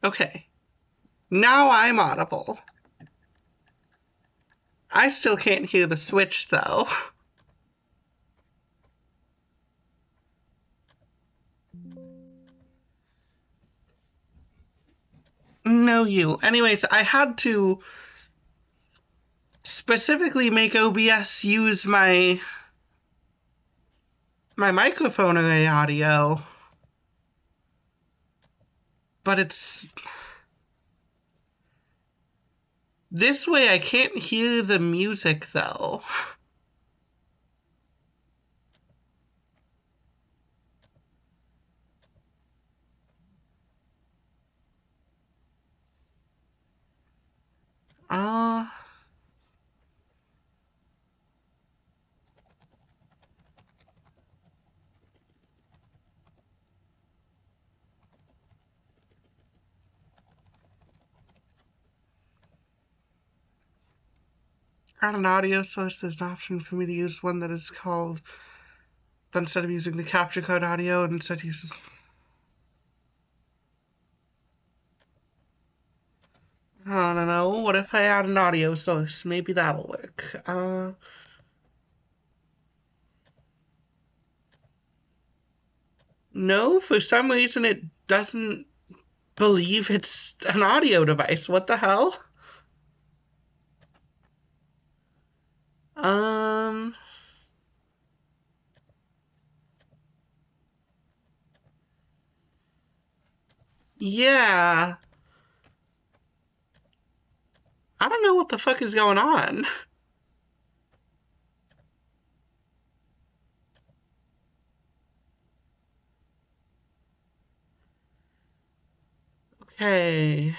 Okay. Now I'm audible. I still can't hear the switch, though. No, you. Anyways, I had to specifically make OBS use my microphone array audio. But it's... This way I can't hear the music, though. Uh... On an audio source, there's an option for me to use one that is called... But instead of using the capture card audio, instead uses... I don't know. What if I add an audio source? Maybe that'll work. No, for some reason it doesn't believe it's an audio device. What the hell? Um... Yeah. I don't know what the fuck is going on. Okay.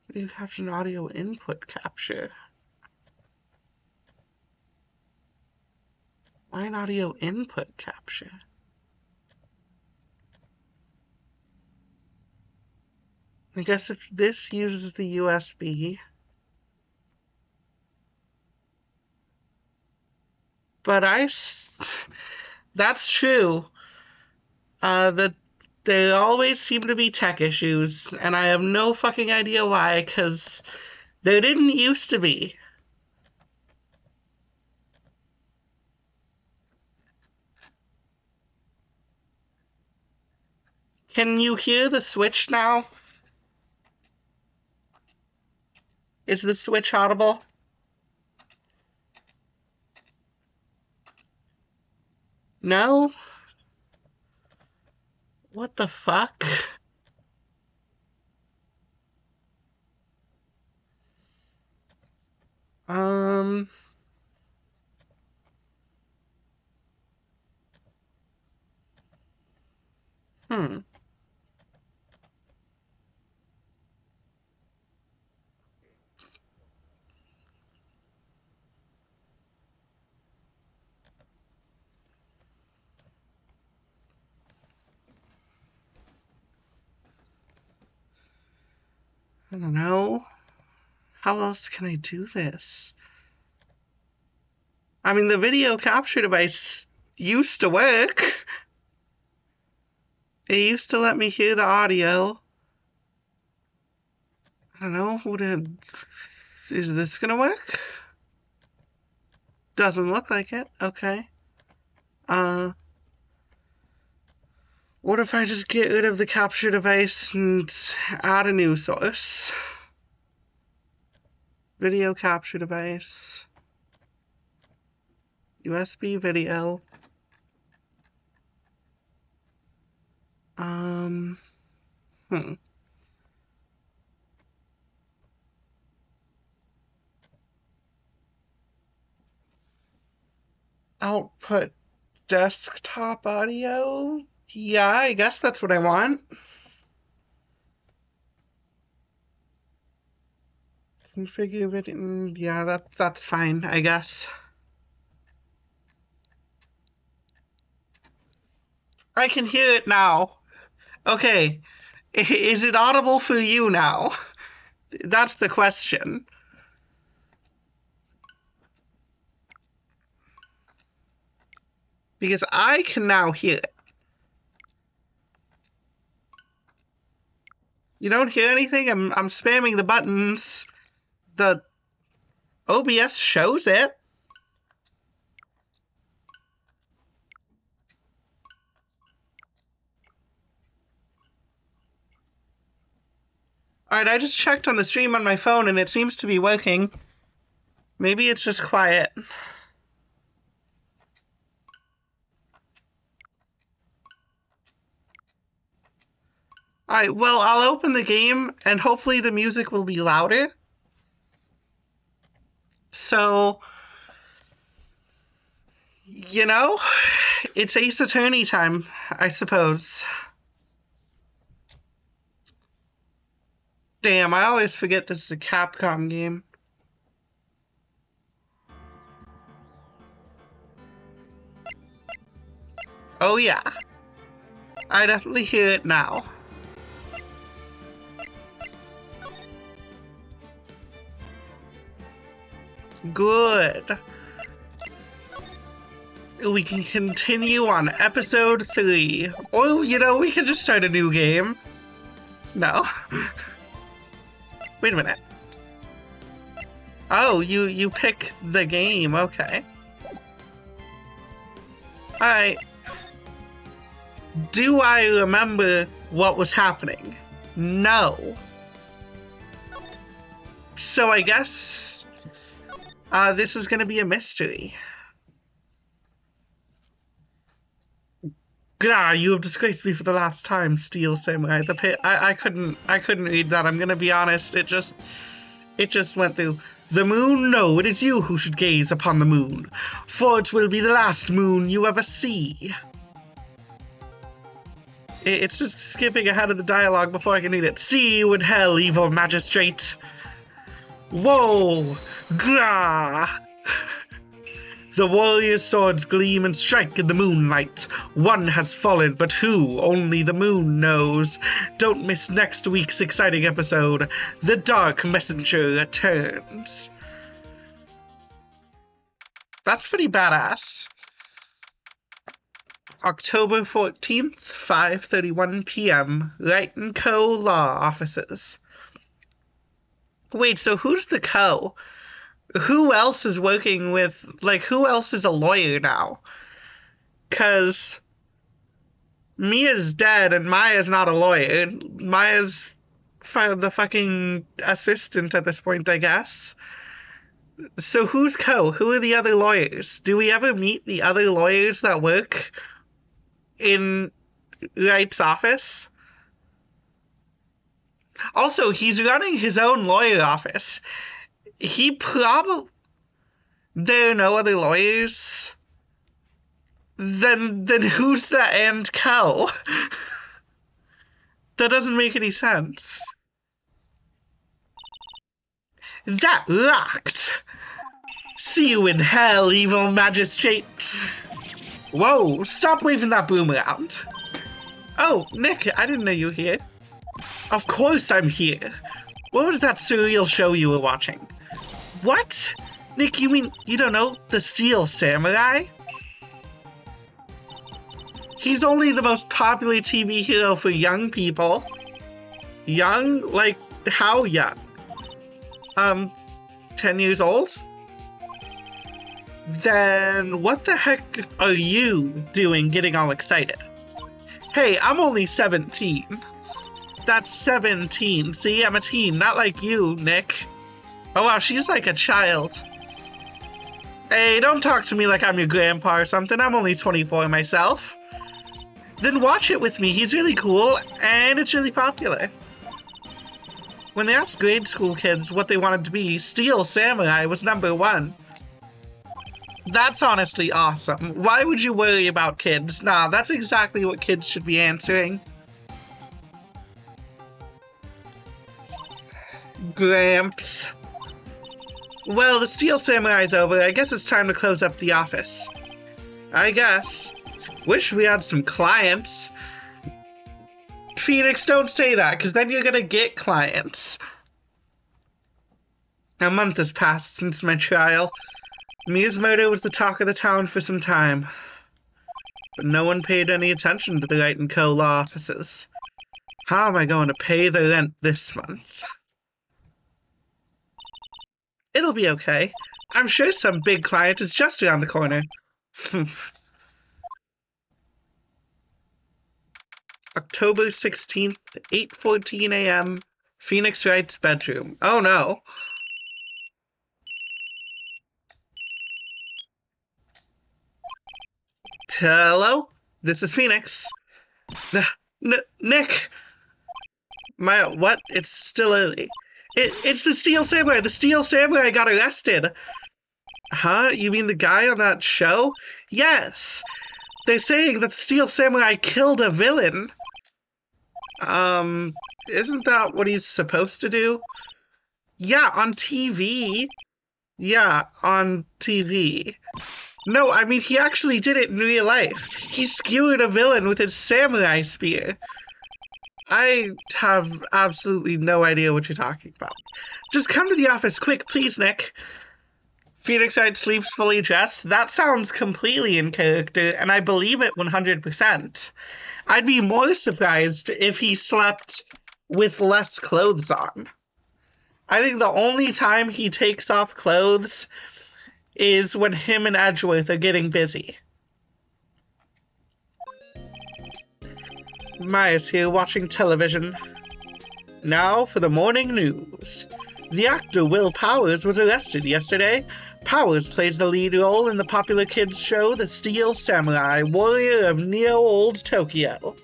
Video capture and audio input capture. Why an audio input capture? I guess if this uses the USB. But that's true. That there always seem to be tech issues, and I have no fucking idea why, because there didn't used to be. Can you hear the switch now? Is the switch audible? No? What the fuck? Um... Hmm. I don't know. How else can I do this? I mean, the video capture device used to work. It used to let me hear the audio. I don't know. Is this gonna work? Doesn't look like it. Okay. What if I just get rid of the capture device and add a new source? Video capture device. USB video. Output desktop audio? Yeah, I guess that's what I want. Configure it. Yeah, that's fine, I guess. I can hear it now. Okay. Is it audible for you now? That's the question. Because I can now hear it. You don't hear anything? I'm spamming the buttons. The OBS shows it. Alright, I just checked on the stream on my phone and it seems to be working. Maybe it's just quiet. Alright, well, I'll open the game and hopefully the music will be louder. So, you know, it's Ace Attorney time, I suppose. Damn, I always forget this is a Capcom game. Oh yeah. I definitely hear it now. Good. We can continue on episode 3. Or, you know, we can just start a new game. No. Wait a minute. Oh, you pick the game, okay. Alright. Do I remember what was happening? No. So I guess this is gonna be a mystery. Gah, you have disgraced me for the last time, Steel Samurai. I couldn't read that, I'm gonna be honest. It just went through. The moon? No, it is you who should gaze upon the moon, for it will be the last moon you ever see. It's just skipping ahead of the dialogue before I can read it. See you in hell, evil magistrate. Whoa! Gah! The warrior's swords gleam and strike in the moonlight. One has fallen, but who? Only the moon knows. Don't miss next week's exciting episode. The Dark Messenger returns. That's pretty badass. October 14th, 5:31 p.m. Wright & Co. Law Offices. Wait, so who's the Co.? Who else is working with, like, who else is a lawyer now? 'Cause Mia's dead and Maya's not a lawyer. Maya's the fucking assistant at this point, I guess. So who's Co? Who are the other lawyers? Do we ever meet the other lawyers that work in Wright's office? Also, he's running his own lawyer office. He probably... There are no other lawyers? Then who's the and Co? That doesn't make any sense. That rocked! See you in hell, evil magistrate! Whoa, stop waving that broom around. Oh, Nick, I didn't know you were here. Of course I'm here. What was that surreal show you were watching? What? Nick, you mean you don't know the Steel Samurai? He's only the most popular TV hero for young people. Young? Like, how young? 10 years old? Then what the heck are you doing getting all excited? Hey, I'm only 17. That's 17. See, I'm a teen, not like you, Nick. Oh wow, she's like a child. Hey, don't talk to me like I'm your grandpa or something. I'm only 24 myself. Then watch it with me. He's really cool, and it's really popular. When they asked grade school kids what they wanted to be, Steel Samurai was #1. That's honestly awesome. Why would you worry about kids? Nah, that's exactly what kids should be answering. Gramps. Well, the Steel Samurai's over. I guess it's time to close up the office. I guess. Wish we had some clients. Phoenix, don't say that, because then you're gonna get clients. A month has passed since my trial. Mia's murder was the talk of the town for some time. But no one paid any attention to the Wright & Co. law offices. How am I going to pay the rent this month? It'll be okay. I'm sure some big client is just around the corner. October 16th, 8:14 a.m., Phoenix Wright's bedroom. Oh no. Hello? This is Phoenix. Nick! What? It's still early. It's the Steel Samurai! The Steel Samurai got arrested! Huh? You mean the guy on that show? Yes! They're saying that the Steel Samurai killed a villain. Isn't that what he's supposed to do? Yeah, on TV. Yeah, on TV. No, I mean, he actually did it in real life. He skewered a villain with his samurai spear. I have absolutely no idea what you're talking about. Just come to the office quick, please, Nick. Phoenix Wright sleeps fully dressed? That sounds completely in character, and I believe it 100%. I'd be more surprised if he slept with less clothes on. I think the only time he takes off clothes is when him and Edgeworth are getting busy. Maya's here watching television. Now for the morning news. The actor Will Powers was arrested yesterday. Powers plays the lead role in the popular kids show The Steel Samurai, Warrior of Neo-Old Tokyo.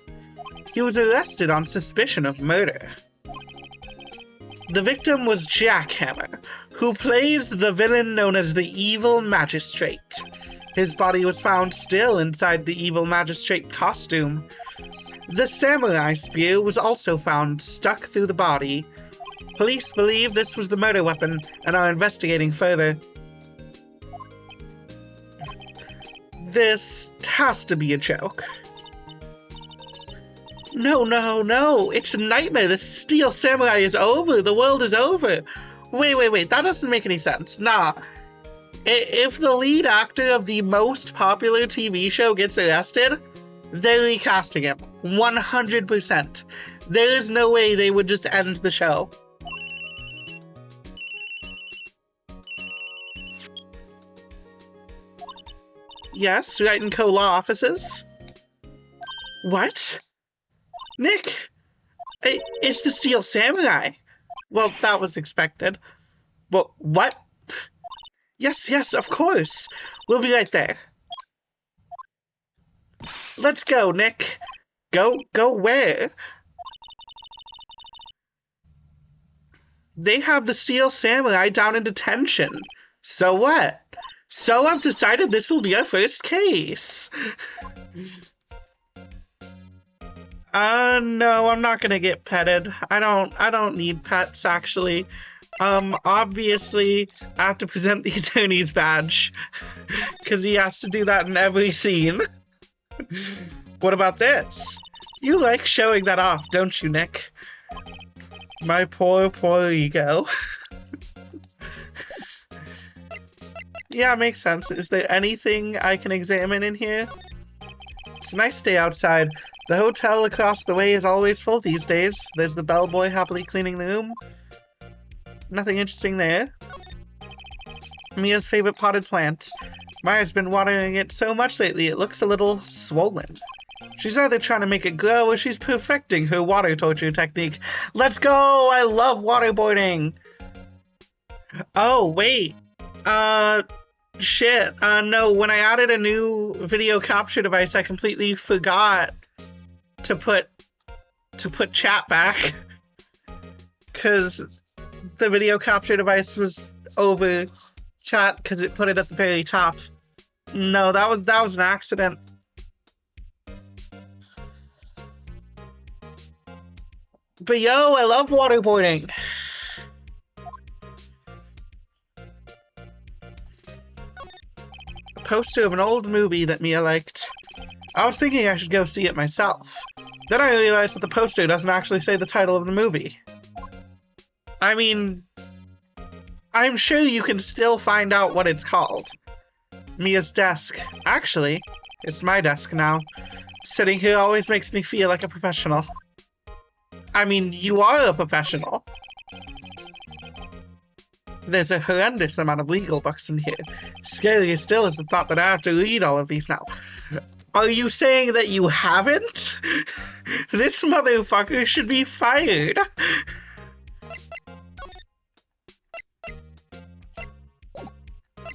He was arrested on suspicion of murder. The victim was Jackhammer, who plays the villain known as the Evil Magistrate. His body was found still inside the Evil Magistrate costume. The samurai spear was also found stuck through the body. Police believe this was the murder weapon and are investigating further. This has to be a joke. No, it's a nightmare. The Steel Samurai is over. The world is over. Wait, that doesn't make any sense. Nah. If the lead actor of the most popular TV show gets arrested, they're recasting him. 100%. There's no way they would just end the show. Yes, Wright & Co. law offices. What? Nick! It's the Steel Samurai! Well, that was expected. But what? Yes, of course. We'll be right there. Let's go, Nick. Go where? They have the Steel Samurai down in detention. So what? So I've decided this will be our first case. No, I'm not gonna get petted. I don't need pets, actually. Obviously, I have to present the attorney's badge. Because he has to do that in every scene. What about this? You like showing that off, don't you, Nick? My poor ego. Yeah, makes sense. Is there anything I can examine in here? It's a nice day outside. The hotel across the way is always full these days. There's the bellboy happily cleaning the room. Nothing interesting there. Mia's favorite potted plant. Maya's been watering it so much lately it looks a little swollen. She's either trying to make it grow or she's perfecting her water torture technique. Let's go! I love waterboarding! Oh, wait. Shit. No, when I added a new video capture device, I completely forgot to put chat back. Because the video capture device was over chat because it put it at the very top. No, that was an accident. But yo, I love waterboarding. A poster of an old movie that Mia liked. I was thinking I should go see it myself. Then I realized that the poster doesn't actually say the title of the movie. I mean, I'm sure you can still find out what it's called. Mia's desk. Actually, it's my desk now. Sitting here always makes me feel like a professional. I mean, you are a professional. There's a horrendous amount of legal books in here. Scarier still is the thought that I have to read all of these now. Are you saying that you haven't? This motherfucker should be fired.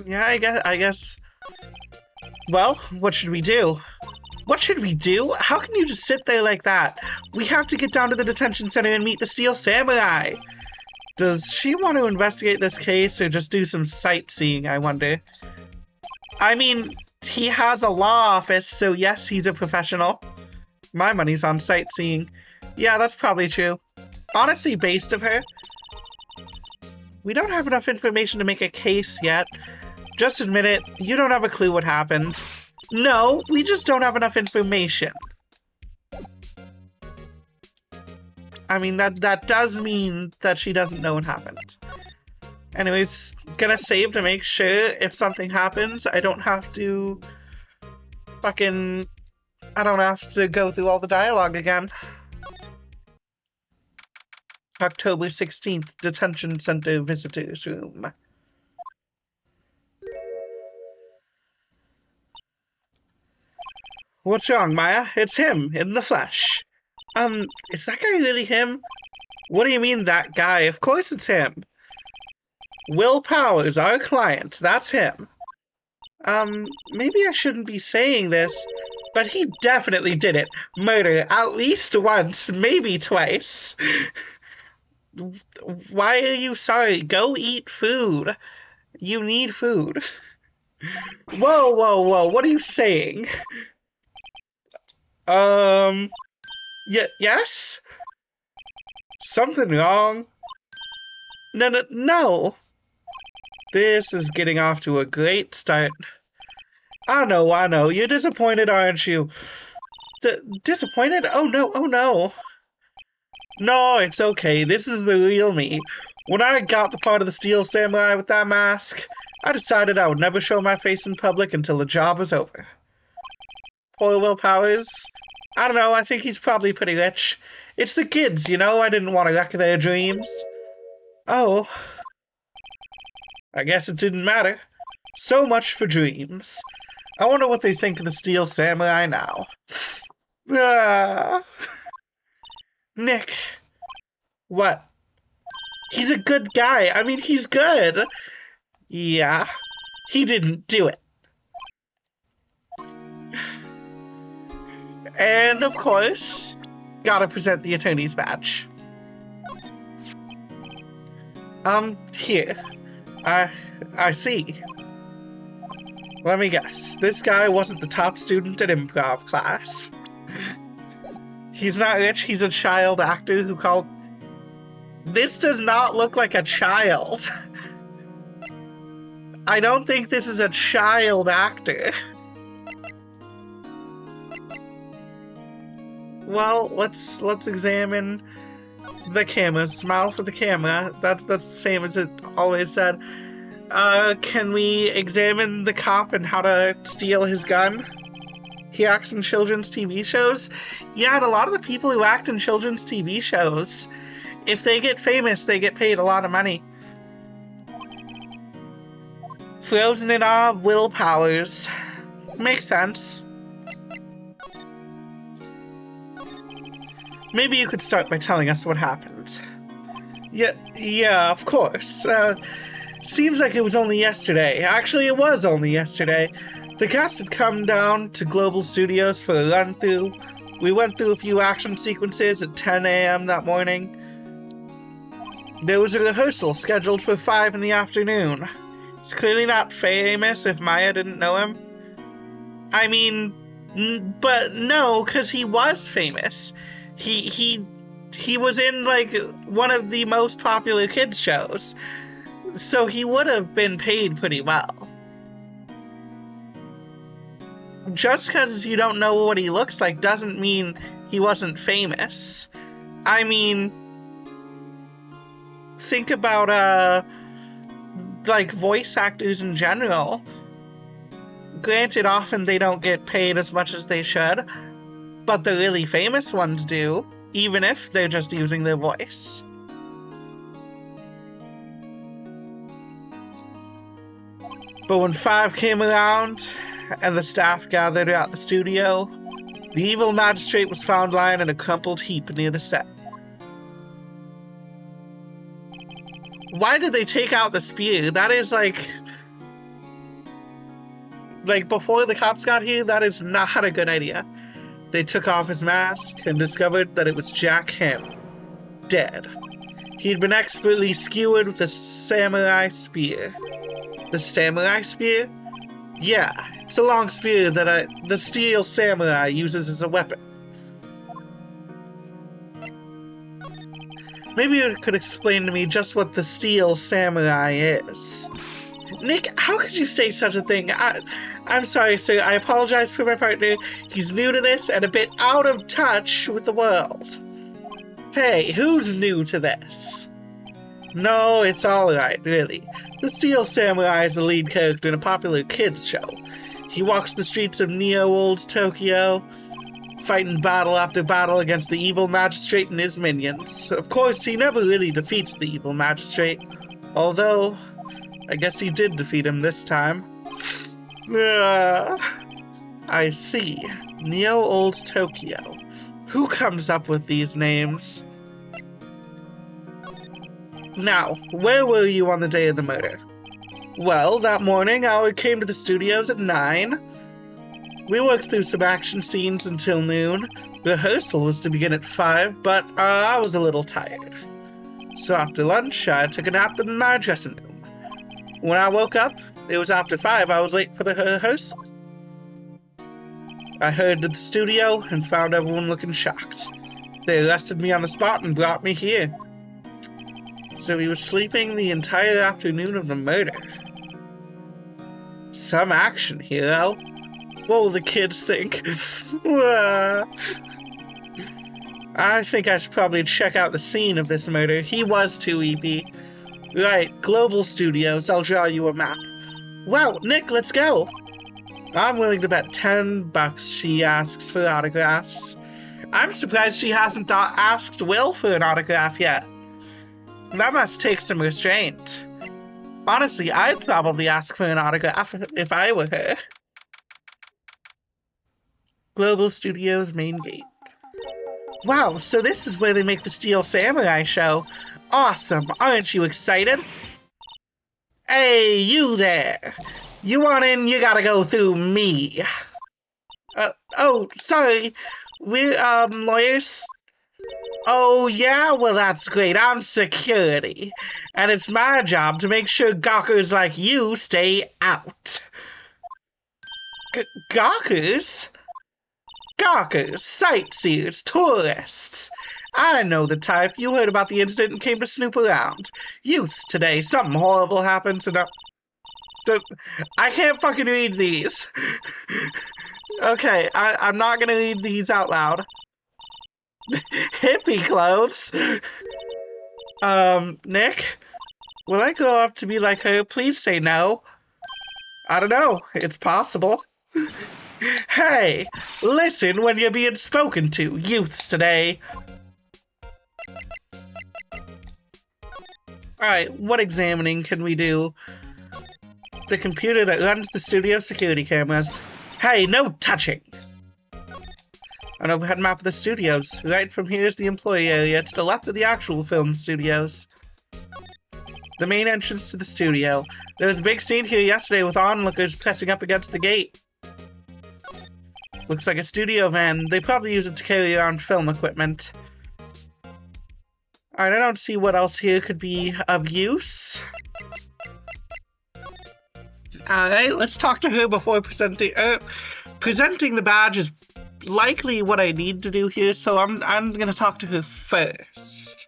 Yeah, I guess. Well, what should we do? What should we do? How can you just sit there like that? We have to get down to the detention center and meet the Steel Samurai. Does she want to investigate this case or just do some sightseeing, I wonder? I mean, he has a law office, so yes, he's a professional. My money's on sightseeing. Yeah, that's probably true. Honestly, based of her. We don't have enough information to make a case yet. Just admit it, you don't have a clue what happened. No, we just don't have enough information. I mean, that does mean that she doesn't know what happened. Anyways, gonna save to make sure if something happens, I don't have to I don't have to go through all the dialogue again. October 16th, Detention Center Visitors Room. What's wrong, Maya? It's him, in the flesh. Is that guy really him? What do you mean, that guy? Of course it's him. Will Powers, our client, that's him. Maybe I shouldn't be saying this, but he definitely did it. Murder at least once, maybe twice. Why are you sorry? Go eat food. You need food. Whoa, whoa, whoa, what are you saying? Yes? Something wrong? No. This is getting off to a great start. I know. You're disappointed, aren't you? Disappointed? Oh no. No, it's okay. This is the real me. When I got the part of the Steel Samurai with that mask, I decided I would never show my face in public until the job was over. Poor Will Powers. I don't know, I think he's probably pretty rich. It's the kids, you know? I didn't want to wreck their dreams. Oh. I guess it didn't matter. So much for dreams. I wonder what they think of the Steel Samurai now. Nick. What? He's a good guy. I mean, he's good. Yeah. He didn't do it. And, of course, gotta present the attorney's badge. Here. I see. Let me guess. This guy wasn't the top student at improv class. He's not rich, he's a child actor who called... This does not look like a child. I don't think this is a child actor. Well, let's examine the camera. Smile for the camera. That's the same as it always said. Can we examine the cop and how to steal his gun? He acts in children's TV shows? Yeah, and a lot of the people who act in children's TV shows, if they get famous, they get paid a lot of money. Frozen in awe of Will Powers. Makes sense. Maybe you could start by telling us what happened. Yeah, of course. Seems like it was only yesterday. Actually, it was only yesterday. The cast had come down to Global Studios for a run-through. We went through a few action sequences at 10 a.m. that morning. There was a rehearsal scheduled for 5 in the afternoon. He's clearly not famous if Maya didn't know him. I mean, but no, because he was famous. He was in, like, one of the most popular kids' shows. So he would have been paid pretty well. Just because you don't know what he looks like doesn't mean he wasn't famous. I mean, think about, like, voice actors in general. Granted, often they don't get paid as much as they should, but the really famous ones do. even if they're just using their voice. But when 5 came around and the staff gathered at the studio, the evil magistrate was found lying in a crumpled heap near the set. Why did they take out the spear? That is like before the cops got here, that is not a good idea. They took off his mask and discovered that it was Jack Ham, dead. He'd been expertly skewered with a samurai spear. The samurai spear? Yeah, it's a long spear that the steel samurai uses as a weapon. Maybe you could explain to me just what the steel samurai is. Nick, how could you say such a thing? I'm sorry, sir. I apologize for my partner. He's new to this and a bit out of touch with the world. Hey, who's new to this? No, it's alright, really. The Steel Samurai is the lead character in a popular kids show. He walks the streets of Neo-Old Tokyo, fighting battle after battle against the evil magistrate and his minions. Of course, he never really defeats the evil magistrate, although I guess he did defeat him this time. I see. Neo-Old Tokyo. Who comes up with these names? Now, where were you on the day of the murder? Well, that morning, I came to the studios at 9. We worked through some action scenes until noon. Rehearsal was to begin at 5, but I was a little tired. So after lunch, I took a nap in my dressing room. When I woke up, it was after 5. I was late for the rehearsal. I hurried to the studio and found everyone looking shocked. They arrested me on the spot and brought me here. So he was sleeping the entire afternoon of the murder. Some action hero. What will the kids think? I think I should probably check out the scene of this murder. He was too EP. Right, Global Studios. I'll draw you a map. Wow, Nick, let's go. I'm willing to bet $10 she asks for autographs. I'm surprised she hasn't asked Will for an autograph yet. That must take some restraint. Honestly, I'd probably ask for an autograph if I were her. Global Studios main gate. Wow, so this is where they make the Steel Samurai show. Awesome, aren't you excited? Hey, you there. You want in, you gotta go through me. Oh, sorry. We're, lawyers? Oh, yeah? Well, that's great. I'm security. And it's my job to make sure gawkers like you stay out. Gawkers? Gawkers, sightseers, tourists. I know the type. You heard about the incident and came to snoop around. Youths today, something horrible happens and I can't fucking read these. Okay, I'm not gonna read these out loud. Hippie clothes. Nick? Will I grow up to be like her? Please say no. I don't know. It's possible. Hey, listen when you're being spoken to, youths today. Alright, what examining can we do? The computer that runs the studio security cameras. Hey, no touching! An overhead map of the studios. Right from here is the employee area, to the left of the actual film studios. The main entrance to the studio. There was a big scene here yesterday with onlookers pressing up against the gate. Looks like a studio van. They probably use it to carry around film equipment. Alright, I don't see what else here could be of use. Alright, let's talk to her before presenting... presenting the badge is likely what I need to do here, so I'm gonna talk to her first.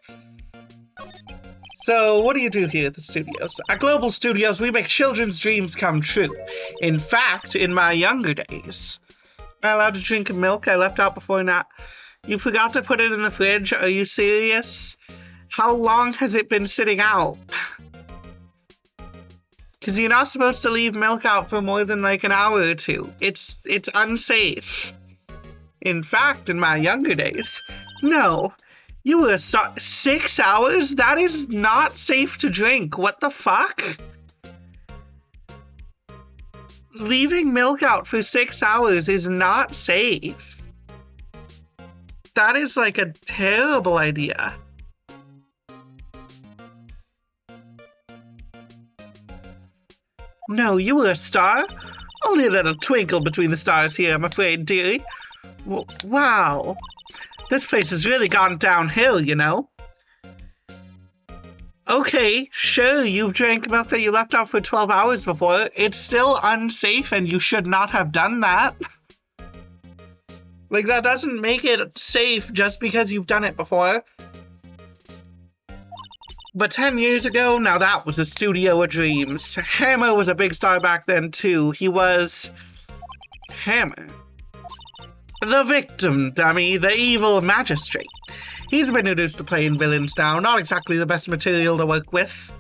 So, what do you do here at the studios? At Global Studios, we make children's dreams come true. In fact, in my younger days... Am I allowed to drink milk I left out before now? You forgot to put it in the fridge? Are you serious? How long has it been sitting out? Because you're not supposed to leave milk out for more than like an hour or two. It's unsafe. In fact, in my younger days, No. You were 6 hours? That is not safe to drink. What the fuck? Leaving milk out for 6 hours is not safe. That is like a terrible idea. No, you were a star? Only a little twinkle between the stars here, I'm afraid, dearie. Wow. This place has really gone downhill, you know? Okay, sure, you've drank milk that you left out for 12 hours before. It's still unsafe and you should not have done that. Like, that doesn't make it safe just because you've done it before. But 10 years ago, now that was a studio of dreams. Hammer was a big star back then, too. He was... Hammer. The victim, dummy, the evil magistrate. He's been introduced to playing villains now, not exactly the best material to work with.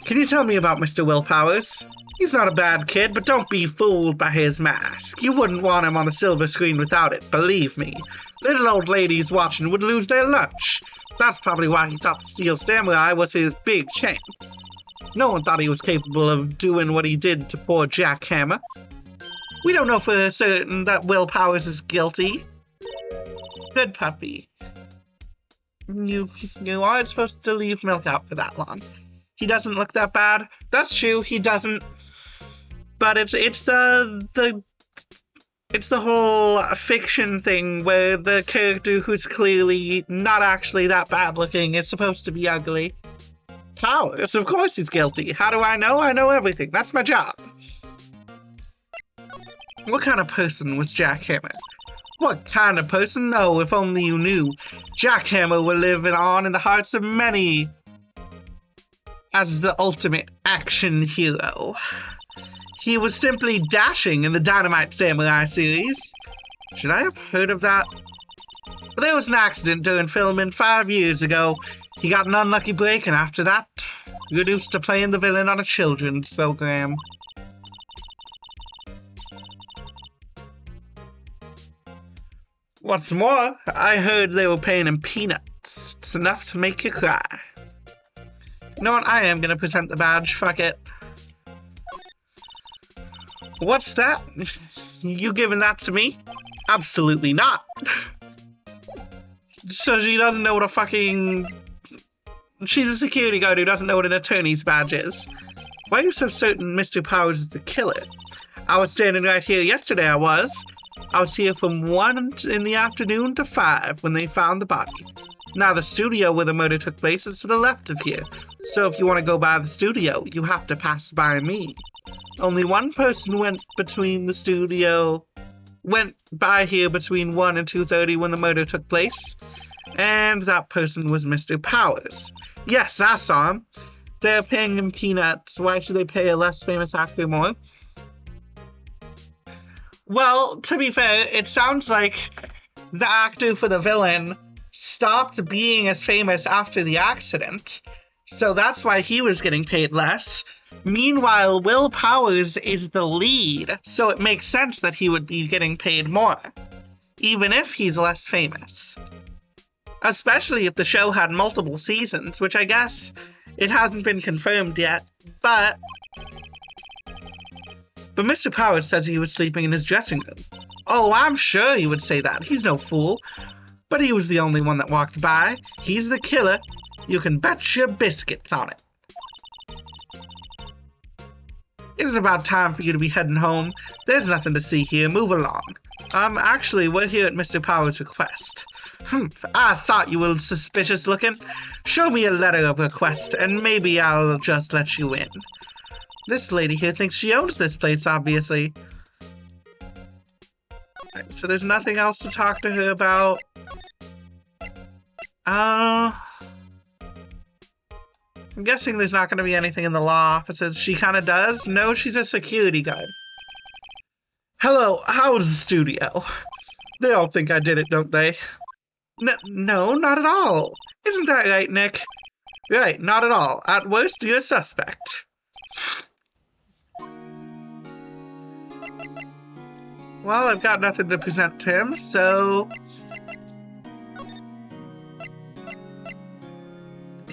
Can you tell me about Mr. Will Powers? He's not a bad kid, but don't be fooled by his mask. You wouldn't want him on the silver screen without it, believe me. Little old ladies watching would lose their lunch. That's probably why he thought the Steel Samurai was his big chance. No one thought he was capable of doing what he did to poor Jack Hammer. We don't know for certain that Will Powers is guilty. Good puppy. You aren't supposed to leave milk out for that long. He doesn't look that bad. That's true, he doesn't. But it's the whole fiction thing where the character who's clearly not actually that bad looking is supposed to be ugly. Powers, of course he's guilty. How do I know? I know everything. That's my job. What kind of person was Jack Hammer? What kind of person? No, if only you knew. Jack Hammer will live on in the hearts of many as the ultimate action hero. He was simply dashing in the Dynamite Samurai series. Should I have heard of that? But there was an accident during filming 5 years ago. He got an unlucky break, and after that, reduced to playing the villain on a children's program. What's more, I heard they were paying him peanuts. It's enough to make you cry. You know what? I am gonna present the badge. Fuck it. What's that? You giving that to me? Absolutely not. So she doesn't know what a fucking... She's a security guard who doesn't know what an attorney's badge is. Why are you so certain Mr. Powers is the killer? I was standing right here yesterday, I was. I was here from 1 in the afternoon to 5 when they found the body. Now, the studio where the murder took place is to the left of here. So if you want to go by the studio, you have to pass by me. Only one person went by here between 1 and 2:30 when the murder took place. And that person was Mr. Powers. Yes, I saw him. They're paying him peanuts. Why should they pay a less famous actor more? Well, to be fair, it sounds like the actor for the villain stopped being as famous after the accident, so that's why he was getting paid less. Meanwhile, Will Powers is the lead, so it makes sense that he would be getting paid more, even if he's less famous. Especially if the show had multiple seasons, which I guess it hasn't been confirmed yet, but Mr. Powers says he was sleeping in his dressing room. Oh, I'm sure he would say that. He's no fool. But he was the only one that walked by. He's the killer. You can bet your biscuits on it. Isn't it about time for you to be heading home? There's nothing to see here. Move along. Actually, we're here at Mr. Powers' request. I thought you were suspicious looking. Show me a letter of request, and maybe I'll just let you in. This lady here thinks she owns this place, obviously. So there's nothing else to talk to her about. I'm guessing there's not going to be anything in the law offices. She kind of does. No, she's a security guard. Hello, how's the studio? They all think I did it, don't they? No, not at all. Isn't that right, Nick? Right, not at all. At worst, you're a suspect. Well, I've got nothing to present to him, so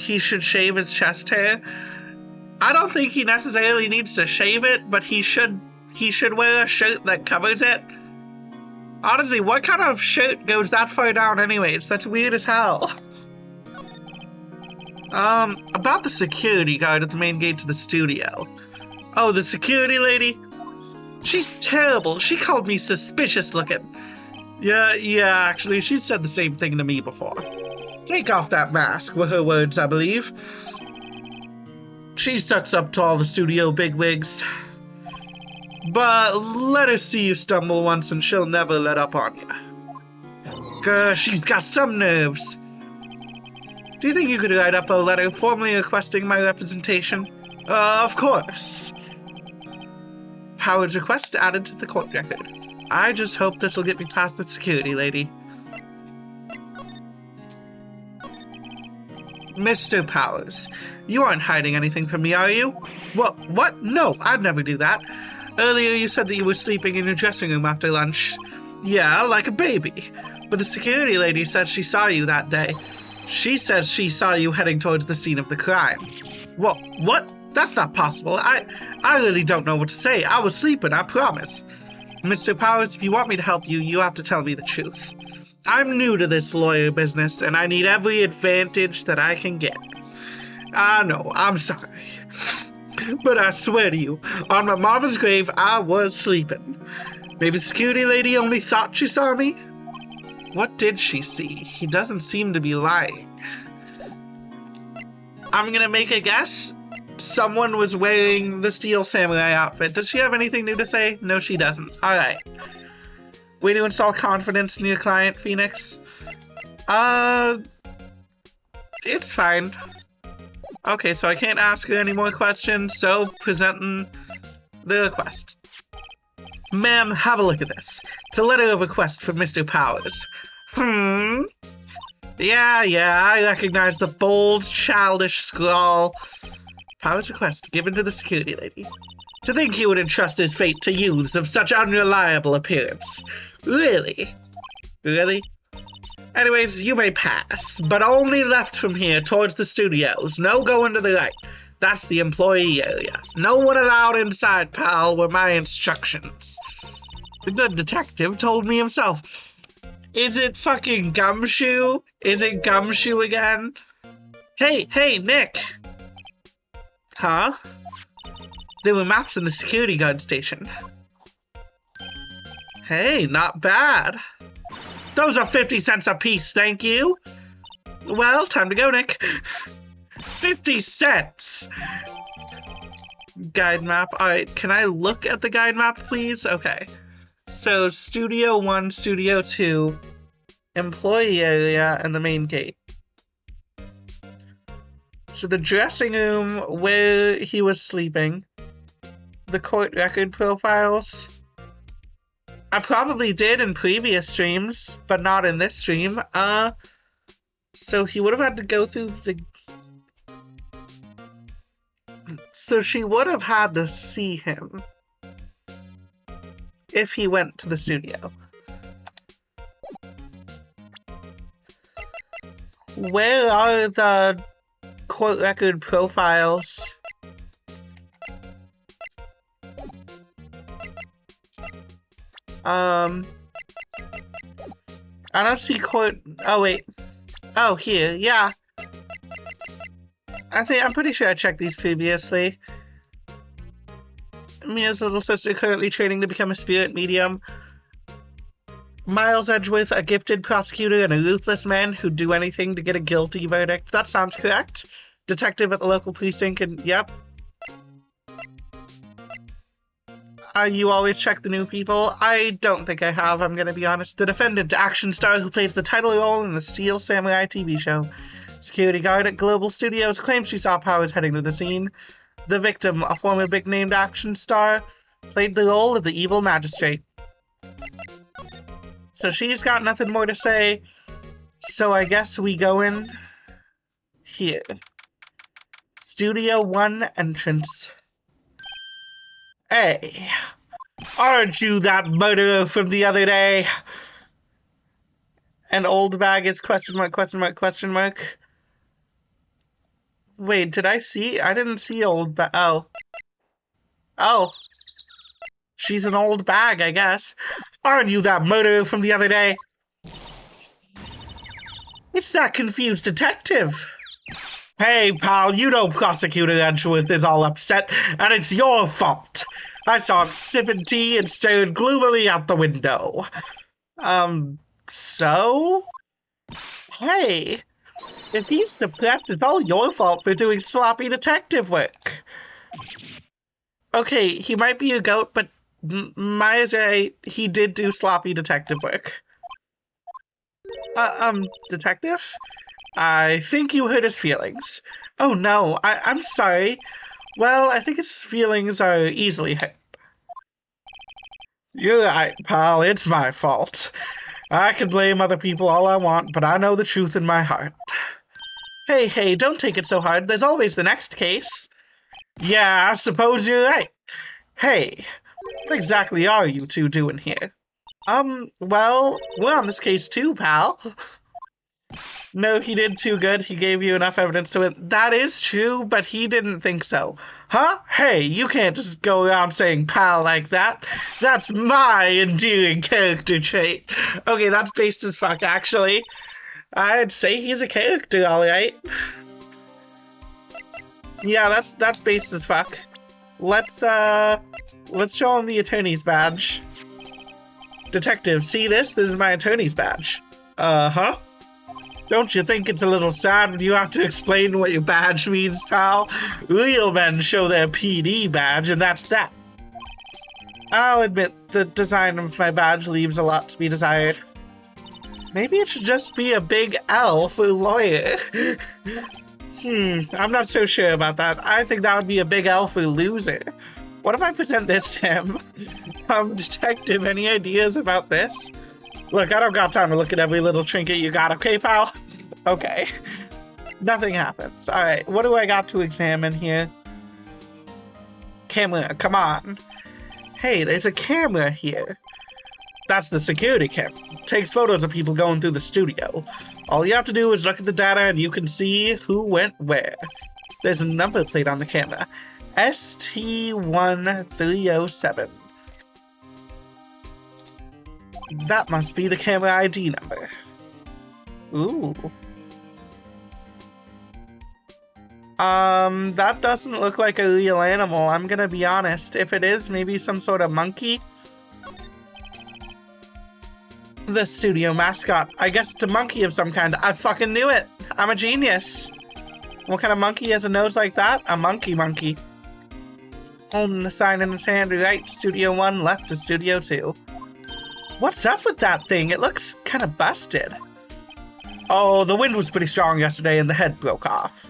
he should shave his chest hair. I don't think he necessarily needs to shave it, but he should wear a shirt that covers it. Honestly, what kind of shirt goes that far down anyways? That's weird as hell. About the security guard at the main gate to the studio. Oh, the security lady? She's terrible. She called me suspicious looking. Yeah, actually, she said the same thing to me before. Take off that mask, were her words, I believe. She sucks up to all the studio bigwigs. But let her see you stumble once and she'll never let up on you. She's got some nerves. Do you think you could write up a letter formally requesting my representation? Of course. Howard's request added to the court record. I just hope this will get me past the security lady. Mr. Powers, you aren't hiding anything from me, are you? What? No, I'd never do that. Earlier you said that you were sleeping in your dressing room after lunch. Yeah, like a baby. But the security lady said she saw you that day. She says she saw you heading towards the scene of the crime. What? That's not possible. I really don't know what to say. I was sleeping, I promise. Mr. Powers, if you want me to help you, you have to tell me the truth. I'm new to this lawyer business, and I need every advantage that I can get. I know, I'm sorry. But I swear to you, on my mama's grave, I was sleeping. Maybe the security lady only thought she saw me? What did she see? He doesn't seem to be lying. I'm gonna make a guess. Someone was wearing the Steel Samurai outfit. Does she have anything new to say? No, she doesn't. Alright. Way to install confidence in your client, Phoenix. It's fine. Okay, so I can't ask her any more questions, so presenting the request. Ma'am, have a look at this. It's a letter of request from Mr. Powers. Yeah, I recognize the bold, childish scrawl. Powers' request given to the security lady. To think he would entrust his fate to youths of such unreliable appearance. Really? Anyways, you may pass, but only left from here towards the studios. No going to the right. That's the employee area. No one allowed inside, pal, were my instructions. The good detective told me himself. Is it fucking Gumshoe? Is it Gumshoe again? Hey, Nick! Huh? There were maps in the security guard station. Hey, not bad. Those are 50 cents a piece, thank you. Well, time to go, Nick. 50 cents! Guide map. Alright, can I look at the guide map, please? Okay. So, Studio 1, Studio 2, employee area, and the main gate. So the dressing room where he was sleeping, the court record profiles. I probably did in previous streams, but not in this stream. So he would have had to go through the... So she would have had to see him if he went to the studio. Where are the court record profiles? I don't see court... Oh, wait. Oh, here. Yeah. I'm pretty sure I checked these previously. Mia's little sister currently training to become a spirit medium. Miles Edgeworth, a gifted prosecutor and a ruthless man who'd do anything to get a guilty verdict. That sounds correct. Detective at the local precinct and... Yep. You always check the new people? I don't think I have, I'm gonna be honest. The defendant, action star who plays the title role in the Steel Samurai TV show. Security guard at Global Studios claims she saw Powers heading to the scene. The victim, a former big-named action star, played the role of the evil magistrate. So she's got nothing more to say, so I guess we go in here. Studio 1 entrance. Hey, aren't you that murderer from the other day? And old bag is question mark, question mark, question mark. Wait, did I see? I didn't see old bag. Oh. Oh. She's an old bag, I guess. Aren't you that murderer from the other day? It's that confused detective. Hey, pal, you know Prosecutor Edgeworth is all upset, and it's your fault. I saw him sipping tea and staring gloomily out the window. So? Hey, if he's depressed, it's all your fault for doing sloppy detective work. Okay, he might be a goat, but Maya's right. He did do sloppy detective work. Detective? I think you hurt his feelings. Oh no, I'm sorry. Well, I think his feelings are easily hurt. You're right, pal, it's my fault. I can blame other people all I want, but I know the truth in my heart. Hey, don't take it so hard. There's always the next case. Yeah, I suppose you're right. Hey, what exactly are you two doing here? Well, we're on this case too, pal. No, he did too good. He gave you enough evidence to it. That is true, but he didn't think so. Huh? Hey, you can't just go around saying pal like that. That's my endearing character trait. Okay, that's based as fuck, actually. I'd say he's a character, alright. Yeah, that's based as fuck. Let's show him the attorney's badge. Detective, see this? This is my attorney's badge. Uh-huh. Don't you think it's a little sad when you have to explain what your badge means, pal? Real men show their PD badge, and that's that. I'll admit the design of my badge leaves a lot to be desired. Maybe it should just be a big L for lawyer. I'm not so sure about that. I think that would be a big L for loser. What if I present this to him? Detective, any ideas about this? Look, I don't got time to look at every little trinket you got, okay, pal? Okay. Nothing happens. Alright, what do I got to examine here? Camera, come on. Hey, there's a camera here. That's the security camera. Takes photos of people going through the studio. All you have to do is look at the data and you can see who went where. There's a number plate on the camera. ST1307. That must be the camera ID number. Ooh. That doesn't look like a real animal, I'm gonna be honest. If it is, maybe some sort of monkey? The studio mascot. I guess it's a monkey of some kind. I fucking knew it! I'm a genius! What kind of monkey has a nose like that? A monkey. Holding the sign in his hand, right to Studio 1, left to Studio 2. What's up with that thing? It looks kind of busted. Oh, the wind was pretty strong yesterday and the head broke off.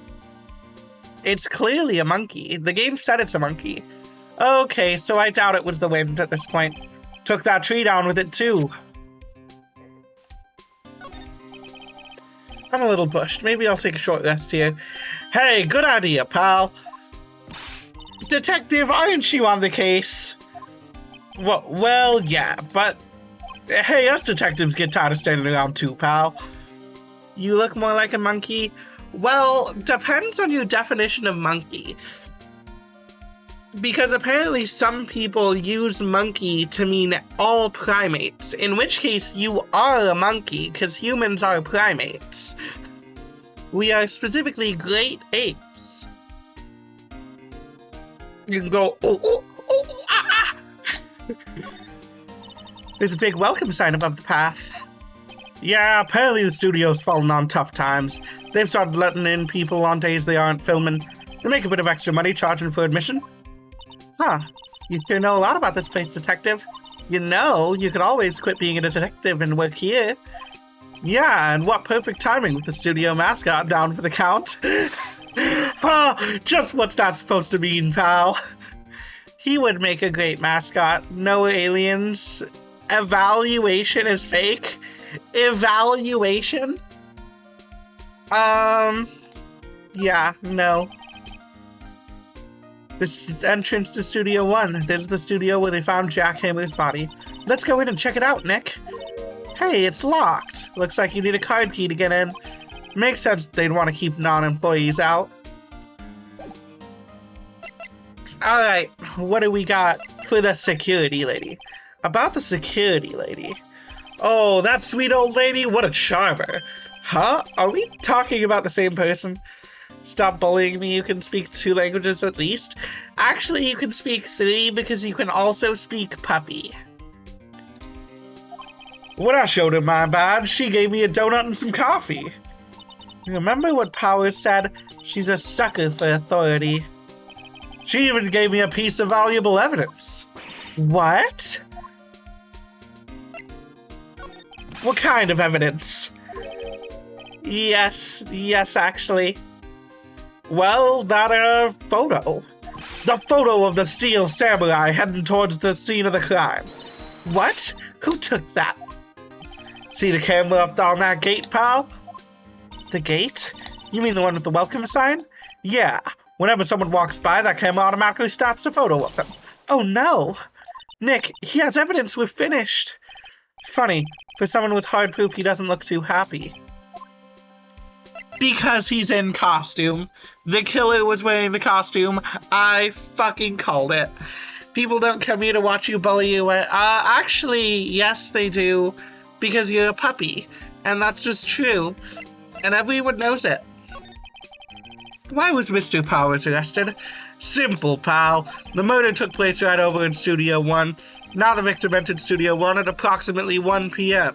It's clearly a monkey. The game said it's a monkey. Okay, so I doubt it was the wind at this point. Took that tree down with it too. I'm a little bushed. Maybe I'll take a short rest here. Hey, good idea, pal. Detective, aren't you on the case? Well, yeah, but... Hey, us detectives get tired of standing around too, pal. You look more like a monkey? Well, depends on your definition of monkey. Because apparently some people use monkey to mean all primates, in which case you are a monkey, because humans are primates. We are specifically great apes. You can go, ah. There's a big welcome sign above the path. Yeah, apparently the studio's fallen on tough times. They've started letting in people on days they aren't filming. They make a bit of extra money charging for admission. Huh, you sure know a lot about this place, detective. You know, you could always quit being a detective and work here. Yeah, and what perfect timing with the studio mascot down for the count. Just what's that supposed to mean, pal? He would make a great mascot. No aliens. Evaluation is fake. Evaluation? Yeah, no. This is entrance to Studio 1. This is the studio where they found Jack Hammer's body. Let's go in and check it out, Nick. Hey, it's locked. Looks like you need a card key to get in. Makes sense they'd want to keep non-employees out. Alright, what do we got for the security lady? About the security lady. Oh, that sweet old lady, what a charmer. Huh? Are we talking about the same person? Stop bullying me, you can speak 2 languages at least. Actually, you can speak 3 because you can also speak puppy. When I showed her my badge, she gave me a donut and some coffee. Remember what Powers said? She's a sucker for authority. She even gave me a piece of valuable evidence. What? What kind of evidence? Yes, actually. Well, that, photo. The photo of the Steel Samurai heading towards the scene of the crime. What? Who took that? See the camera up on that gate, pal? The gate? You mean the one with the welcome sign? Yeah. Whenever someone walks by, that camera automatically stops a photo of them. Oh no! Nick, he has evidence we're finished. Funny, for someone with hard proof, he doesn't look too happy. Because he's in costume. The killer was wearing the costume. I fucking called it. People don't come here to watch you bully you. Actually, yes they do. Because you're a puppy. And that's just true. And everyone knows it. Why was Mr. Powers arrested? Simple, pal. The murder took place right over in Studio 1. Now the victim entered Studio 1 at approximately 1 p.m.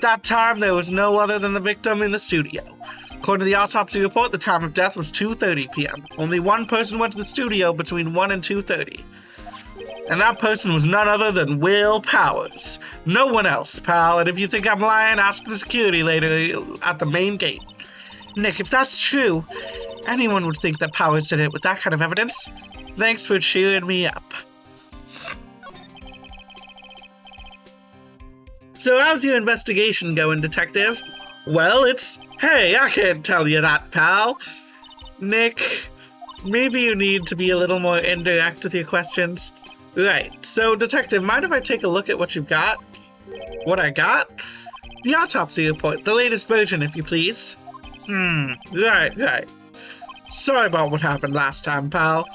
That time, there was no other than the victim in the studio. According to the autopsy report, the time of death was 2:30 p.m. Only one person went to the studio between 1 and 2:30. And that person was none other than Will Powers. No one else, pal. And if you think I'm lying, ask the security lady at the main gate. Nick, if that's true, anyone would think that Powers did it with that kind of evidence. Thanks for cheering me up. So how's your investigation going, detective? Well, hey, I can't tell you that, pal. Nick, maybe you need to be a little more indirect with your questions. Right, so detective, mind if I take a look at what you've got? What I got? The autopsy report, the latest version, if you please. Right. Sorry about what happened last time, pal.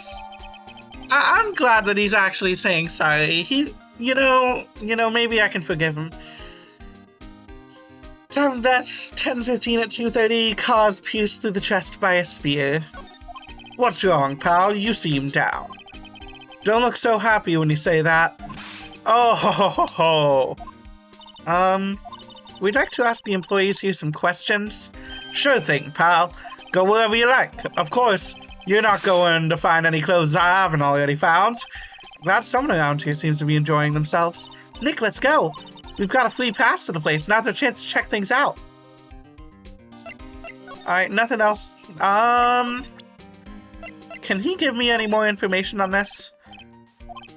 I'm glad that he's actually saying sorry. You know, maybe I can forgive him. Time of death, 10:15 at 2:30, caused pierced through the chest by a spear. What's wrong, pal? You seem down. Don't look so happy when you say that. Oh, ho. We'd like to ask the employees here some questions. Sure thing, pal. Go wherever you like. Of course, you're not going to find any clothes I haven't already found. Glad someone around here seems to be enjoying themselves. Nick, let's go. We've got a free pass to the place. Now's our chance to check things out. Alright, nothing else. Can he give me any more information on this?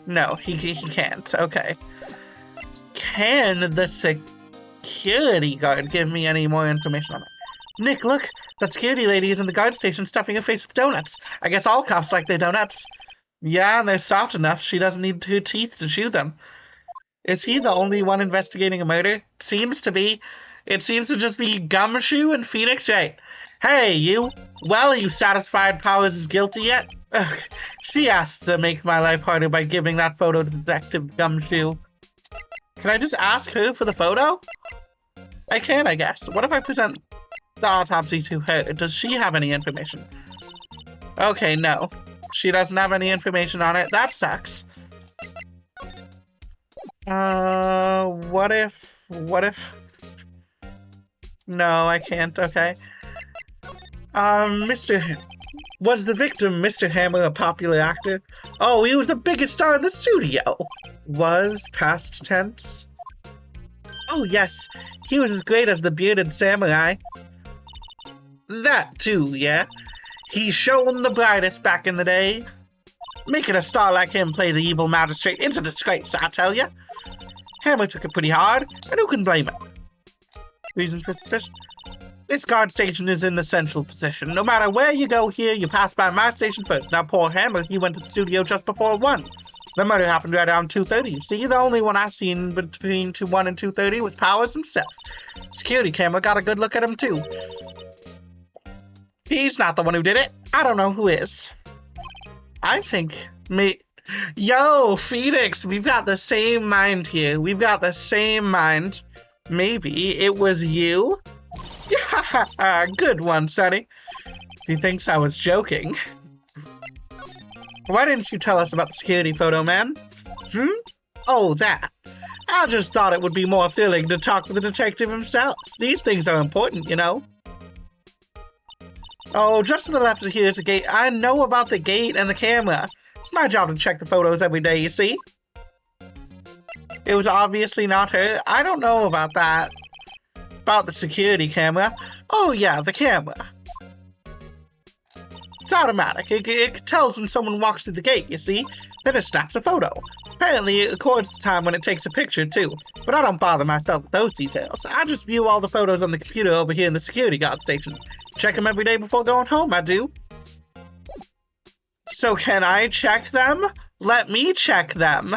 No, he can't. Okay. Can the security guard give me any more information on it? Nick, look! That security lady is in the guard station stuffing her face with donuts. I guess all cops like their donuts. Yeah, and they're soft enough she doesn't need her teeth to chew them. Is he the only one investigating a murder? Seems to be. It seems to just be Gumshoe and Phoenix Wright. Hey, you! Well, are you satisfied Powers is guilty yet? Ugh, she asked to make my life harder by giving that photo to Detective Gumshoe. Can I just ask her for the photo? I can, I guess. What if I present the autopsy to her? Does she have any information? Okay, no. She doesn't have any information on it. That sucks. What if... No, I can't, okay. Was the victim Mr. Hammer a popular actor? Oh, he was the biggest star in the studio! Was past tense? Oh, yes. He was as great as the bearded samurai. That too, yeah. He shone the brightest back in the day. Making a star like him play the evil magistrate is a disgrace, I tell ya. Hammer took it pretty hard, and who can blame him? Reason for suspicion? This guard station is in the central position. No matter where you go here, you pass by my station first. Now, poor Hammer, he went to the studio just before 1. The murder happened right around 2:30. See, the only one I seen between 1 and 2:30 was Powers himself. Security camera got a good look at him, too. He's not the one who did it. I don't know who is. I think Me. Yo, Phoenix, we've got the same mind here. We've got the same mind. Maybe it was you? Good one, Sonny. He thinks I was joking. Why didn't you tell us about the security photo, man? Oh, that. I just thought it would be more thrilling to talk to the detective himself. These things are important, you know. Oh, just to the left of here is a gate. I know about the gate and the camera. It's my job to check the photos every day, you see? It was obviously not her. I don't know about that. About the security camera. Oh yeah, the camera. It's automatic. It tells when someone walks through the gate, you see? Then it snaps a photo. Apparently, it records the time when it takes a picture, too. But I don't bother myself with those details. I just view all the photos on the computer over here in the security guard station. Check them every day before going home, I do. So can I check them? Let me check them.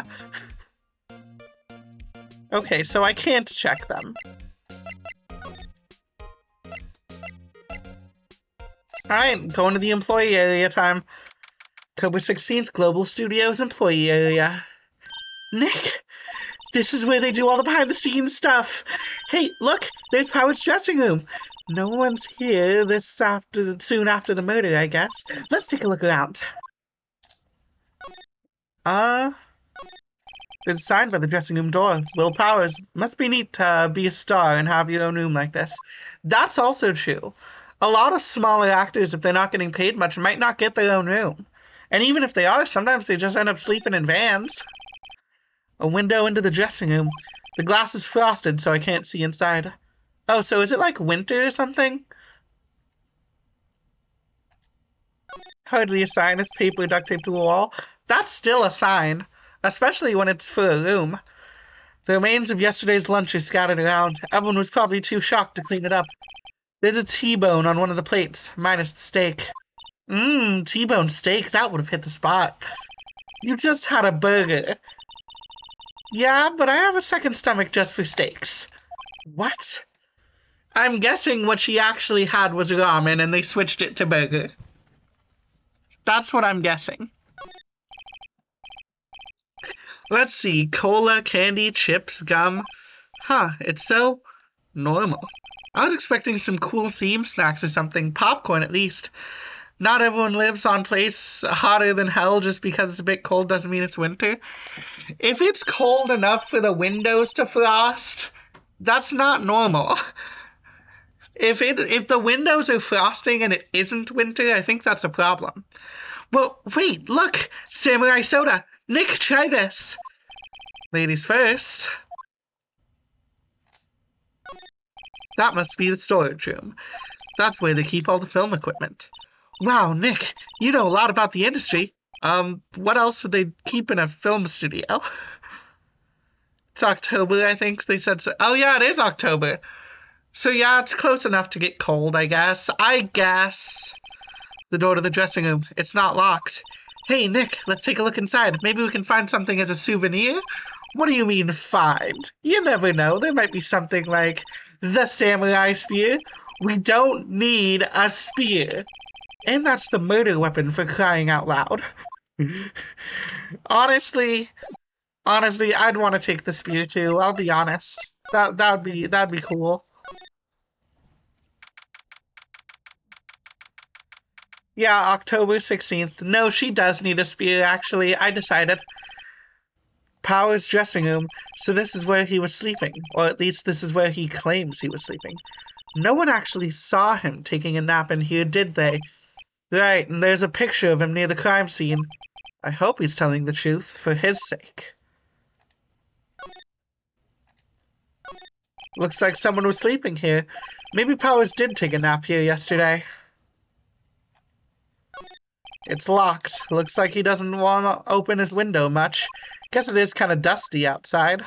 Okay, so I can't check them. Alright, going to the employee area time. October 16th, Global Studios employee area. Nick, this is where they do all the behind-the-scenes stuff. Hey, look, there's Power's dressing room. No one's here soon after the murder, I guess. Let's take a look around. There's a sign by the dressing room door. Will Powers, must be neat to be a star and have your own room like this. That's also true. A lot of smaller actors, if they're not getting paid much, might not get their own room. And even if they are, sometimes they just end up sleeping in vans. A window into the dressing room. The glass is frosted, so I can't see inside. Oh, so is it like winter or something? Hardly a sign. It's paper duct taped to a wall. That's still a sign, especially when it's for a room. The remains of yesterday's lunch are scattered around. Everyone was probably too shocked to clean it up. There's a T-bone on one of the plates, minus the steak. T-bone steak, that would have hit the spot. You just had a burger. Yeah, but I have a second stomach just for steaks. What? I'm guessing what she actually had was ramen and they switched it to burger. That's what I'm guessing. Let's see, cola, candy, chips, gum. Huh, it's so normal. I was expecting some cool theme snacks or something, popcorn at least. Not everyone lives on place hotter than hell just because it's a bit cold doesn't mean it's winter. If it's cold enough for the windows to frost, that's not normal. If the windows are frosting and it isn't winter, I think that's a problem. Well, wait, look! Samurai soda! Nick, try this! Ladies first. That must be the storage room. That's where they keep all the film equipment. Wow, Nick, you know a lot about the industry. What else would they keep in a film studio? It's October, I think they said so. Oh yeah, it is October. So yeah, it's close enough to get cold, I guess. The door to the dressing room. It's not locked. Hey, Nick, let's take a look inside. Maybe we can find something as a souvenir? What do you mean, find? You never know. There might be something like the samurai spear. We don't need a spear. And that's the murder weapon for crying out loud. Honestly, I'd want to take the spear too. I'll be honest. That'd be cool. Yeah, October 16th. No, she does need a spear, actually. I decided. Power's dressing room. So this is where he was sleeping. Or at least this is where he claims he was sleeping. No one actually saw him taking a nap in here, did they? Right, and there's a picture of him near the crime scene. I hope he's telling the truth, for his sake. Looks like someone was sleeping here. Maybe Powers did take a nap here yesterday. It's locked. Looks like he doesn't want to open his window much. Guess it is kind of dusty outside.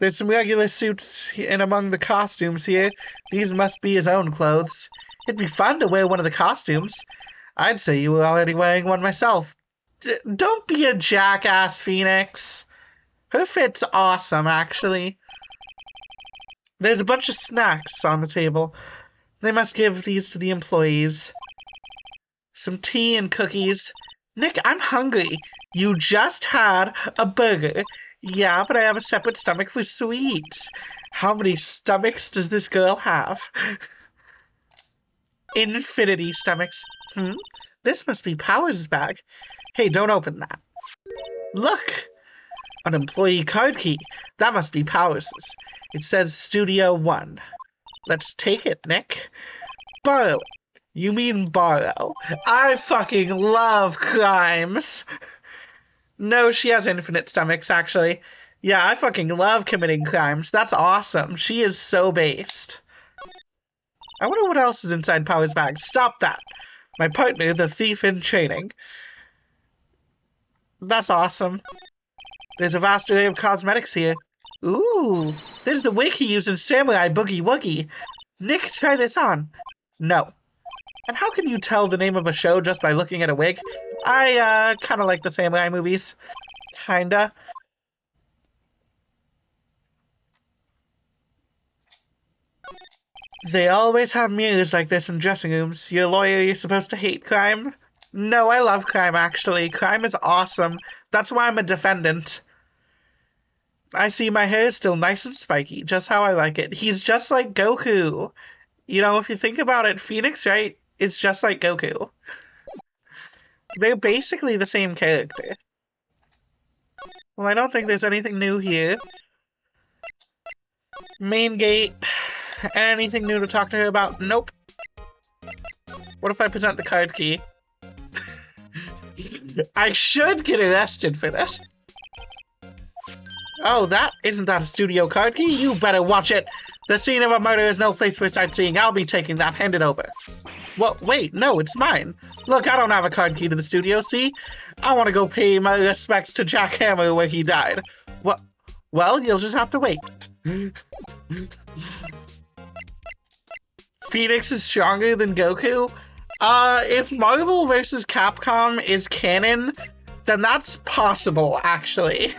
There's some regular suits in among the costumes here. These must be his own clothes. It'd be fun to wear one of the costumes. I'd say you were already wearing one myself. Don't be a jackass, Phoenix. Her fit's awesome, actually. There's a bunch of snacks on the table. They must give these to the employees. Some tea and cookies. Nick, I'm hungry. You just had a burger. Yeah, but I have a separate stomach for sweets. How many stomachs does this girl have? Infinity stomachs. This must be Powers' bag. Hey, don't open that. Look! An employee card key. That must be Powers'. It says Studio 1. Let's take it, Nick. Borrow it. You mean borrow. I fucking love crimes. No, she has infinite stomachs, actually. Yeah, I fucking love committing crimes. That's awesome. She is so based. I wonder what else is inside Powers' bag. Stop that. My partner, the thief in training. That's awesome. There's a vast array of cosmetics here. Ooh, there's the wig he used in Samurai Boogie Woogie. Nick, try this on. No. And how can you tell the name of a show just by looking at a wig? I, kinda like the samurai movies. Kinda. They always have mirrors like this in dressing rooms. You're a lawyer, you're supposed to hate crime? No, I love crime, actually. Crime is awesome. That's why I'm a defendant. I see my hair is still nice and spiky, just how I like it. He's just like Goku. You know, if you think about it, Phoenix Wright is just like Goku. They're basically the same character. Well, I don't think there's anything new here. Main gate. Anything new to talk to her about? Nope. What if I present the card key? I should get arrested for this. Oh, isn't that a studio card key? You better watch it. The scene of a murder is no place for sightseeing. I'll be taking that. Hand it over. What? Wait, no, it's mine. Look, I don't have a card key to the studio, see? I want to go pay my respects to Jack Hammer where he died. What? Well, you'll just have to wait. Phoenix is stronger than Goku? If Marvel vs. Capcom is canon, then that's possible, actually.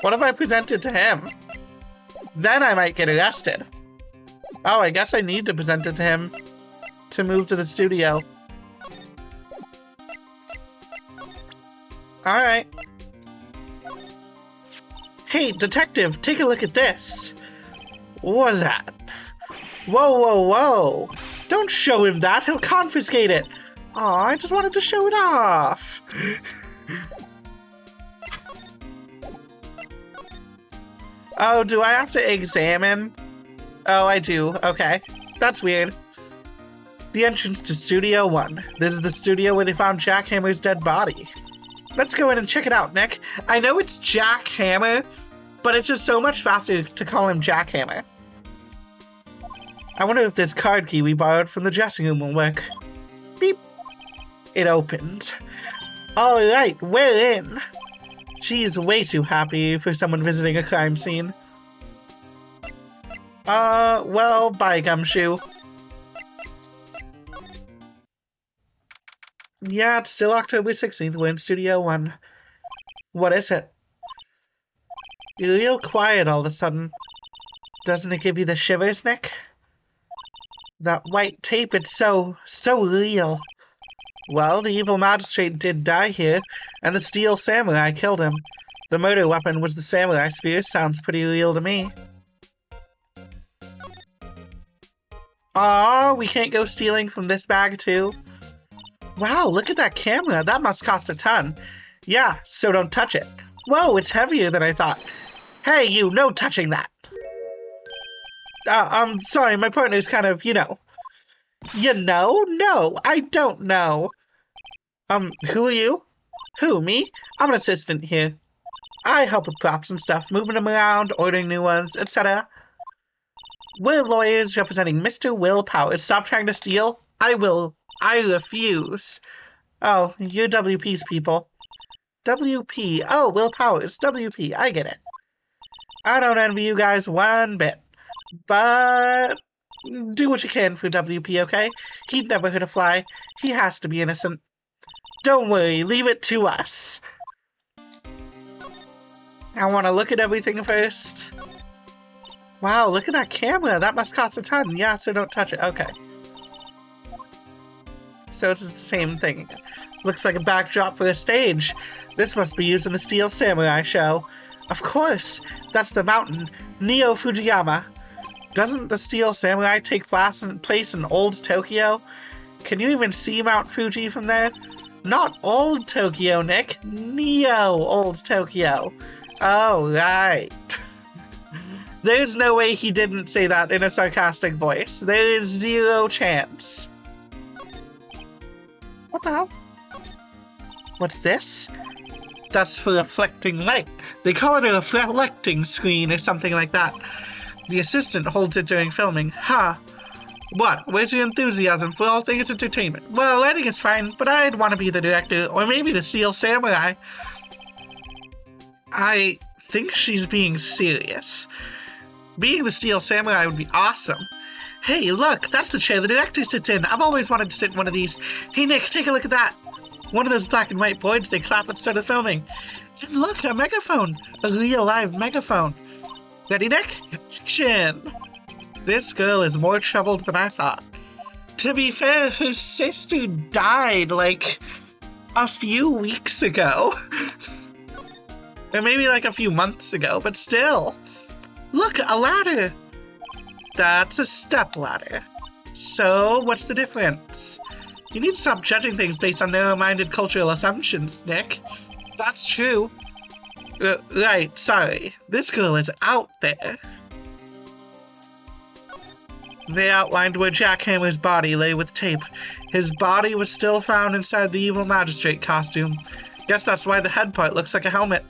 What if I present it to him? Then I might get arrested. Oh, I guess I need to present it to him to move to the studio. Alright. Hey, detective, take a look at this. What was that? Whoa, whoa, whoa. Don't show him that. He'll confiscate it. Aw, I just wanted to show it off. Oh, do I have to examine? Oh, I do. Okay. That's weird. The entrance to Studio 1. This is the studio where they found Jack Hammer's dead body. Let's go in and check it out, Nick. I know it's Jack Hammer, but it's just so much faster to call him Jack Hammer. I wonder if this card key we borrowed from the dressing room will work. Beep. It opened. Alright, we're in. She's way too happy for someone visiting a crime scene. Well, bye, Gumshoe. Yeah, it's still October 16th, we're in Studio 1. What is it? You're real quiet all of a sudden. Doesn't it give you the shivers, Nick? That white tape, it's so real. Well, the evil magistrate did die here, and the steel samurai killed him. The murder weapon was the samurai spear. Sounds pretty real to me. Aw, we can't go stealing from this bag too? Wow, look at that camera. That must cost a ton. Yeah, so don't touch it. Whoa, it's heavier than I thought. Hey, you, no touching that. I'm sorry, my partner's kind of, you know. You know? No, I don't know. Who are you? Who, me? I'm an assistant here. I help with props and stuff, moving them around, ordering new ones, etc. We're lawyers representing Mr. Will Powers. Stop trying to steal. I refuse. Oh, you're WP's people. WP. Oh, Will Powers. WP. I get it. I don't envy you guys one bit. But do what you can for WP, okay? He'd never hurt a fly. He has to be innocent. Don't worry, leave it to us. I want to look at everything first. Wow, look at that camera. That must cost a ton. Yeah, so don't touch it. Okay. So it's the same thing. Looks like a backdrop for a stage. This must be used in the Steel Samurai show. Of course, that's the mountain, Neo Fujiyama. Doesn't the Steel Samurai take place in old Tokyo? Can you even see Mount Fuji from there? Not old Tokyo, Nick. Neo old Tokyo. Oh, right. There's no way he didn't say that in a sarcastic voice. There is zero chance. What the hell? What's this? That's for reflecting light. They call it a reflecting screen or something like that. The assistant holds it during filming. Huh. What? Where's your enthusiasm for all things entertainment? Well, lighting is fine, but I'd want to be the director, or maybe the Steel Samurai. I think she's being serious. Being the Steel Samurai would be awesome. Hey, look, that's the chair the director sits in. I've always wanted to sit in one of these. Hey, Nick, take a look at that. One of those black and white boards they clap at the start of filming. And look, a megaphone. A real live megaphone. Ready, Nick? Action! This girl is more troubled than I thought. To be fair, her sister died, like, a few weeks ago. Or maybe like a few months ago, but still. Look, a ladder. That's a step ladder. So, what's the difference? You need to stop judging things based on narrow-minded cultural assumptions, Nick. That's true. Right, sorry. This girl is out there. They outlined where Jack Hammer's body lay with tape. His body was still found inside the evil magistrate costume. Guess that's why the head part looks like a helmet.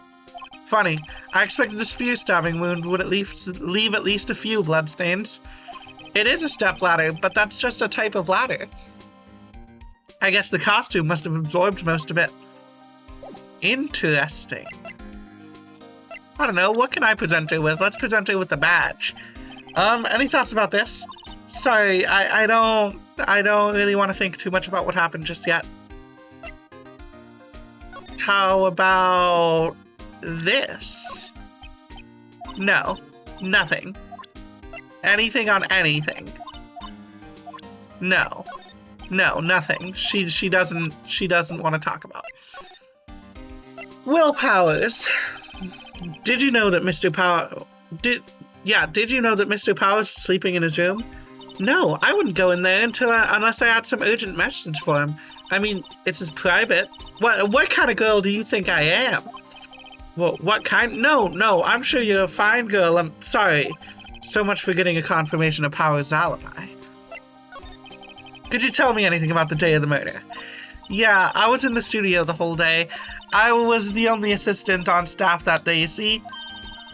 Funny, I expected the spear stabbing wound would leave at least a few bloodstains. It is a step ladder, but that's just a type of ladder. I guess the costume must have absorbed most of it. Interesting. I don't know, what can I present her with? Let's present her with the badge. Any thoughts about this? Sorry, I don't really want to think too much about what happened just yet. How about this? No, nothing. Anything on anything. No, nothing. She doesn't want to talk about. Will Powers. Did you know that Mr. Powers was sleeping in his room? No, I wouldn't go in there unless I had some urgent message for him. I mean, it's his private. What kind of girl do you think I am? Well, what kind? No, I'm sure you're a fine girl. I'm sorry. So much for getting a confirmation of Powers' alibi. Could you tell me anything about the day of the murder? Yeah, I was in the studio the whole day. I was the only assistant on staff that day, you see.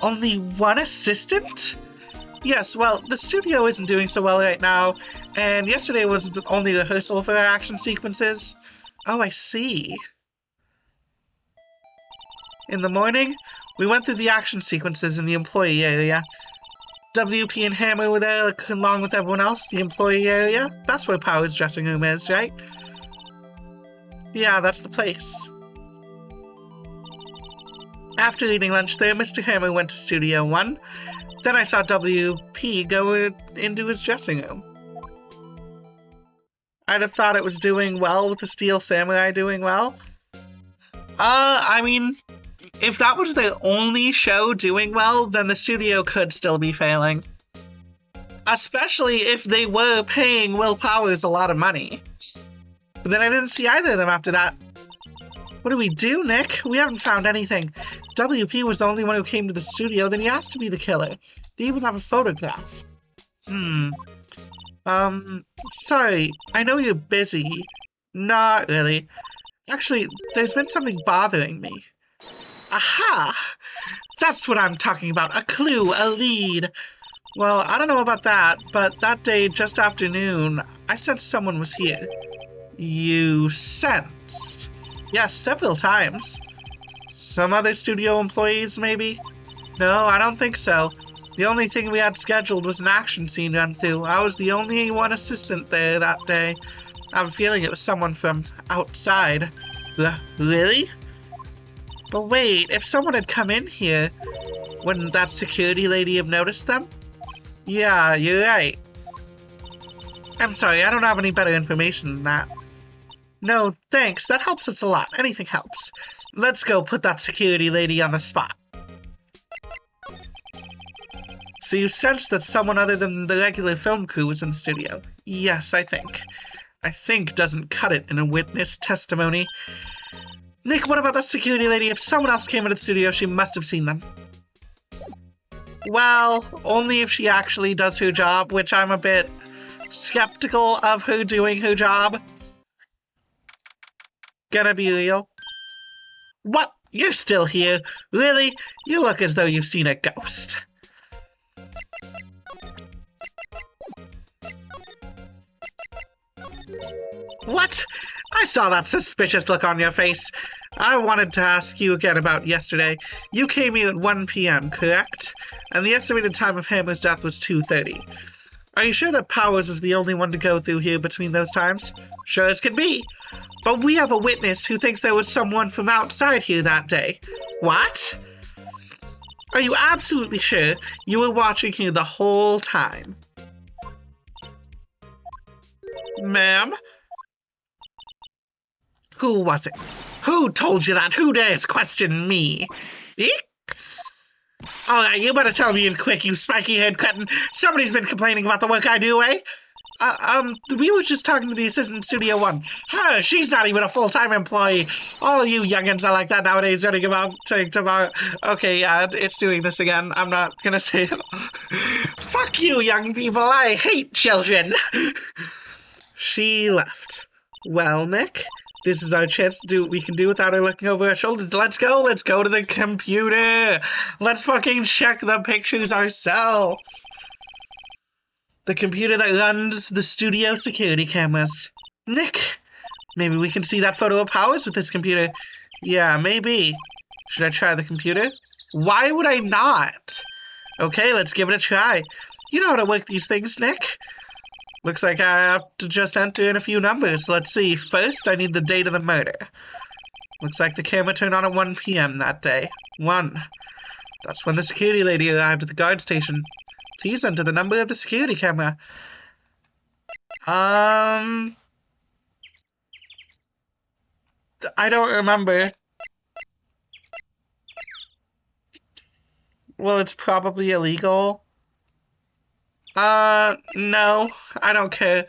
Only one assistant? Yes, well, the studio isn't doing so well right now, and yesterday was the only rehearsal for our action sequences. Oh, I see. In the morning, we went through the action sequences in the employee area. WP and Hammer were there along with everyone else, the employee area. That's where Power's dressing room is, right? Yeah, that's the place. After eating lunch there, Mr. Hammer went to Studio 1. Then I saw WP go into his dressing room. I'd have thought it was doing well with the Steel Samurai doing well. I mean, if that was their only show doing well, then the studio could still be failing. Especially if they were paying Will Powers a lot of money. But then I didn't see either of them after that. What do we do, Nick? We haven't found anything. WP was the only one who came to the studio, then he has to be the killer. They even have a photograph. Sorry, I know you're busy. Not really. Actually, there's been something bothering me. Aha! That's what I'm talking about. A clue, a lead. Well, I don't know about that, but that day, just after noon, I sensed someone was here. You sensed? Yes, several times. Some other studio employees, maybe? No, I don't think so. The only thing we had scheduled was an action scene run through. I was the only one assistant there that day. I have a feeling it was someone from outside. Really? But wait, if someone had come in here, wouldn't that security lady have noticed them? Yeah, you're right. I'm sorry, I don't have any better information than that. No, thanks. That helps us a lot. Anything helps. Let's go put that security lady on the spot. So you sensed that someone other than the regular film crew was in the studio? Yes, I think. I think doesn't cut it in a witness testimony. Nick, what about that security lady? If someone else came into the studio, she must have seen them. Well, only if she actually does her job, which I'm a bit skeptical of her doing her job. Gonna be real. What? You're still here? Really? You look as though you've seen a ghost. What? I saw that suspicious look on your face. I wanted to ask you again about yesterday. You came here at 1 p.m., correct? And the estimated time of Hammer's death was 2:30. Are you sure that Powers was the only one to go through here between those times? Sure as can be. But we have a witness who thinks there was someone from outside here that day. What? Are you absolutely sure you were watching here the whole time? Ma'am? Who was it? Who told you that? Who dares question me? Eek? Alright, you better tell me in quick, you spiky-haired cretin. Somebody's been complaining about the work I do, eh? We were just talking to the assistant Studio 1. Her, she's not even a full-time employee. All you youngins are like that nowadays, running about saying tomorrow. Okay, yeah, it's doing this again. I'm not gonna say it. Fuck you, young people. I hate children. She left. Well, Nick, this is our chance to do what we can do without her looking over our shoulders. Let's go to the computer. Let's fucking check the pictures ourselves. The computer that runs the studio security cameras. Nick, maybe we can see that photo of Powers with this computer. Yeah, maybe. Should I try the computer? Why would I not? Okay, let's give it a try. You know how to work these things, Nick. Looks like I have to just enter in a few numbers. Let's see. First, I need the date of the murder. Looks like the camera turned on at 1 p.m. that day. 1. That's when the security lady arrived at the guard station. Please enter the number of the security camera. I don't remember. Well, it's probably illegal. No, I don't care.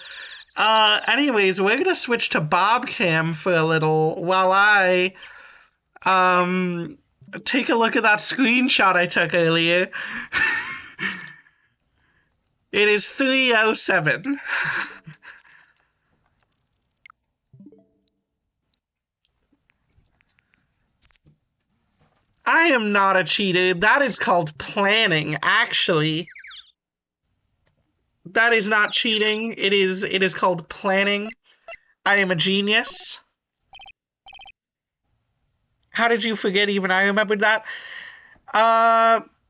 Anyways, we're gonna switch to Bobcam for a little while I, take a look at that screenshot I took earlier. It is 3:07. I am not a cheater. That is called planning, actually. That is not cheating. It is called planning. I am a genius. How did you forget even I remembered that?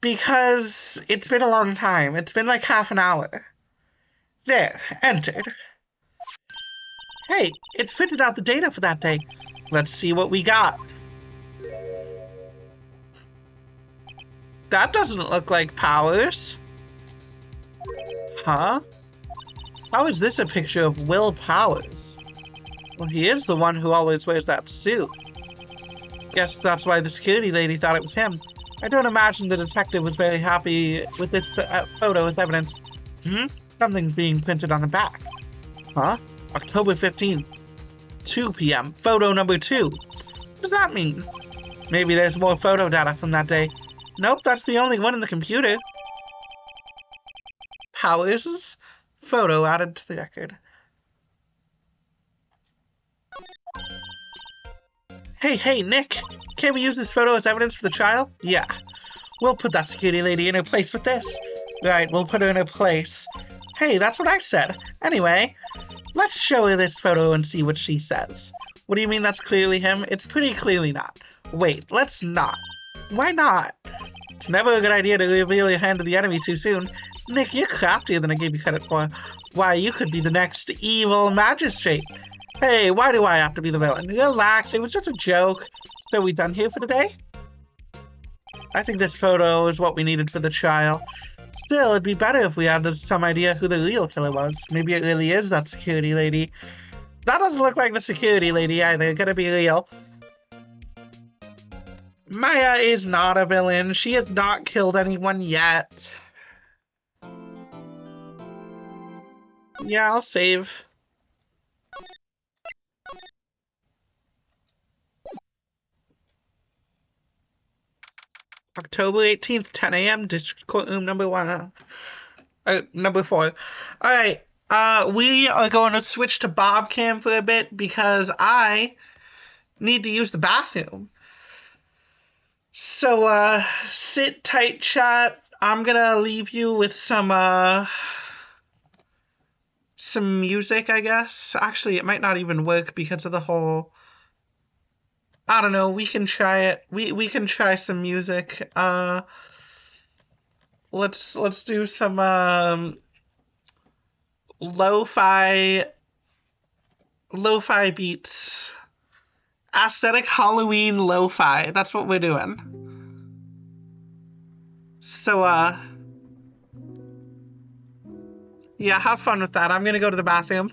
Because it's been a long time. It's been like half an hour. There, entered. Hey, it's printed out the data for that day. Let's see what we got. That doesn't look like Powers. Huh? How is this a picture of Will Powers? Well, he is the one who always wears that suit. Guess that's why the security lady thought it was him. I don't imagine the detective was very happy with this photo as evidence. Something's being printed on the back. Huh? October 15th, 2 p.m. Photo number 2. What does that mean? Maybe there's more photo data from that day. Nope, that's the only one in the computer. Powers' photo added to the record. Hey, Nick! Can't we use this photo as evidence for the trial? Yeah. We'll put that security lady in her place with this. Right, we'll put her in her place. Hey, that's what I said. Anyway, let's show her this photo and see what she says. What do you mean that's clearly him? It's pretty clearly not. Wait, let's not. Why not? It's never a good idea to reveal your hand to the enemy too soon. Nick, you're craftier than I gave you credit for. Why, you could be the next evil magistrate. Hey, why do I have to be the villain? Relax, it was just a joke. So we done here for today? I think this photo is what we needed for the trial. Still, it'd be better if we had some idea who the real killer was. Maybe it really is that security lady. That doesn't look like the security lady either, gonna be real. Maya is not a villain. She has not killed anyone yet. Yeah, I'll save. October 18th, 10 a.m., District Courtroom number 1. Number 4. Alright, we are going to switch to Bob Cam for a bit because I need to use the bathroom. So, sit tight, chat. I'm gonna leave you with some music, I guess. Actually, it might not even work because of the whole... I don't know, we can try it. We can try some music. Let's do some lo-fi beats. Aesthetic Halloween lo-fi. That's what we're doing. So yeah, have fun with that. I'm gonna go to the bathroom.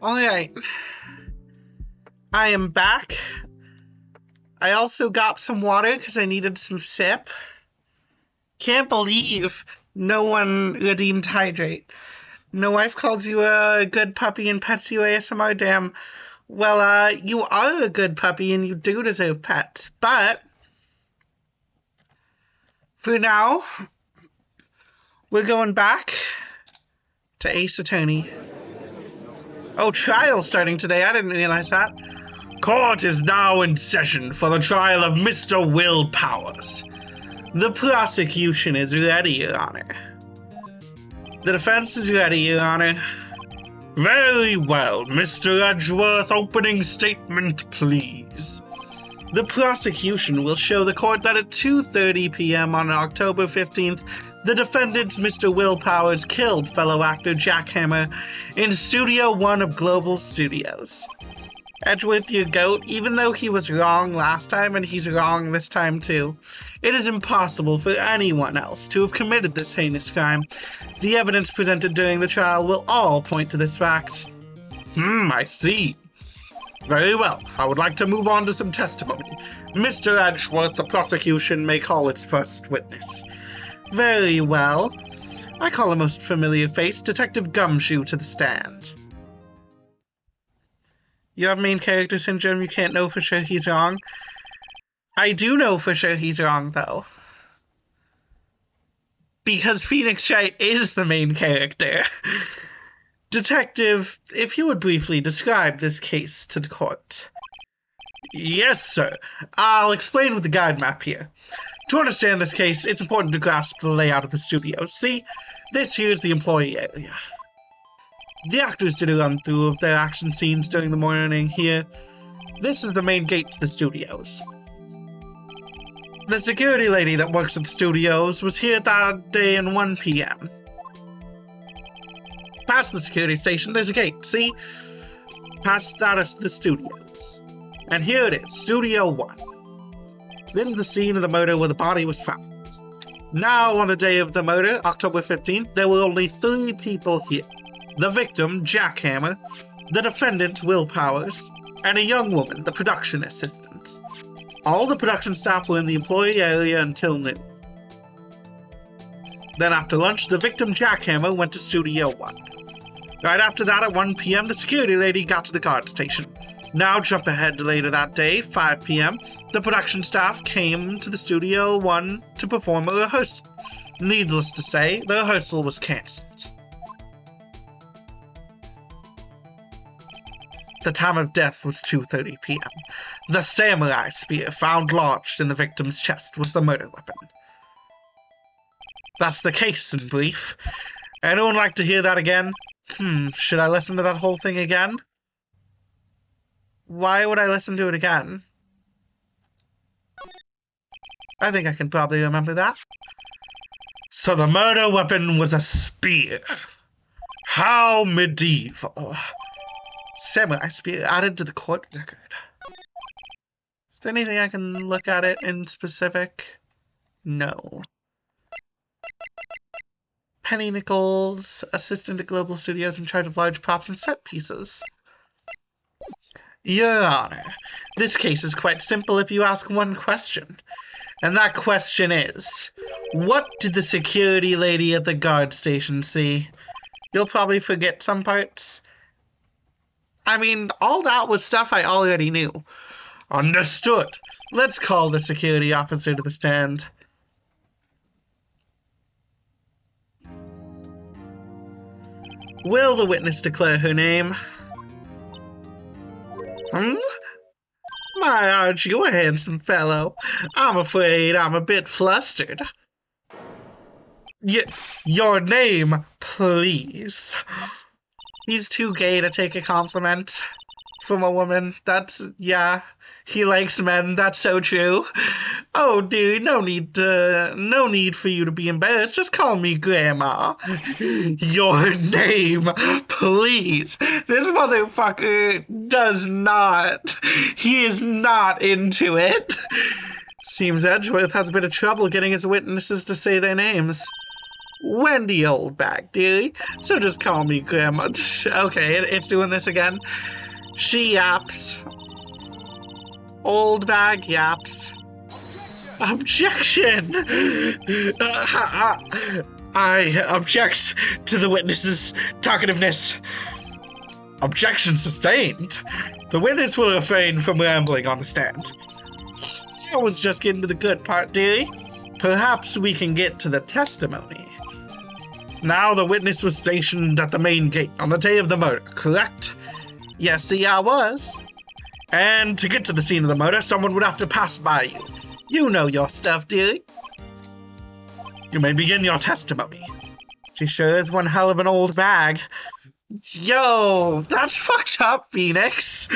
Alright. I am back. I also got some water because I needed some sip. Can't believe no one redeemed hydrate. No wife calls you a good puppy and pets you ASMR. Damn. Well, you are a good puppy and you do deserve pets. But for now, we're going back to Ace Attorney. Oh, trial's starting today. I didn't realize that. Court is now in session for the trial of Mr. Will Powers. The prosecution is ready, Your Honor. The defense is ready, Your Honor. Very well, Mr. Edgeworth, opening statement, please. The prosecution will show the court that at 2:30 p.m. on October 15th, the defendant, Mr. Will Powers, killed fellow actor Jack Hammer in Studio 1 of Global Studios. Edgeworth, your goat, even though he was wrong last time and he's wrong this time too, it is impossible for anyone else to have committed this heinous crime. The evidence presented during the trial will all point to this fact. I see. Very well. I would like to move on to some testimony. Mr. Edgeworth, the prosecution may call its first witness. Very well. I call a most familiar face, Detective Gumshoe, to the stand. You have main character syndrome, you can't know for sure he's wrong. I do know for sure he's wrong, though. Because Phoenix Wright is the main character. Detective, if you would briefly describe this case to the court. Yes, sir. I'll explain with the guide map here. To understand this case, it's important to grasp the layout of the studio. See, this here is the employee area. The actors did a run-through of their action scenes during the morning here. This is the main gate to the studios. The security lady that works at the studios was here that day at 1 p.m. Past the security station, there's a gate, see? Past that is the studios. And here it is, Studio 1. This is the scene of the murder where the body was found. Now, on the day of the murder, October 15th, there were only 3 people here. The victim, Jack Hammer, the defendant, Will Powers, and a young woman, the production assistant. All the production staff were in the employee area until noon. Then after lunch, the victim, Jack Hammer, went to Studio 1. Right after that, at 1 p.m., the security lady got to the guard station. Now jump ahead to later that day, 5 p.m., the production staff came to the Studio 1 to perform a rehearsal. Needless to say, the rehearsal was cancelled. The time of death was 2:30 p.m. The samurai spear found lodged in the victim's chest was the murder weapon. That's the case in brief. Anyone like to hear that again? Should I listen to that whole thing again? Why would I listen to it again? I think I can probably remember that. So the murder weapon was a spear. How medieval. Samurai spear added to the court record. Is there anything I can look at it in specific? No. Penny Nichols, assistant at Global Studios in charge of large props and set pieces. Your Honor, this case is quite simple if you ask one question. And that question is, what did the security lady at the guard station see? You'll probably forget some parts. I mean, all that was stuff I already knew. Understood. Let's call the security officer to the stand. Will the witness declare her name? My, aren't you a handsome fellow? I'm afraid I'm a bit flustered. Your name, please. He's too gay to take a compliment from a woman. Yeah, he likes men. That's so true. Oh, dude, no need for you to be embarrassed. Just call me Grandma. Your name, please. This motherfucker does not. He is not into it. Seems Edgeworth has a bit of trouble getting his witnesses to say their names. Wendy Oldbag, dearie. So just call me Grandma. Okay, it's doing this again. She yaps. Oldbag yaps. Objection! I object to the witness's talkativeness. Objection sustained. The witness will refrain from rambling on the stand. I was just getting to the good part, dearie. Perhaps we can get to the testimony. Now the witness was stationed at the main gate on the day of the murder, correct? Yes, see, I was. And to get to the scene of the murder, someone would have to pass by you. You know your stuff, dearie. You may begin your testimony. She sure is one hell of an old bag. Yo, that's fucked up, Phoenix.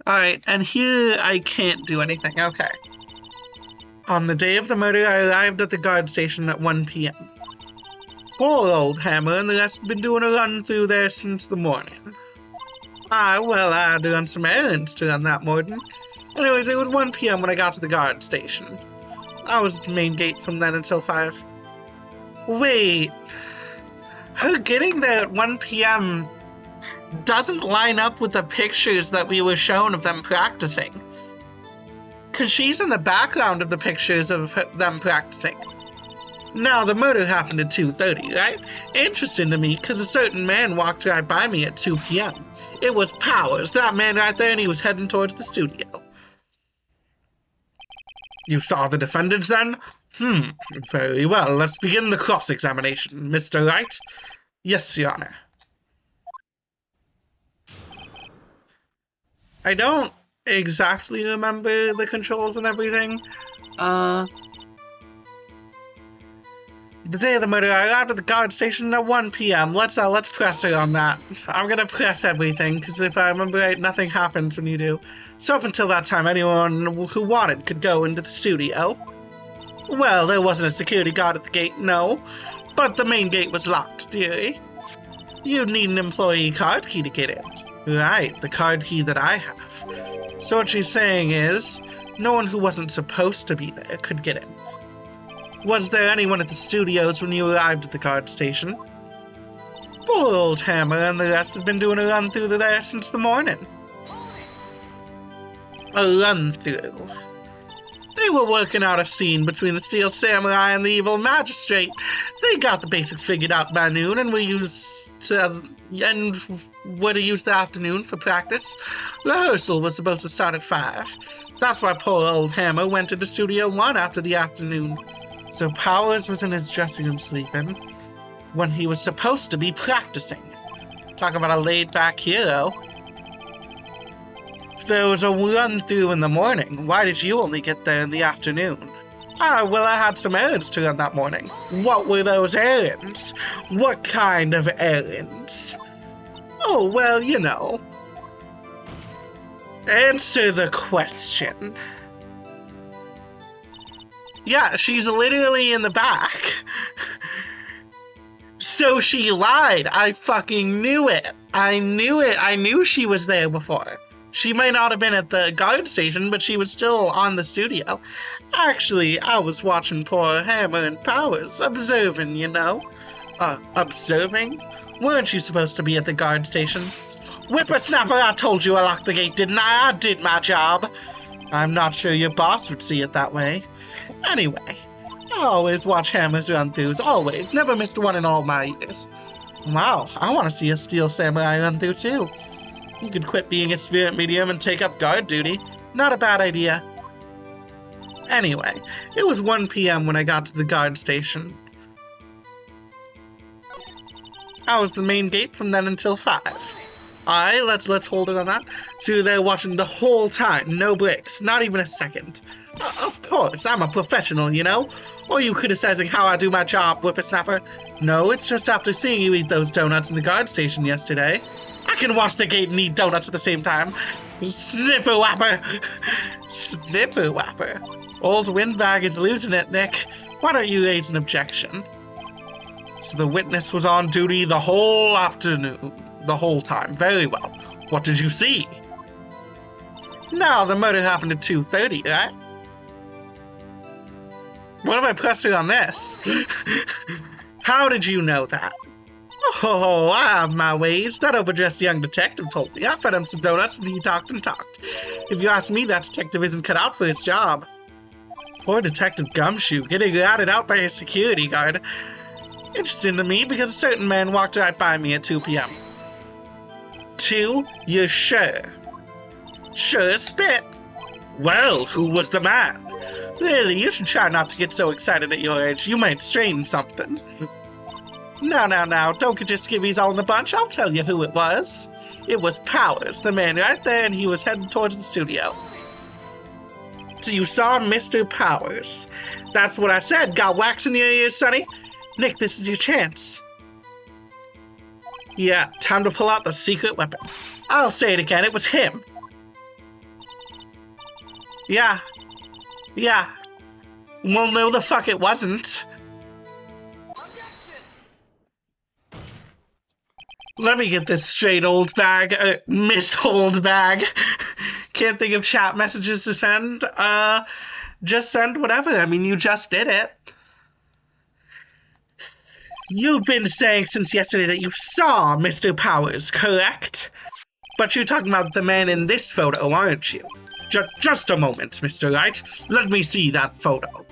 Alright, and here I can't do anything. Okay. On the day of the murder, I arrived at the guard station at 1 p.m. Poor old Hammer and the rest have been doing a run through there since the morning. I had to run some errands to run that morning. Anyways, it was 1 p.m. when I got to the guard station. I was at the main gate from then until 5. Wait. Her getting there at 1 p.m. doesn't line up with the pictures that we were shown of them practicing. Because she's in the background of the pictures of them practicing. Now, the murder happened at 2:30, right? Interesting to me, because a certain man walked right by me at 2 p.m. It was Powers, that man right there, and he was heading towards the studio. You saw the defendants then? Very well. Let's begin the cross-examination. Mr. Wright? Yes, Your Honor. I don't exactly remember the controls and everything. The day of the murder, I arrived at the guard station at 1 p.m. Let's press her on that. I'm gonna press everything, because if I remember right, nothing happens when you do. So up until that time, anyone who wanted could go into the studio. Well, there wasn't a security guard at the gate, no. But the main gate was locked, dearie. You'd need an employee card key to get in. Right, the card key that I have. So what she's saying is, no one who wasn't supposed to be there could get in. Was there anyone at the studios when you arrived at the guard station? Poor old Hammer and the rest have been doing a run through there since the morning. A run through. They were working out a scene between the Steel Samurai and the evil magistrate. They got the basics figured out by noon and were to use the afternoon for practice. Rehearsal was supposed to start at 5. That's why poor old Hammer went into Studio 1 after the afternoon. So Powers was in his dressing room sleeping when he was supposed to be practicing. Talk about a laid-back hero. If there was a run-through in the morning, why did you only get there in the afternoon? Well, I had some errands to run that morning. What were those errands? What kind of errands? Oh, well, you know. Answer the question. Yeah, she's literally in the back. So she lied. I fucking knew it. I knew she was there before. She may not have been at the guard station, but she was still on the studio. Actually, I was watching poor Hammer and Powers, observing, you know. Observing? Weren't you supposed to be at the guard station? Whippersnapper, I told you I locked the gate, didn't I? I did my job. I'm not sure your boss would see it that way. Anyway, I always watch Hammer's run-throughs, always. Never missed one in all my years. Wow, I want to see a Steel Samurai run-through too. You could quit being a spirit medium and take up guard duty. Not a bad idea. Anyway, it was 1 p.m. when I got to the guard station. I was the main gate from then until 5. Alright, let's hold it on that. So you're there watching the whole time, no breaks, not even a second. Of course, I'm a professional, you know? Or are you criticizing how I do my job, Whippersnapper? No, it's just after seeing you eat those donuts in the guard station yesterday. I can watch the gate and eat donuts at the same time. Snipper-wapper. Snipper-wapper. Old Windbag is losing it, Nick. Why don't you raise an objection? So the witness was on duty the whole afternoon. The whole time. Very well. What did you see? No, the murder happened at 2:30, right? What if I pressed her on this? How did you know that? Oh, I have my ways. That overdressed young detective told me. I fed him some donuts and he talked and talked. If you ask me, that detective isn't cut out for his job. Poor Detective Gumshoe, getting routed out by a security guard. Interesting to me because a certain man walked right by me at 2 p.m. 2? You're sure? Sure as spit. Well, who was the man? Really, you should try not to get so excited at your age. You might strain something. Now, don't get your skivvies all in a bunch. I'll tell you who it was. It was Powers, the man right there, and he was heading towards the studio. So you saw Mr. Powers. That's what I said. Got wax in your ears, Sonny? Nick, this is your chance. Yeah, time to pull out the secret weapon. I'll say it again, it was him. Yeah. Well, no the fuck it wasn't. Let me get this straight, old bag. Miss Old Bag. Can't think of chat messages to send. Just send whatever. I mean, you just did it. You've been saying since yesterday that you saw Mr. Powers, correct? But you're talking about the man in this photo, aren't you? Just a moment, Mr. Wright. Let me see that photo.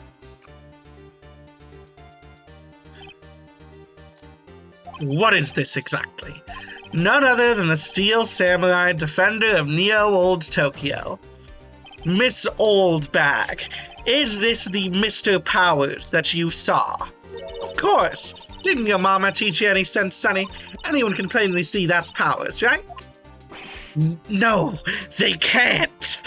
What is this exactly? None other than the Steel Samurai, defender of Neo-Old Tokyo. Miss Old Bag, is this the Mr. Powers that you saw? Of course. Didn't your mama teach you any sense, Sonny? Anyone can plainly see that's Powers, right? No, they can't.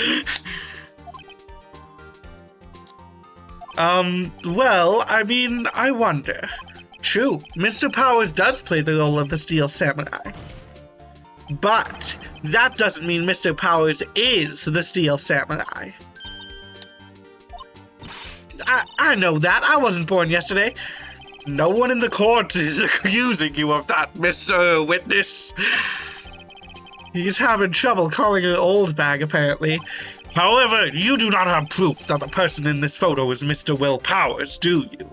Well, I mean, I wonder. True, Mr. Powers does play the role of the Steel Samurai. But that doesn't mean Mr. Powers is the Steel Samurai. I know that. I wasn't born yesterday. No one in the court is accusing you of that, Mr. Witness. He's having trouble calling her Old Bag, apparently. However, you do not have proof that the person in this photo is Mr. Will Powers, do you?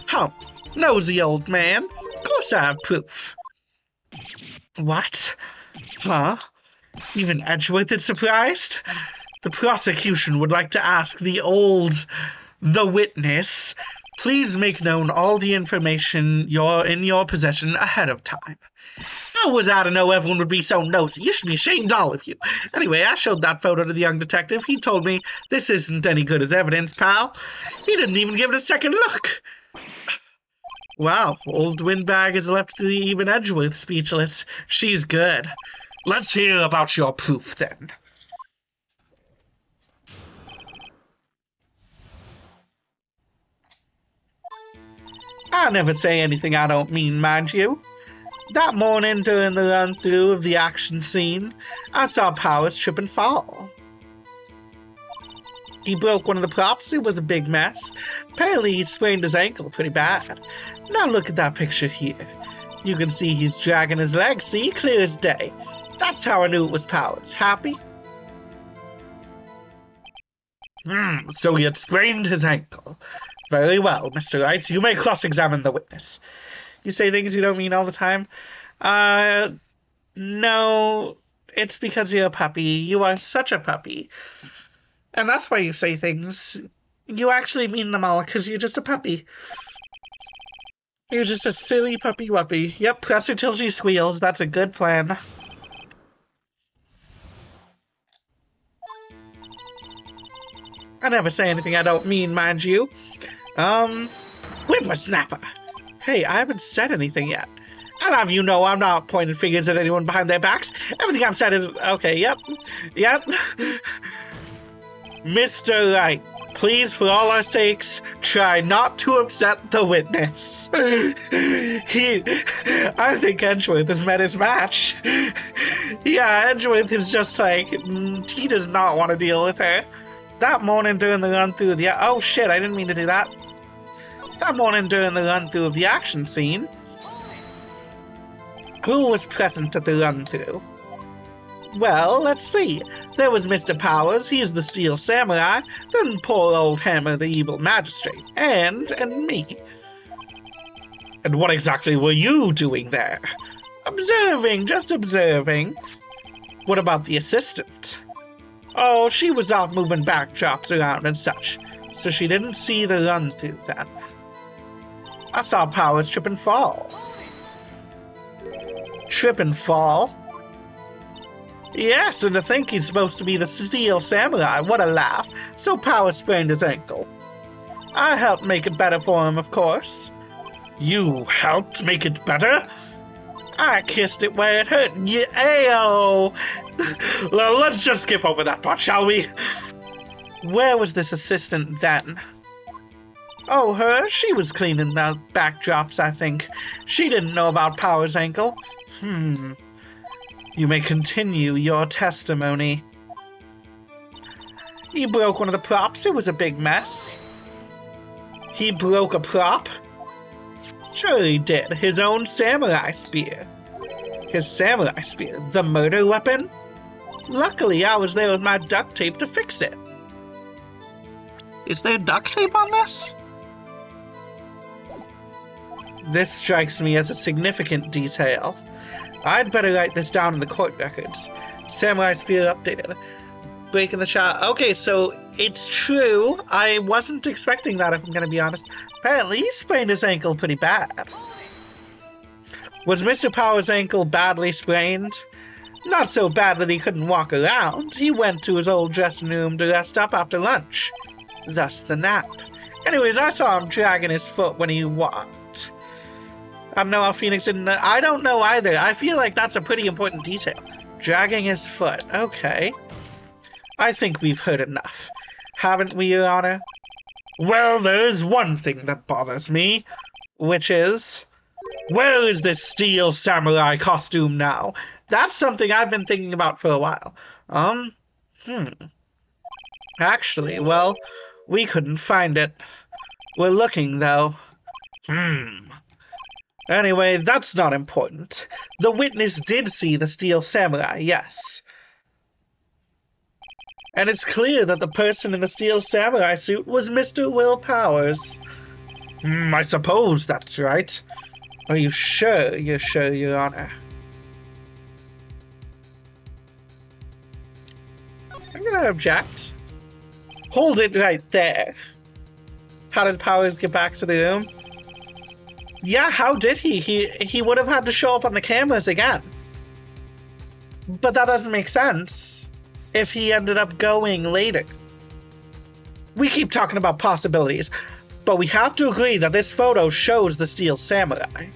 Huh, nosy old man. Of course I have proof. What? Huh? Even Edgeworth is surprised? The prosecution would like to ask the witness, please make known all the information in your possession ahead of time. How was I to know everyone would be so nosy? You should be ashamed, all of you. Anyway, I showed that photo to the young detective. He told me this isn't any good as evidence, pal. He didn't even give it a second look. Wow, old Windbag has left even Edgeworth speechless. She's good. Let's hear about your proof, then. I never say anything I don't mean, mind you. That morning during the run-through of the action scene, I saw Powers trip and fall. He broke one of the props. It was a big mess. Apparently he sprained his ankle pretty bad. Now look at that picture here. You can see he's dragging his leg, see? Clear as day. That's how I knew it was Powers. Happy? So he had sprained his ankle. Very well, Mr. Wright. You may cross-examine the witness. You say things you don't mean all the time? No, it's because you're a puppy. You are such a puppy. And that's why you say things. You actually mean them all because you're just a puppy. You're just a silly puppy-wuppy. Yep, press her till she squeals. That's a good plan. I never say anything I don't mean, mind you. Whippersnapper. Hey, I haven't said anything yet. I'll have you know I'm not pointing fingers at anyone behind their backs. Everything I've said is... Okay, yep. Mr. Wright, please, for all our sakes, try not to upset the witness. I think Edgeworth has met his match. Yeah, Edgeworth is just like... he does not want to deal with her. That morning during the run-through of the... Oh, shit, I didn't mean to do that. That morning during the run-through of the action scene, who was present at the run-through? Well, let's see. There was Mr. Powers, he's the Steel Samurai, then poor old Hammer, the evil magistrate, and me. And what exactly were you doing there? Observing, just observing. What about the assistant? Oh, she was off moving backdrops around and such, so she didn't see the run-through then. I saw Powers trip and fall. Trip and fall? Yes, and to think he's supposed to be the Steel Samurai, what a laugh. So Powers sprained his ankle. I helped make it better for him, of course. You helped make it better? I kissed it where it hurt. Yeah, ayo! Well, let's just skip over that part, shall we? Where was this assistant then? Oh, her? She was cleaning the backdrops, I think. She didn't know about Powers' ankle. You may continue your testimony. He broke one of the props. It was a big mess. He broke a prop? Sure he did. His own samurai spear. His samurai spear? The murder weapon? Luckily, I was there with my duct tape to fix it. Is there duct tape on this? This strikes me as a significant detail. I'd better write this down in the court records. Samurai spear updated. Breaking the shot. Okay, so it's true. I wasn't expecting that, if I'm gonna be honest. Apparently, he sprained his ankle pretty bad. Was Mr. Powers' ankle badly sprained? Not so bad that he couldn't walk around. He went to his old dressing room to rest up after lunch. Thus the nap. Anyways, I saw him dragging his foot when he walked. I don't know how Phoenix didn't... I don't know either. I feel like that's a pretty important detail. Dragging his foot. Okay. I think we've heard enough. Haven't we, Your Honor? Well, there is one thing that bothers me. Which is... where is this Steel Samurai costume now? That's something I've been thinking about for a while. Actually, well, we couldn't find it. We're looking, though. Anyway, that's not important. The witness did see the Steel Samurai, yes. And it's clear that the person in the steel samurai suit was Mr. Will Powers. I suppose that's right. Are you sure? You're sure, Your Honor? I'm gonna object. Hold it right there. How did Powers get back to the room? Yeah, how did he? He would have had to show up on the cameras again. But that doesn't make sense if he ended up going later. We keep talking about possibilities, but we have to agree that this photo shows the Steel Samurai.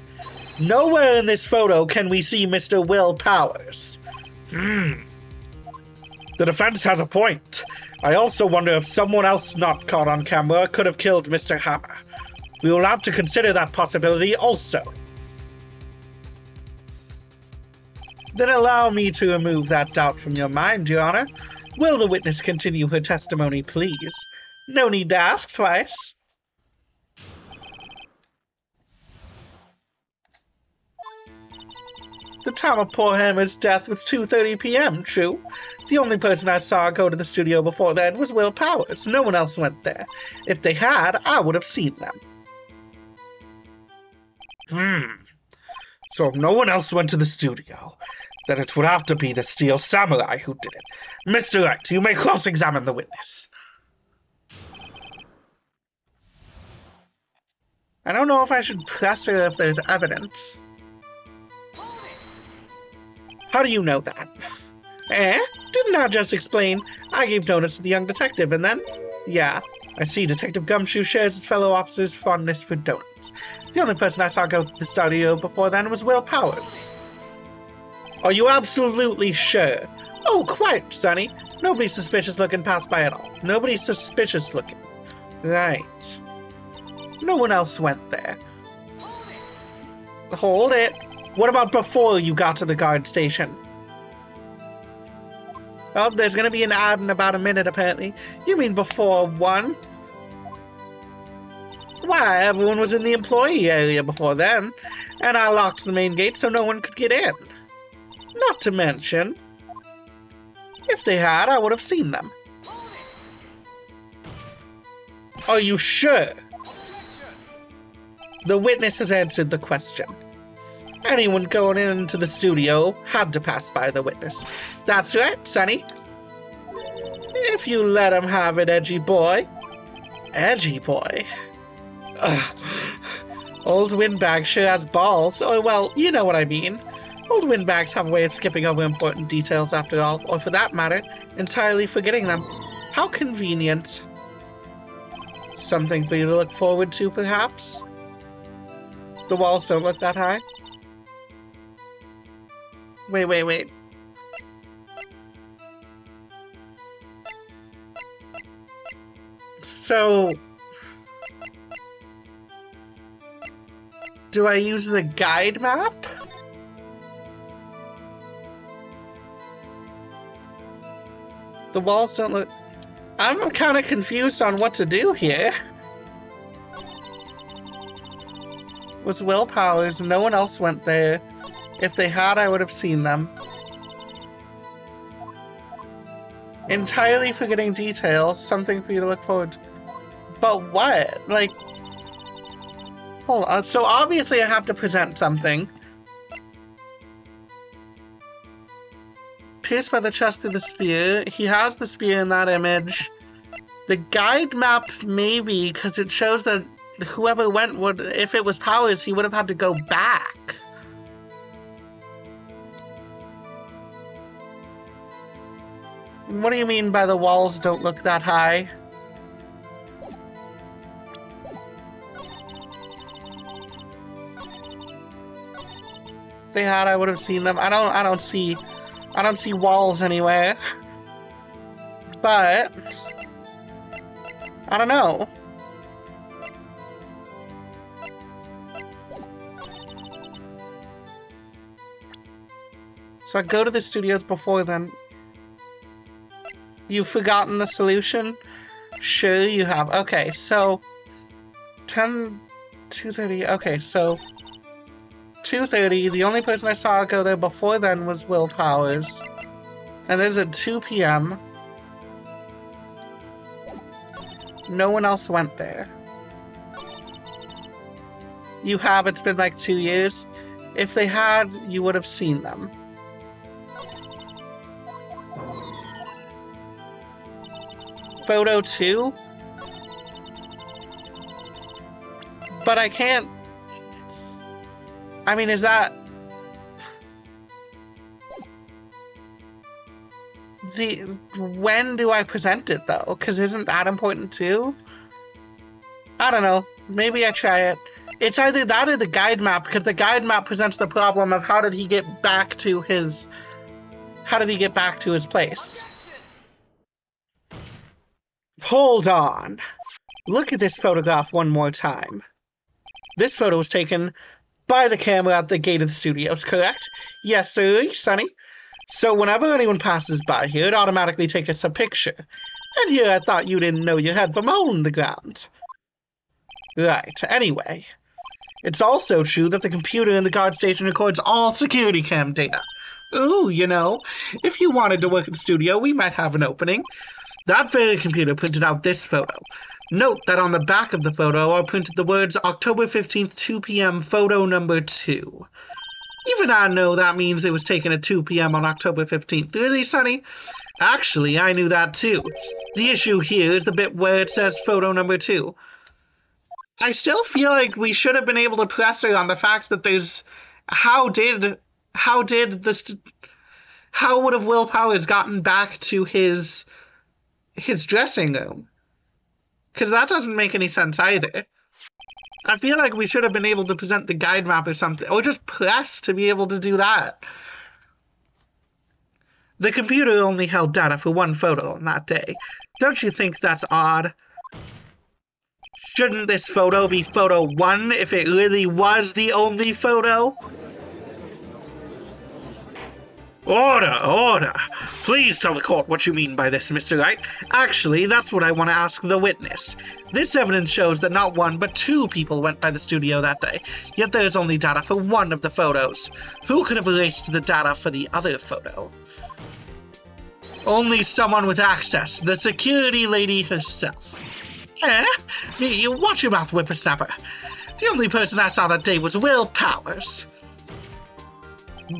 Nowhere in this photo can we see Mr. Will Powers. The defense has a point. I also wonder if someone else not caught on camera could have killed Mr. Hammer. We will have to consider that possibility also. Then allow me to remove that doubt from your mind, Your Honor. Will the witness continue her testimony, please? No need to ask twice. The time of poor Hammer's death was 2:30 p.m., true. The only person I saw go to the studio before then was Will Powers. No one else went there. If they had, I would have seen them. So if no one else went to the studio, then it would have to be the Steel Samurai who did it. Mr. Wright, you may cross-examine the witness. I don't know if I should press her if there's evidence. How do you know that? Didn't I just explain? I gave notice to the young detective and then... Yeah, I see Detective Gumshoe shares his fellow officers' fondness for donuts. The only person I saw go to the studio before then was Will Powers. Are you absolutely sure? Oh, quite, Sonny. Nobody's suspicious looking passed by at all. Nobody's suspicious looking. Right. No one else went there. Hold it. What about before you got to the guard station? Oh, there's gonna be an ad in about a minute, apparently. You mean before 1? Why, everyone was in the employee area before then, and I locked the main gate so no one could get in. Not to mention, if they had, I would have seen them. Are you sure? The witness has answered the question. Anyone going into the studio had to pass by the witness. That's right, Sonny. If you let him have it, edgy boy. Edgy boy? Ugh. Old windbag sure has balls. Oh, well, you know what I mean. Old windbags have a way of skipping over important details after all, or for that matter, entirely forgetting them. How convenient. Something for you to look forward to, perhaps? The walls don't look that high. Wait. So... do I use the guide map? The walls don't look... I'm kind of confused on what to do here. Was Will Powers, no one else went there. If they had, I would have seen them. Entirely forgetting details, something for you to look forward to. But what? Like... hold on, so obviously I have to present something. Pierced by the chest through the spear. He has the spear in that image. The guide map, maybe, because it shows that whoever went would, if it was Powers, he would have had to go back. What do you mean by the walls don't look that high? If they had, I would have seen them. I don't see walls anywhere. But I don't know. So I go to the studios before then. You've forgotten the solution? Sure you have. Okay, so 2:30. Okay, so 2:30. The only person I saw go there before then was Will Powers. And there's at 2 p.m. No one else went there. You have, it's been like 2 years. If they had, you would have seen them. Photo 2? But I can't... I mean, is that... When do I present it, though? Because isn't that important, too? I don't know. Maybe I try it. It's either that or the guide map, because the guide map presents the problem of how did he get back to his... How did he get back to his place? Hold on. Look at this photograph one more time. This photo was taken by the camera at the gate of the studios, correct? Yes, sir, Sonny. So whenever anyone passes by here, it automatically takes us a picture. And here I thought you didn't know you had from hole in the ground. Right, anyway. It's also true that the computer in the guard station records all security cam data. Ooh, you know, if you wanted to work at the studio, we might have an opening. That very computer printed out this photo. Note that on the back of the photo are printed the words October 15th, 2 p.m. photo number 2. Even I know that means it was taken at 2 p.m. on October 15th. Really, Sonny? Actually, I knew that too. The issue here is the bit where it says photo number 2. I still feel like we should have been able to press her on the fact that there's... How would have Will Powers gotten back to his dressing room? Because that doesn't make any sense either. I feel like we should have been able to present the guide map or something, or just press to be able to do that. The computer only held data for one photo on that day. Don't you think that's odd? Shouldn't this photo be photo 1 if it really was the only photo? Order, order. Please tell the court what you mean by this, Mr. Wright. Actually, that's what I want to ask the witness. This evidence shows that not 1, but 2 people went by the studio that day, yet there's only data for one of the photos. Who could have erased the data for the other photo? Only someone with access, the security lady herself. You watch your mouth, whippersnapper. The only person I saw that day was Will Powers.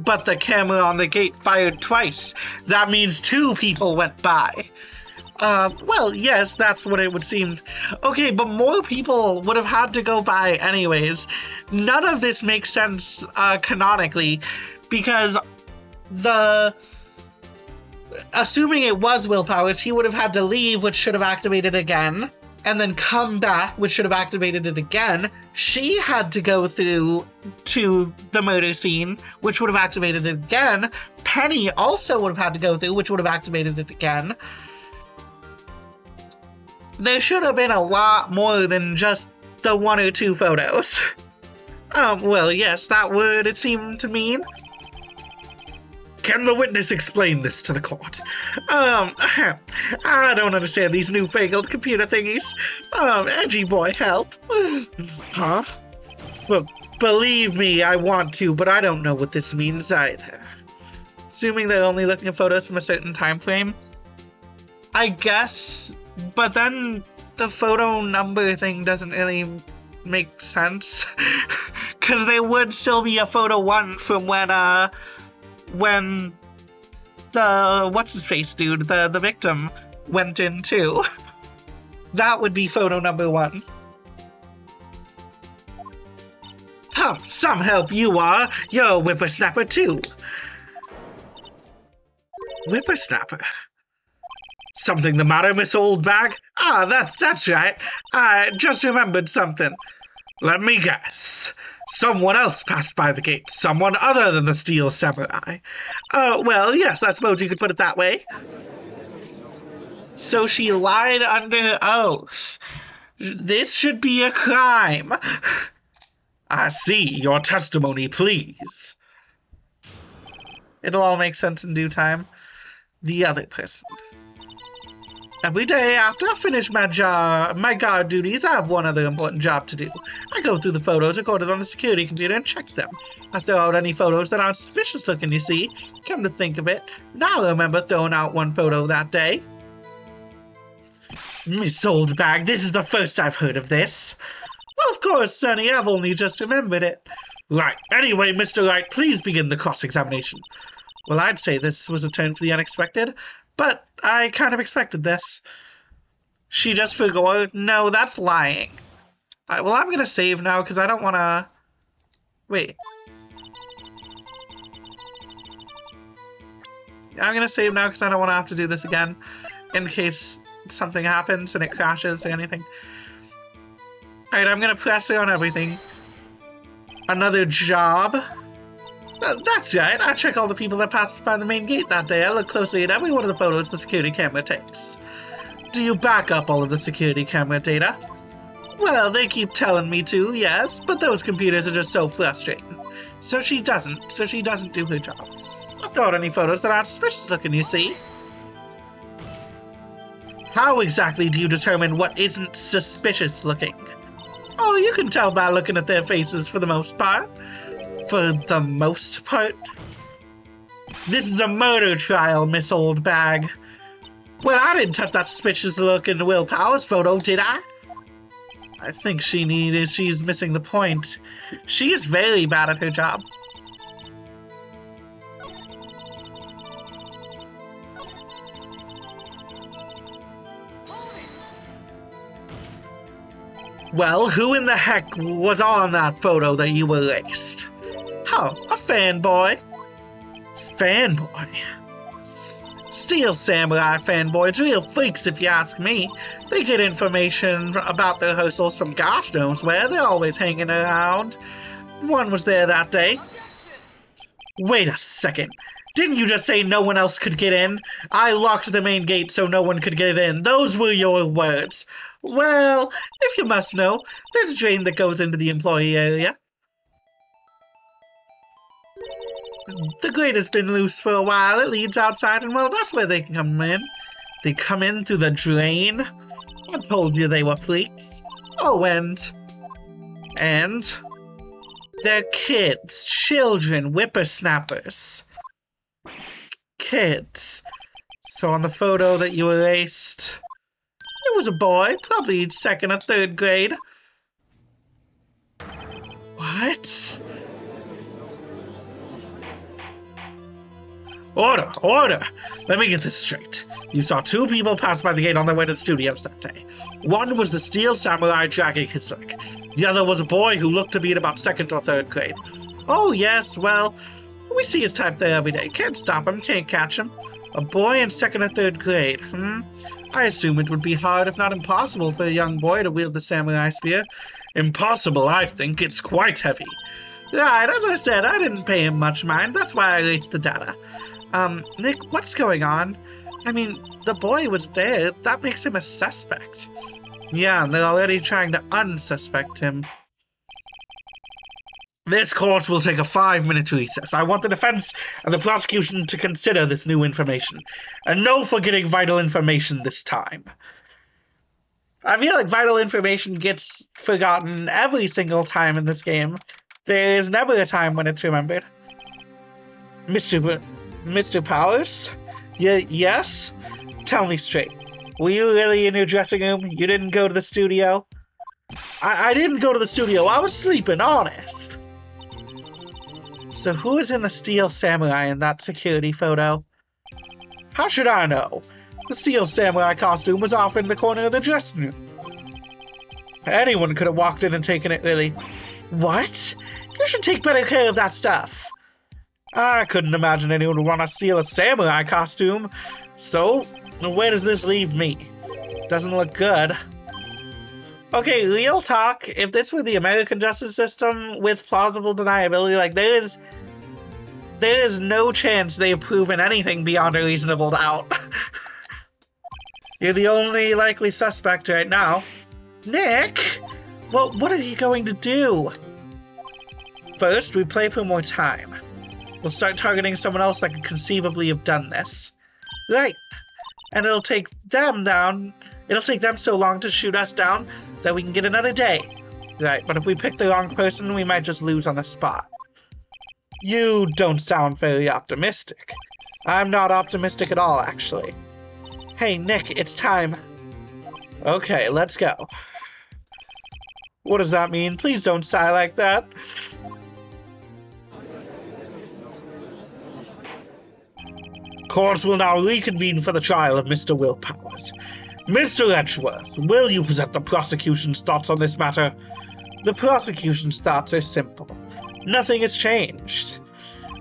But the camera on the gate fired twice. That means 2 people went by. Well, yes, that's what it would seem. Okay, but more people would have had to go by anyways. None of this makes sense, canonically, because assuming it was Will Powers, he would have had to leave, which should have activated again, and then come back, which should have activated it again. She had to go through to the murder scene, which would have activated it again. Penny also would have had to go through, which would have activated it again. There should have been a lot more than just the 1 or 2 photos. Well, yes, that would it seem to mean. Can the witness explain this to the court? I don't understand these newfangled computer thingies. Edgy boy, help. Huh? Well, believe me, I want to, but I don't know what this means either. Assuming they're only looking at photos from a certain time frame? I guess, but then the photo number thing doesn't really make sense. Because there would still be a photo 1 from when the what's-his-face dude, the victim, went in too. That would be photo number 1. Oh, some help you are. You're a whippersnapper too. Whippersnapper? Something the matter, Miss Oldbag? Ah, that's right. I just remembered something. Let me guess. Someone else passed by the gate. Someone other than the Steel Samurai. Well, yes, I suppose you could put it that way. So she lied under oath. This should be a crime. I see. Your testimony, please. It'll all make sense in due time. The other person. Every day after I finish my guard duties, I have one other important job to do. I go through the photos recorded on the security computer and check them. I throw out any photos that aren't suspicious looking, you see. Come to think of it, now I remember throwing out one photo that day. Miss Oldbag, this is the first I've heard of this. Well, of course, Sonny, I've only just remembered it. Right. Anyway, Mr. Wright, please begin the cross-examination. Well, I'd say this was a turn for the unexpected, but I kind of expected this. She just forgot. No, that's lying. Well, I'm gonna save now because I don't want to... Wait. I'm gonna save now because I don't want to have to do this again in case something happens and it crashes or anything. Alright, I'm gonna press it on everything. Another job? That's right, I check all the people that passed by the main gate that day. I look closely at every one of the photos the security camera takes. Do you back up all of the security camera data? Well, they keep telling me to, yes, but those computers are just so frustrating. So she doesn't do her job. I'll throw out any photos that aren't suspicious looking, you see. How exactly do you determine what isn't suspicious looking? Oh, you can tell by looking at their faces for the most part. For the most part? This is a murder trial, Miss Oldbag. Well, I didn't touch that suspicious look in Will Powers' photo, did I? I think she's missing the point. She is very bad at her job. Well, who in the heck was on that photo that you erased? Oh, a fanboy. Fanboy? Steel Samurai fanboys, real freaks if you ask me. They get information about the rehearsals from gosh knows where. They're always hanging around. One was there that day. Wait a second. Didn't you just say no one else could get in? I locked the main gate so no one could get in. Those were your words. Well, if you must know, there's a drain that goes into the employee area. The grate has been loose for a while. It leads outside, and well, that's where they can come in. They come in through the drain. I told you they were freaks. Oh, and they're kids, children, whippersnappers. Kids. So on the photo that you erased, it was a boy, probably second or third grade. What? Order! Order! Let me get this straight. You saw two people pass by the gate on their way to the studios that day. One was the Steel Samurai dragging his leg. The other was a boy who looked to be in about second or third grade. Oh yes, well, we see his type there every day. Can't stop him, can't catch him. A boy in second or third grade, I assume it would be hard, if not impossible, for a young boy to wield the samurai spear. Impossible, I think. It's quite heavy. Right, as I said, I didn't pay him much mind. That's why I erased the data. Nick, what's going on? I mean, the boy was there. That makes him a suspect. Yeah, and they're already trying to unsuspect him. This court will take a 5-minute recess. I want the defense and the prosecution to consider this new information. And no forgetting vital information this time. I feel like vital information gets forgotten every single time in this game. There is never a time when it's remembered. Mr. Powers? Yes? Tell me straight. Were you really in your dressing room? You didn't go to the studio? I didn't go to the studio. I was sleeping, honest. So who is in the Steel Samurai in that security photo? How should I know? The Steel Samurai costume was off in the corner of the dressing room. Anyone could have walked in and taken it, really. What? You should take better care of that stuff. I couldn't imagine anyone would want to steal a samurai costume. So, where does this leave me? Doesn't look good. Okay, real talk, if this were the American justice system with plausible deniability, like, there is no chance they have proven anything beyond a reasonable doubt. You're the only likely suspect right now. Nick? Well, what are you going to do? First, we play for more time. We'll start targeting someone else that could conceivably have done this. Right. And it'll take them down. It'll take them so long to shoot us down that we can get another day. Right, but if we pick the wrong person, we might just lose on the spot. You don't sound very optimistic. I'm not optimistic at all, actually. Hey, Nick, it's time. Okay, let's go. What does that mean? Please don't sigh like that. Court will now reconvene for the trial of Mr. Willpowers. Mr. Edgeworth, will you present the prosecution's thoughts on this matter? The prosecution's thoughts are simple. Nothing has changed.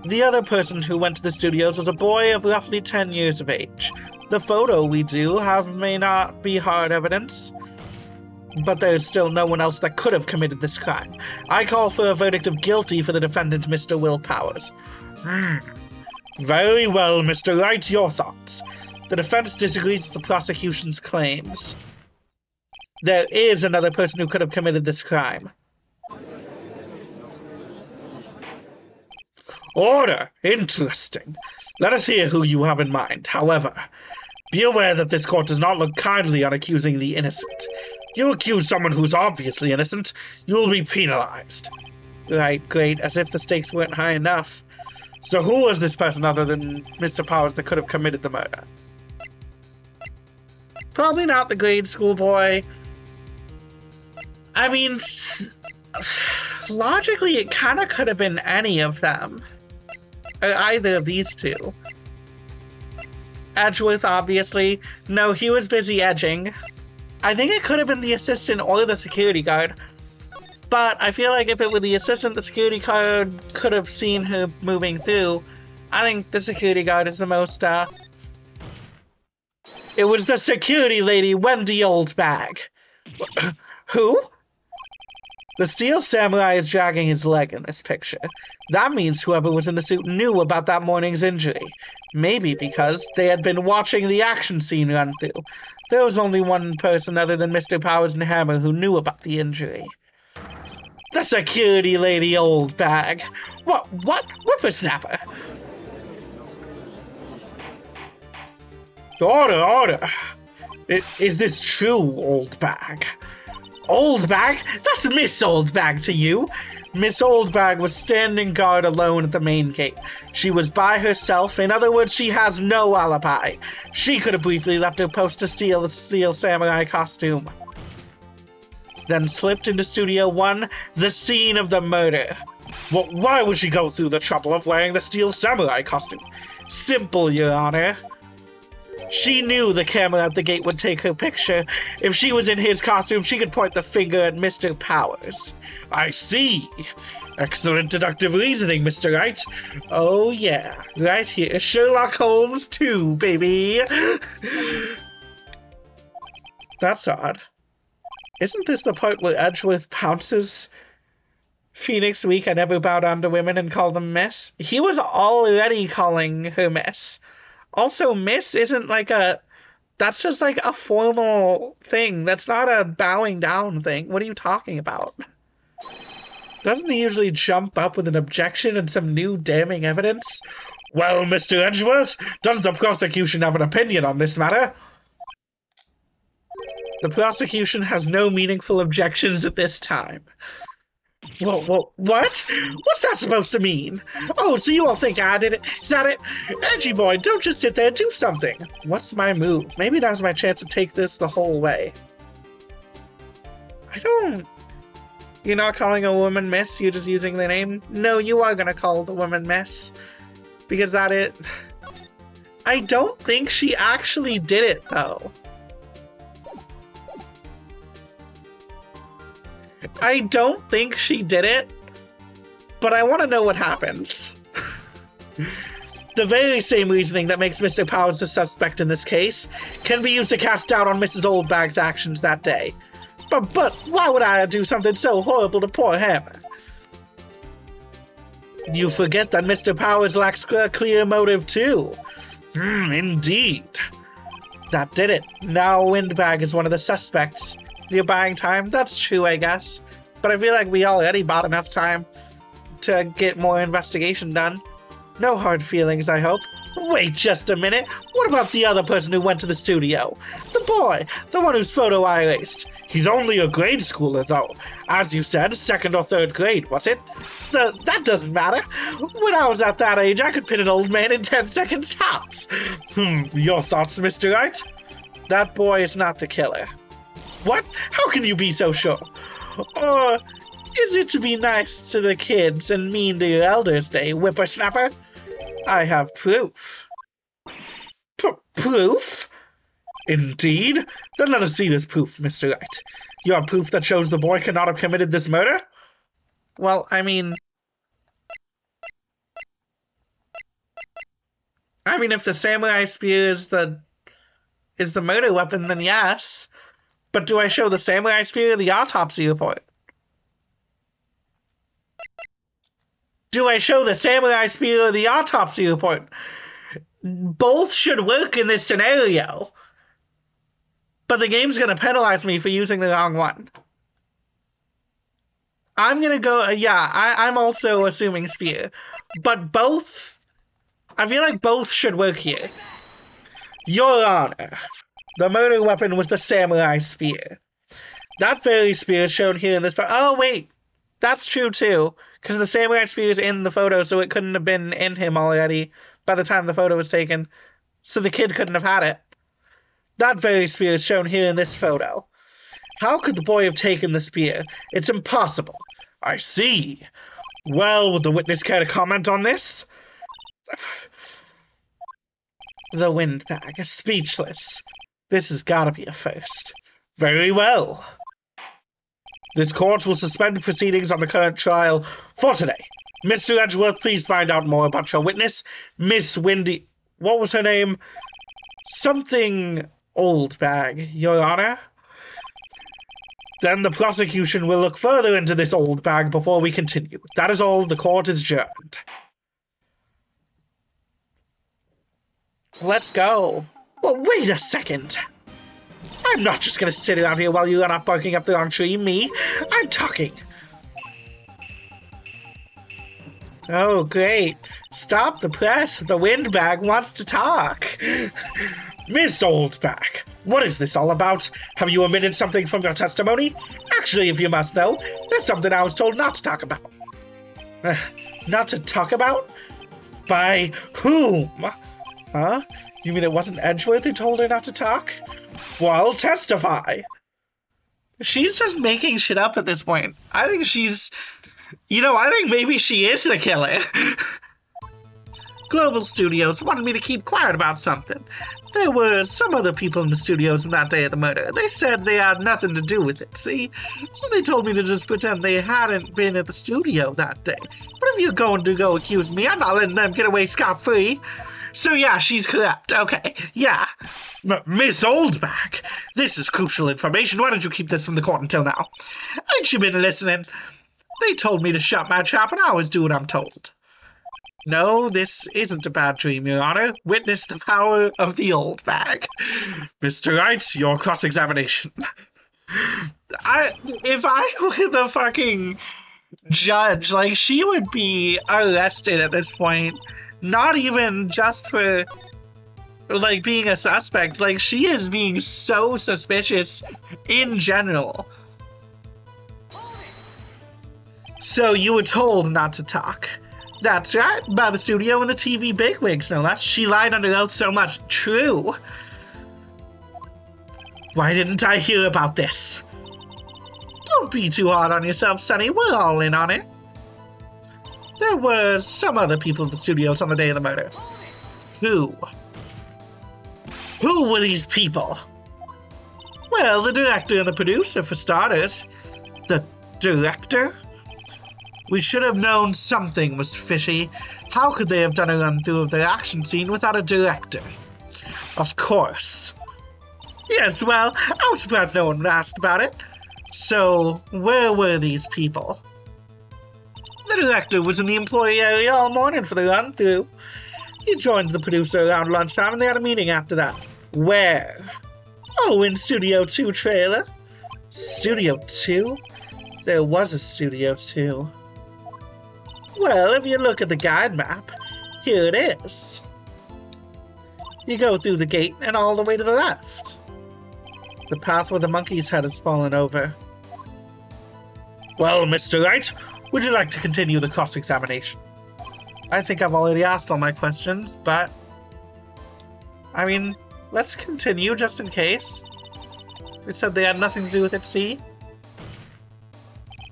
The other person who went to the studios was a boy of roughly 10 years of age. The photo we do have may not be hard evidence, but there is still no one else that could have committed this crime. I call for a verdict of guilty for the defendant, Mr. Willpowers. Very well, Mr. Wright, your thoughts. The defense disagrees with the prosecution's claims. There is another person who could have committed this crime. Order! Interesting. Let us hear who you have in mind. However, be aware that this court does not look kindly on accusing the innocent. You accuse someone who's obviously innocent, you will be penalized. Right, great, as if the stakes weren't high enough. So who was this person other than Mr. Powers that could have committed the murder? Probably not the grade school boy. I mean, logically, it kind of could have been any of them. Or either of these two. Edgeworth, obviously. No, he was busy edging. I think it could have been the assistant or the security guard. But I feel like if it were the assistant, the security guard could have seen her moving through. I think the security guard is the most, It was the security lady, Wendy Oldbag. Who? The steel samurai is dragging his leg in this picture. That means whoever was in the suit knew about that morning's injury. Maybe because they had been watching the action scene run through. There was only one person other than Mr. Powers and Hammer who knew about the injury. The security lady Oldbag. What? Whippersnapper? Order! Is this true, Oldbag? Oldbag? That's Miss Oldbag to you! Miss Oldbag was standing guard alone at the main gate. She was by herself. In other words, she has no alibi. She could have briefly left her post to steal the steel samurai costume. Then slipped into Studio 1, the scene of the murder. Well, why would she go through the trouble of wearing the steel samurai costume? Simple, Your Honor. She knew the camera at the gate would take her picture. If she was in his costume, she could point the finger at Mr. Powers. I see. Excellent deductive reasoning, Mr. Wright. Oh, yeah. Right here. Sherlock Holmes 2, baby. That's odd. Isn't this the part where Edgeworth pounces Phoenix Week? I never bow down to women and call them miss? He was already calling her miss. Also, miss isn't like that's just like a formal thing. That's not a bowing down thing. What are you talking about? Doesn't he usually jump up with an objection and some new damning evidence? Well, Mr. Edgeworth, does the prosecution have an opinion on this matter? The prosecution has no meaningful objections at this time. Whoa, what? What's that supposed to mean? Oh, so you all think I did it? Is that it? Edgy boy, don't just sit there, do something. What's my move? Maybe now's my chance to take this the whole way. You're not calling a woman miss, you're just using the name? No, you are gonna call the woman miss. Because I don't think she actually did it, though. I don't think she did it, but I want to know what happens. The very same reasoning that makes Mr. Powers the suspect in this case can be used to cast doubt on Mrs. Oldbag's actions that day. But why would I do something so horrible to poor Hammer? You forget that Mr. Powers lacks a clear motive too. Indeed. That did it. Now Windbag is one of the suspects. You're buying time? That's true, I guess. But I feel like we already bought enough time to get more investigation done. No hard feelings, I hope. Wait just a minute. What about the other person who went to the studio? The boy, the one whose photo I erased. He's only a grade schooler, though. As you said, 2nd or 3rd grade, was it? That doesn't matter. When I was at that age, I could pin an old man in 10 seconds tops. Your thoughts, Mr. Wright? That boy is not the killer. What? How can you be so sure? Or is it to be nice to the kids and mean to your elders, whippersnapper? I have proof. Proof? Indeed? Then let us see this proof, Mr. Wright. You have proof that shows the boy could not have committed this murder? Well, I mean, if the samurai spear is the murder weapon, then yes. But do I show the samurai spear or the autopsy report? Do I show the samurai spear or the autopsy report? Both should work in this scenario. But the game's going to penalize me for using the wrong one. I'm going to go, I'm also assuming spear. But both, I feel like both should work here. Your Honor, the murder weapon was the samurai spear. That very spear is shown here in this photo. Oh, wait. That's true, too. Because the samurai spear is in the photo, so it couldn't have been in him already by the time the photo was taken. So the kid couldn't have had it. That very spear is shown here in this photo. How could the boy have taken the spear? It's impossible. I see. Well, would the witness care to comment on this? The windbag is speechless. This has got to be a first. Very well. This court will suspend proceedings on the current trial for today. Mr. Edgeworth, please find out more about your witness, Miss Windy... What was her name? Something Oldbag, Your Honor. Then the prosecution will look further into this old bag before we continue. That is all. The court is adjourned. Let's go. Well, wait a second. I'm not just going to sit around here while you are not barking up the wrong tree. Me, I'm talking. Oh, great. Stop the press. The windbag wants to talk. Miss Oldbag, what is this all about? Have you omitted something from your testimony? Actually, if you must know, there's something I was told not to talk about. Not to talk about? By whom? Huh? You mean it wasn't Edgeworth who told her not to talk? Well, testify. She's just making shit up at this point. I think she's... I think maybe she is the killer. Global Studios wanted me to keep quiet about something. There were some other people in the studios on that day of the murder. They said they had nothing to do with it, see? So they told me to just pretend they hadn't been at the studio that day. But if you're going to go accuse me, I'm not letting them get away scot-free. So yeah, she's correct. Okay, yeah. Miss Oldbag, this is crucial information. Why did you keep this from the court until now? Ain't you been listening? They told me to shut my trap and I always do what I'm told. No, this isn't a bad dream, Your Honor. Witness the power of the old bag. Mr. Wright, your cross-examination. If I were the fucking judge, like, she would be arrested at this point. Not even just for, like, being a suspect. Like, she is being so suspicious in general. So you were told not to talk. That's right, by the studio and the TV bigwigs, no less. She lied under oath so much. True. Why didn't I hear about this? Don't be too hard on yourself, Sonny. We're all in on it. There were some other people at the studios on the day of the murder. Who? Who were these people? Well, the director and the producer, for starters. The director? We should have known something was fishy. How could they have done a run-through of their action scene without a director? Of course. Yes, well, I was surprised no one asked about it. So, where were these people? The director was in the employee area all morning for the run-through. He joined the producer around lunchtime and they had a meeting after that. Where? Oh, in Studio 2 trailer. Studio 2? There was a Studio 2. Well, if you look at the guide map, here it is. You go through the gate and all the way to the left. The path where the monkey's head has fallen over. Well, Mr. Wright, would you like to continue the cross-examination? I think I've already asked all my questions, but... I mean, let's continue just in case. They said they had nothing to do with it, see?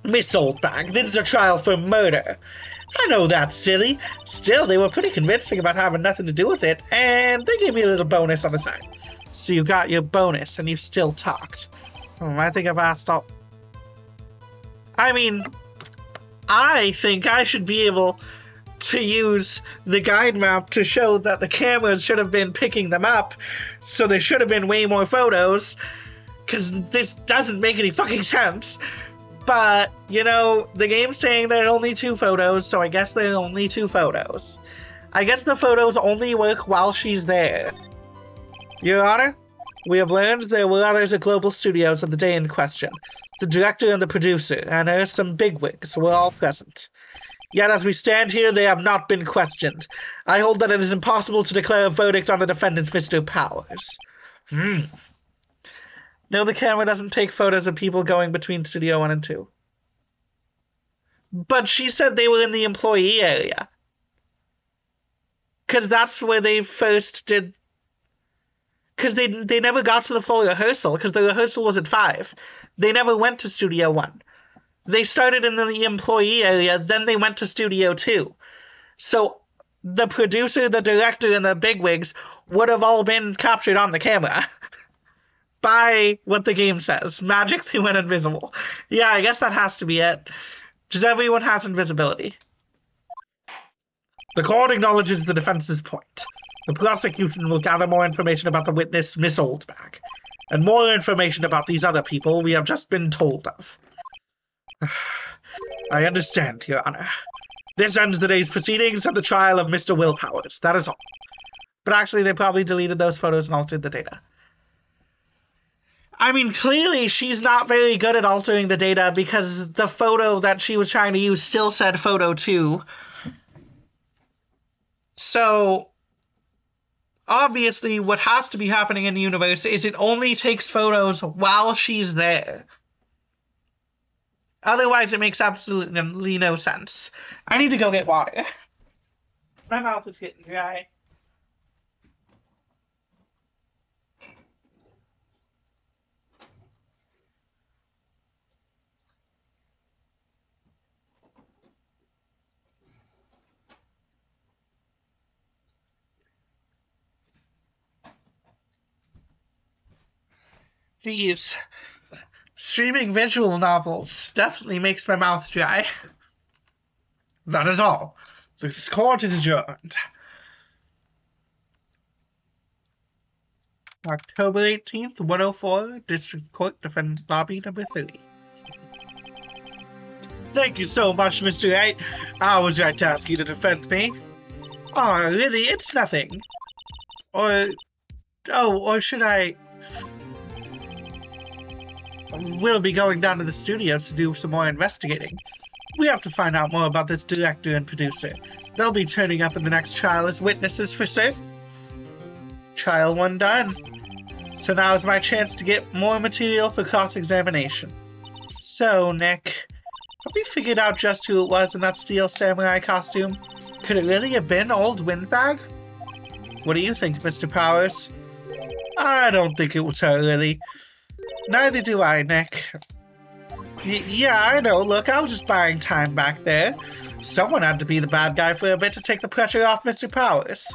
Miss Oldbag, this is a trial for murder. I know that's silly. Still, they were pretty convincing about having nothing to do with it, and they gave me a little bonus on the side. So you got your bonus, and you still talked. I think I've asked all... I mean, I think I should be able to use the guide map to show that the cameras should have been picking them up, so there should have been way more photos, because this doesn't make any fucking sense. But, you know, the game's saying there are only 2 photos, so I guess there are only 2 photos. I guess the photos only work while she's there. Your Honor, we have learned there were others at Global Studios on the day in question. The director and the producer, and there are some bigwigs were all present. Yet as we stand here, they have not been questioned. I hold that it is impossible to declare a verdict on the defendant, Mr. Powers. No, the camera doesn't take photos of people going between Studio 1 and 2. But she said they were in the employee area. Because that's where they first did... Because they never got to the full rehearsal, because the rehearsal was at 5. They never went to Studio 1. They started in the employee area, then they went to Studio 2. So the producer, the director, and the bigwigs would have all been captured on the camera. By what the game says. Magically went invisible. Yeah, I guess that has to be it. Just everyone has invisibility. The court acknowledges the defense's point. The prosecution will gather more information about the witness, Miss Oldbag, and more information about these other people we have just been told of. I understand, Your Honor. This ends the day's proceedings and the trial of Mr. Will Powers. That is all. But actually, they probably deleted those photos and altered the data. I mean, clearly she's not very good at altering the data because the photo that she was trying to use still said photo 2. So, obviously, what has to be happening in the universe is it only takes photos while she's there. Otherwise, it makes absolutely no sense. I need to go get water. My mouth is getting dry. Jeez. Streaming visual novels definitely makes my mouth dry. That is all. This court is adjourned. October 18th, 104, District Court, Defendant Lobby number 3. Thank you so much, Mr. Wright. I was right to ask you to defend me. Oh, really? It's nothing. Or should I... We'll be going down to the studios to do some more investigating. We have to find out more about this director and producer. They'll be turning up in the next trial as witnesses for certain. Trial 1 done. So now is my chance to get more material for cross-examination. So, Nick, have we figured out just who it was in that steel samurai costume? Could it really have been old Windbag? What do you think, Mr. Powers? I don't think it was her, really. Neither do I, Nick. Yeah, I know. Look, I was just buying time back there. Someone had to be the bad guy for a bit to take the pressure off Mr. Powers.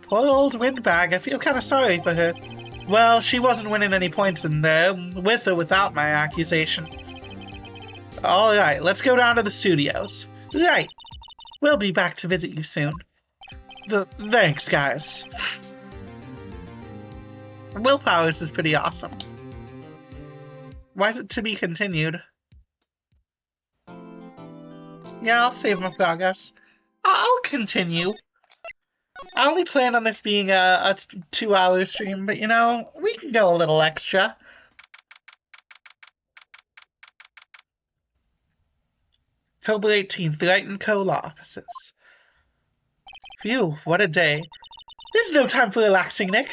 Poor old Windbag. I feel kind of sorry for her. Well, she wasn't winning any points in there, with or without my accusation. Alright, let's go down to the studios. Right. We'll be back to visit you soon. Thanks, guys. Will Powers is pretty awesome. Why is it to be continued? Yeah, I'll save my progress. I'll continue. I only plan on this being a 2-hour stream, but you know, we can go a little extra. October 18th, Wright & Co. Law Offices. Phew, what a day. There's no time for relaxing, Nick.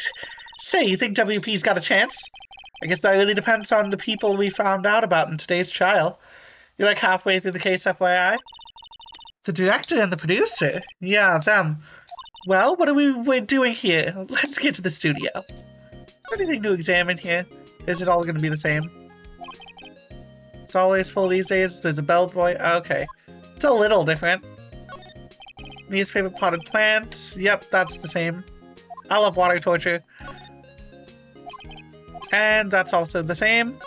Say, you think WP's got a chance? I guess that really depends on the people we found out about in today's trial. You're like halfway through the case, FYI. The director and the producer? Yeah, them. Well, what are we doing here? Let's get to the studio. Is there anything to examine here? Is it all gonna be the same? It's always full these days. There's a bellboy. Okay. It's a little different. Mia's favorite potted plant. Yep, that's the same. I love water torture. And that's also the same.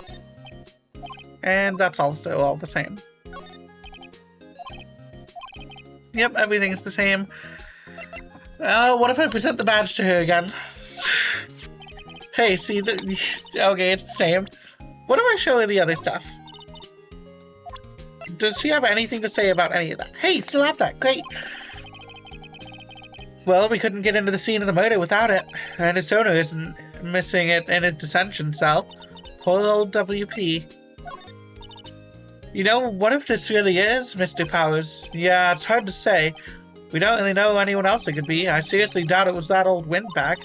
And that's also all the same. Yep, everything's the same. What if I present the badge to her again? Hey, see, okay, it's the same. What if I show her the other stuff? Does she have anything to say about any of that? Hey, still have that, great! Well, we couldn't get into the scene of the murder without it, and its owner isn't missing it in his detention cell. Poor old WP. You know, what if this really is Mr. Powers? Yeah, it's hard to say. We don't really know anyone else it could be. I seriously doubt it was that old windbag.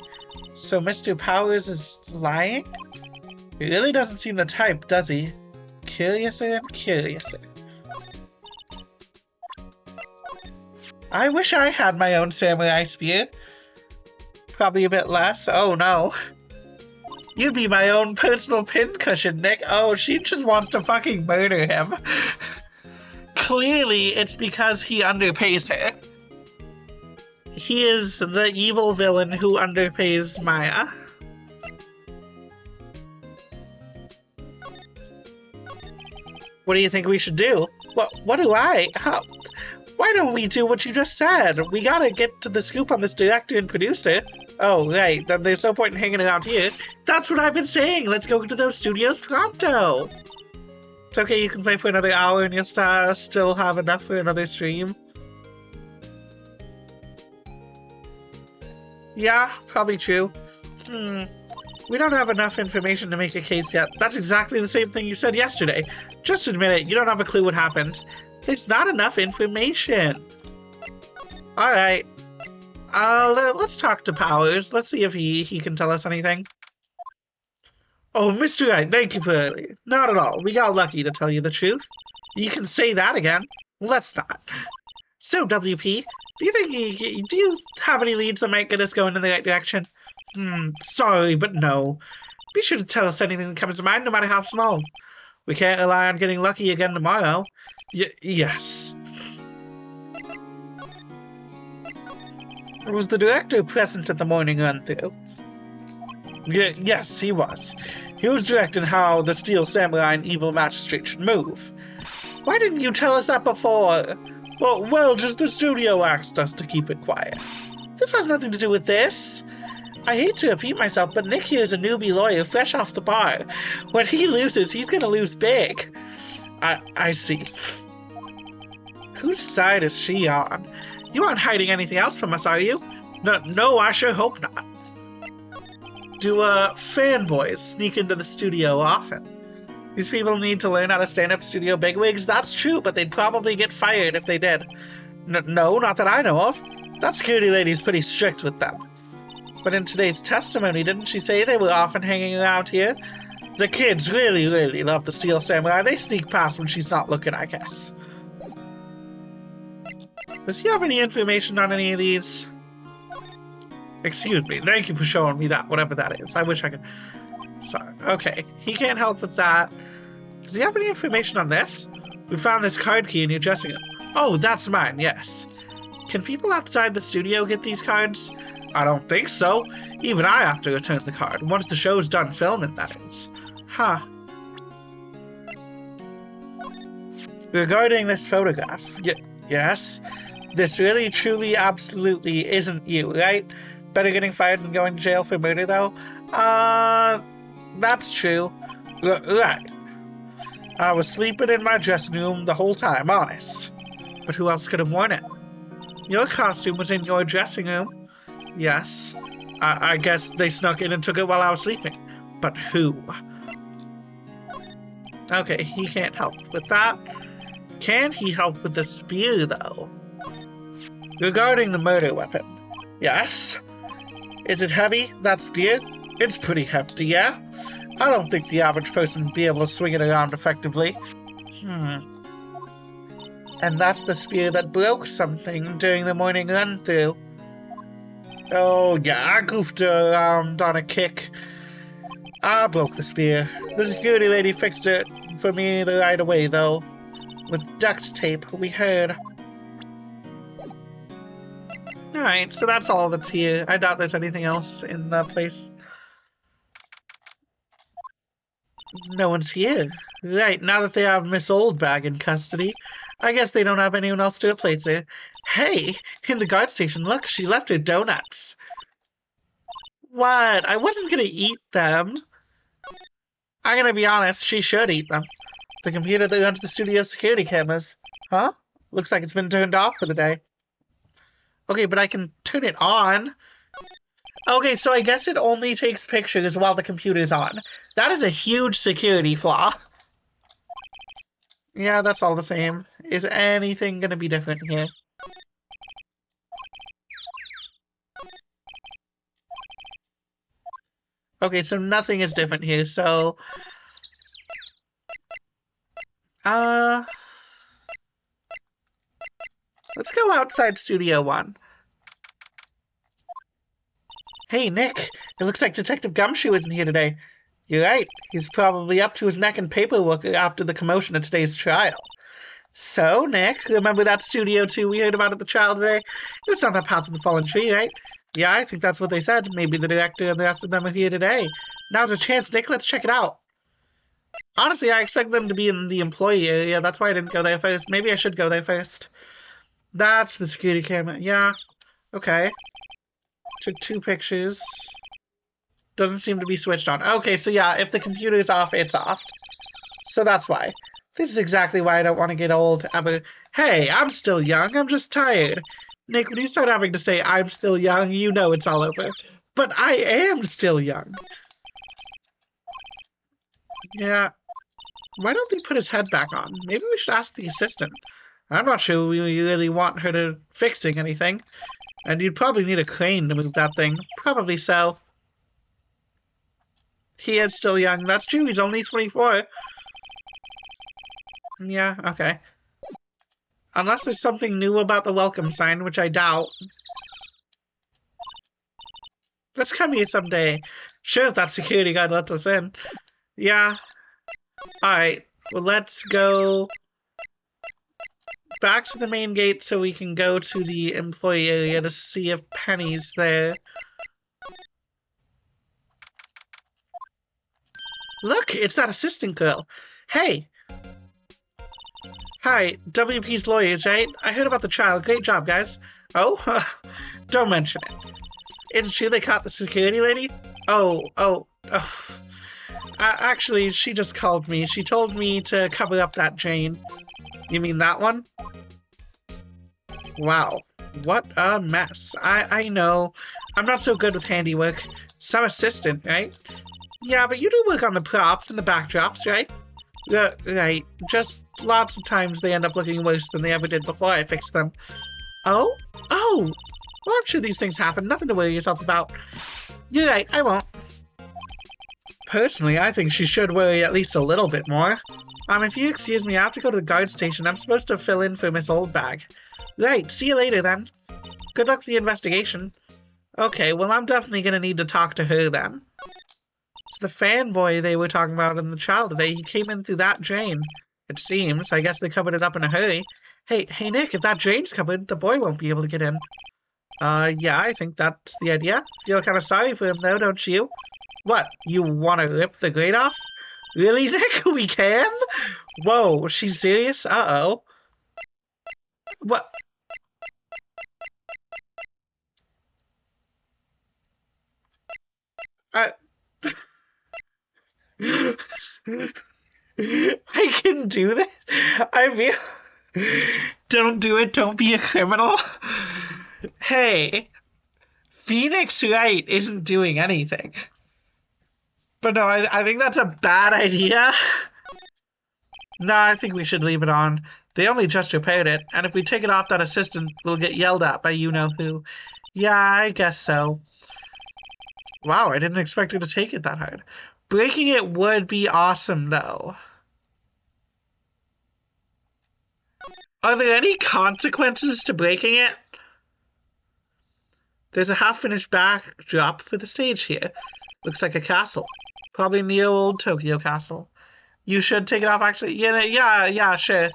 So Mr. Powers is lying? He really doesn't seem the type, does he? Curiouser and curiouser. I wish I had my own samurai spear. Probably a bit less. Oh no. You'd be my own personal pincushion, Nick. Oh, she just wants to fucking murder him. Clearly, it's because he underpays her. He is the evil villain who underpays Maya. What do you think we should do? What do I? Why don't we do what you just said? We gotta get to the scoop on this director and producer. Oh, right, then there's no point in hanging around here. That's what I've been saying! Let's go to those studios pronto! It's okay, you can play for another hour and you'll still have enough for another stream. Yeah, probably true. We don't have enough information to make a case yet. That's exactly the same thing you said yesterday. Just admit it, you don't have a clue what happened. There's not enough information. Alright. Let's talk to Powers. Let's see if he can tell us anything. Oh, Mr. Wright, thank you for earlier. Not at all. We got lucky, to tell you the truth. You can say that again. Let's not. So, WP, do you have any leads that might get us going in the right direction? Sorry, but no. Be sure to tell us anything that comes to mind, no matter how small. We can't rely on getting lucky again tomorrow. Yes. Was the director present at the morning run-through? Yes, he was. He was directing how the Steel Samurai and Evil Magistrate should move. Why didn't you tell us that before? Well, just the studio asked us to keep it quiet. This has nothing to do with this. I hate to repeat myself, but Nick here is a newbie lawyer fresh off the bar. When he loses, he's gonna lose big. I see. Whose side is she on? You aren't hiding anything else from us, are you? No, I sure hope not. Do fanboys sneak into the studio often? These people need to learn how to stand up to studio bigwigs. That's true, but they'd probably get fired if they did. No, not that I know of. That security lady's pretty strict with them. But in today's testimony, didn't she say they were often hanging around here? The kids really, really love the Steel Samurai. They sneak past when she's not looking, I guess. Does he have any information on any of these? Excuse me. Thank you for showing me that, whatever that is. I wish I could... Sorry. Okay. He can't help with that. Does he have any information on this? We found this card key in your dressing room. Oh, that's mine, yes. Can people outside the studio get these cards? I don't think so. Even I have to return the card. Once the show's done filming, that is. Huh. Regarding this photograph, yes? This really, truly, absolutely isn't you, right? Better getting fired than going to jail for murder, though? That's true. Right. I was sleeping in my dressing room the whole time, honest. But who else could have worn it? Your costume was in your dressing room. Yes. I guess they snuck in and took it while I was sleeping. But who? Okay, he can't help with that. Can he help with the spear, though? Regarding the murder weapon. Yes. Is it heavy, that spear? It's pretty hefty, yeah? I don't think the average person would be able to swing it around effectively. And that's the spear that broke something during the morning run-through. Oh, yeah, I goofed around on a kick. I broke the spear. The security lady fixed it for me right away, though. With duct tape, we heard. Alright, so that's all that's here. I doubt there's anything else in the place. No one's here. Right, now that they have Miss Oldbag in custody, I guess they don't have anyone else to replace her. Hey, in the guard station, look, she left her donuts. What? I wasn't gonna eat them. I'm gonna be honest, she should eat them. The computer that runs the studio security cameras. Huh? Looks like it's been turned off for the day. Okay, but I can turn it on. Okay, so I guess it only takes pictures while the computer's on. That is a huge security flaw. Yeah, that's all the same. Is anything gonna be different here? Okay, so nothing is different here, so... Let's go outside Studio 1. Hey, Nick, it looks like Detective Gumshoe isn't here today. You're right, he's probably up to his neck in paperwork after the commotion at today's trial. So, Nick, remember that Studio 2 we heard about at the trial today? It was on that Path of the Fallen Tree, right? Yeah, I think that's what they said. Maybe the director and the rest of them are here today. Now's a chance, Nick, let's check it out. Honestly, I expect them to be in the employee area. That's why I didn't go there first. Maybe I should go there first. That's the security camera. Yeah. Okay. Took 2 pictures. Doesn't seem to be switched on. Okay, so yeah, if the computer is off, it's off. So that's why. This is exactly why I don't want to get old ever. Hey, I'm still young. I'm just tired. Nick, when you start having to say I'm still young, you know it's all over. But I am still young. Yeah. Why don't they put his head back on? Maybe we should ask the assistant. I'm not sure we really want her to fixing anything. And you'd probably need a crane to move that thing. Probably so. He is still young. That's true. He's only 24. Yeah, okay. Unless there's something new about the welcome sign, which I doubt. Let's come here someday. Sure, if that security guard lets us in. Yeah. Alright. Well, let's go back to the main gate so we can go to the employee area to see if Penny's there. Look, it's that assistant girl. Hey. Hi, WP's lawyers, right? I heard about the trial. Great job, guys. Oh? Don't mention it. Is it true they caught the security lady? Oh. Actually, she just called me. She told me to cover up that Jane. You mean that one? Wow. What a mess. I know. I'm not so good with handiwork. Some assistant, right? Yeah, but you do work on the props and the backdrops, right? Right. Just lots of times they end up looking worse than they ever did before I fixed them. Oh? Oh! Well, I'm sure these things happen. Nothing to worry yourself about. You're right, I won't. Personally, I think she should worry at least a little bit more. If you excuse me, I have to go to the guard station. I'm supposed to fill in for Miss Oldbag. Right, see you later then. Good luck with the investigation. Okay, well, I'm definitely gonna need to talk to her then. It's the fanboy they were talking about in the trial today. He came in through that drain. It seems. I guess they covered it up in a hurry. Hey, Nick, if that drain's covered, the boy won't be able to get in. Yeah, I think that's the idea. Feel kind of sorry for him, though, don't you? What, you want to rip the grate off? Really, Nick? We can? Whoa, she's serious? Uh-oh. What? I can do that? I feel... Don't do it, don't be a criminal. Hey, Phoenix Wright isn't doing anything. But no, I think that's a bad idea. No, I think we should leave it on. They only just repaired it, and if we take it off, that assistant will get yelled at by you-know-who. Yeah, I guess so. Wow, I didn't expect her to take it that hard. Breaking it would be awesome, though. Are there any consequences to breaking it? There's a half-finished backdrop for the stage here. Looks like a castle. Probably in the old Tokyo castle. You should take it off, actually. Yeah, sure.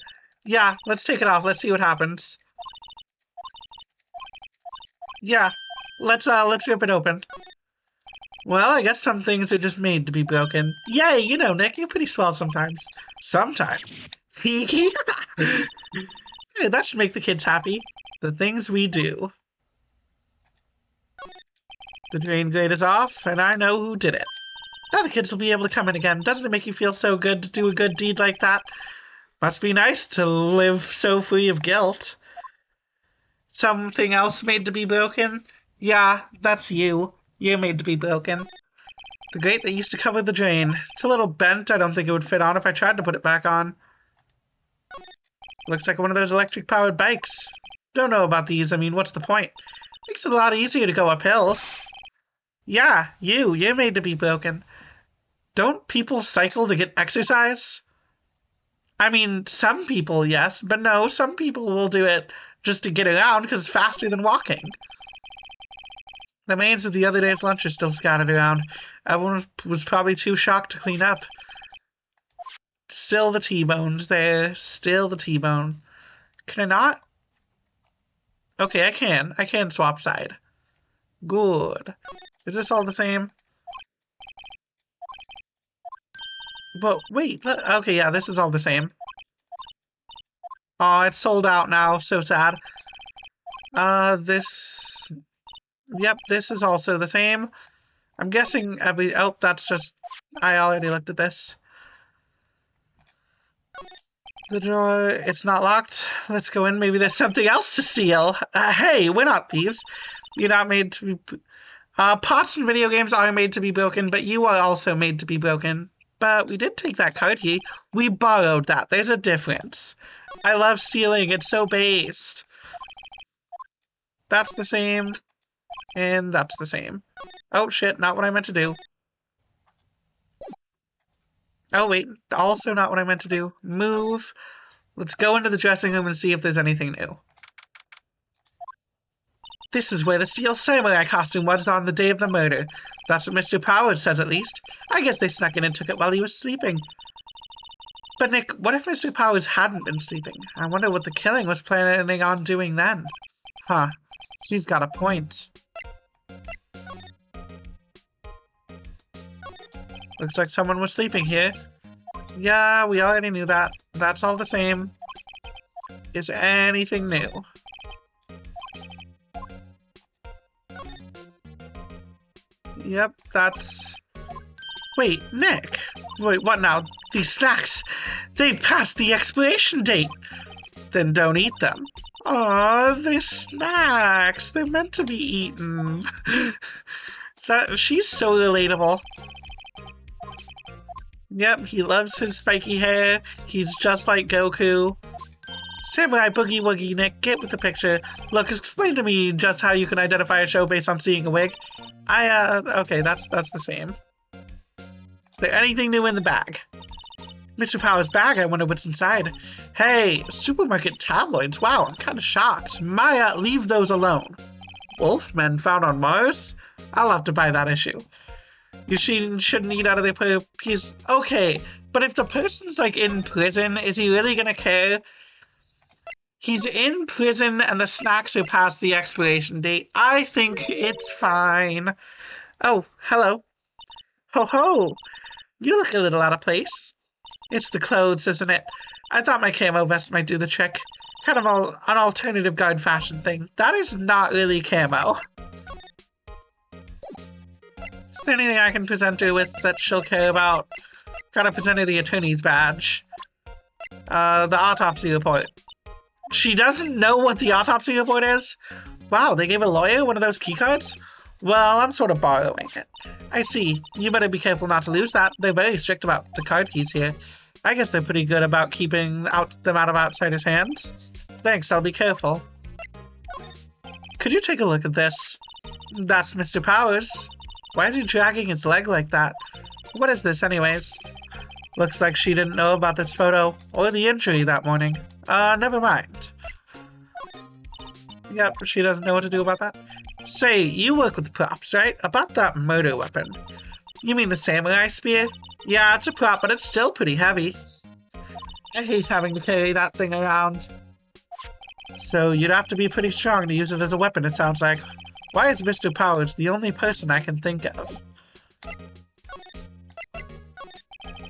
Yeah, let's take it off. Let's see what happens. Yeah, let's rip it open. Well, I guess some things are just made to be broken. Yay, you know, Nick, you're pretty swell sometimes. Sometimes. Hey, that should make the kids happy. The things we do. The drain grate is off, and I know who did it. Now the kids will be able to come in again. Doesn't it make you feel so good to do a good deed like that? Must be nice to live so free of guilt. Something else made to be broken? Yeah, that's you. You're made to be broken. The grate that used to cover the drain. It's a little bent. I don't think it would fit on if I tried to put it back on. Looks like one of those electric-powered bikes. Don't know about these. I mean, what's the point? Makes it a lot easier to go up hills. Yeah, you're made to be broken. Don't people cycle to get exercise? I mean, some people, yes, but no, some people will do it just to get around because it's faster than walking. The remains of the other day's lunch are still scattered around. Everyone was probably too shocked to clean up. Still the T-bone's there. Still the T-bone. Can I not? Okay, I can. I can swap side. Good. Is this all the same? But wait, okay, yeah, this is all the same. Oh, it's sold out now. So sad. This... Yep, this is also the same. I'm guessing every... Oh, that's just... I already looked at this. The door... It's not locked. Let's go in. Maybe there's something else to steal. Hey, we're not thieves. You're not made to be... pots and video games are made to be broken, but you are also made to be broken. But we did take that card key. We borrowed that. There's a difference. I love stealing. It's so based. That's the same. And that's the same. Oh, shit. Not what I meant to do. Oh, wait. Also not what I meant to do. Move. Let's go into the dressing room and see if there's anything new. This is where the steel samurai costume was on the day of the murder. That's what Mr. Powers says, at least. I guess they snuck in and took it while he was sleeping. But Nick, what if Mr. Powers hadn't been sleeping? I wonder what the killing was planning on doing then. Huh. She's got a point. Looks like someone was sleeping here. Yeah, we already knew that. That's all the same. Is anything new? Yep, that's... Wait, Nick! Wait, what now? These snacks! They've passed the expiration date! Then don't eat them. Aw, they're snacks! They're meant to be eaten. She's so relatable. Yep, he loves his spiky hair. He's just like Goku. Samurai Boogie Woogie, Nick, get with the picture. Look, explain to me just how you can identify a show based on seeing a wig. Okay, that's the same. Is there anything new in the bag? Mr. Powers' bag, I wonder what's inside. Hey, supermarket tabloids, wow, I'm kind of shocked. Maya, leave those alone. Wolfmen found on Mars? I'll have to buy that issue. You shouldn't eat out of their piece. Okay, but if the person's like in prison, is he really gonna care? He's in prison and the snacks are past the expiration date. I think it's fine. Oh, hello. Ho ho! You look a little out of place. It's the clothes, isn't it? I thought my camo vest might do the trick. Kind of an alternative guard fashion thing. That is not really camo. Is there anything I can present her with that she'll care about? Gotta present her the attorney's badge. The autopsy report. She doesn't know what the autopsy report is? Wow, they gave a lawyer one of those keycards? Well, I'm sort of borrowing it. I see. You better be careful not to lose that. They're very strict about the card keys here. I guess they're pretty good about keeping them out of outsiders' hands. Thanks, I'll be careful. Could you take a look at this? That's Mr. Powers. Why is he dragging his leg like that? What is this, anyways? Looks like she didn't know about this photo or the injury that morning. Never mind. Yep, she doesn't know what to do about that. Say, you work with props, right? About that murder weapon. You mean the samurai spear? Yeah, it's a prop, but it's still pretty heavy. I hate having to carry that thing around. So you'd have to be pretty strong to use it as a weapon, it sounds like. Why is Mr. Powers the only person I can think of?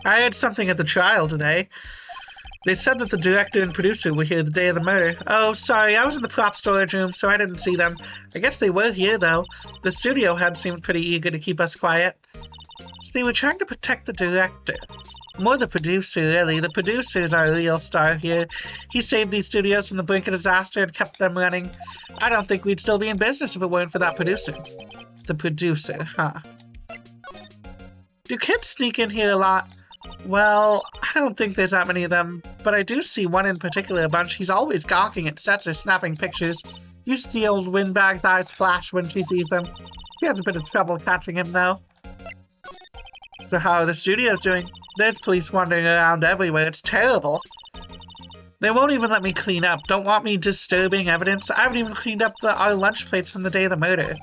I heard something at the trial today. They said that the director and producer were here the day of the murder. Oh, sorry, I was in the prop storage room, so I didn't see them. I guess they were here, though. The studio head seemed pretty eager to keep us quiet. So they were trying to protect the director. More the producer, really. The producer's our real star here. He saved these studios from the brink of disaster and kept them running. I don't think we'd still be in business if it weren't for that producer. The producer, huh? Do kids sneak in here a lot? Well, I don't think there's that many of them, but I do see one in particular a bunch. He's always gawking at sets or snapping pictures. You see old Windbag's eyes flash when she sees him. She has a bit of trouble catching him, though. So how are the studios doing? There's police wandering around everywhere. It's terrible. They won't even let me clean up. Don't want me disturbing evidence. I haven't even cleaned up our lunch plates from the day of the murder.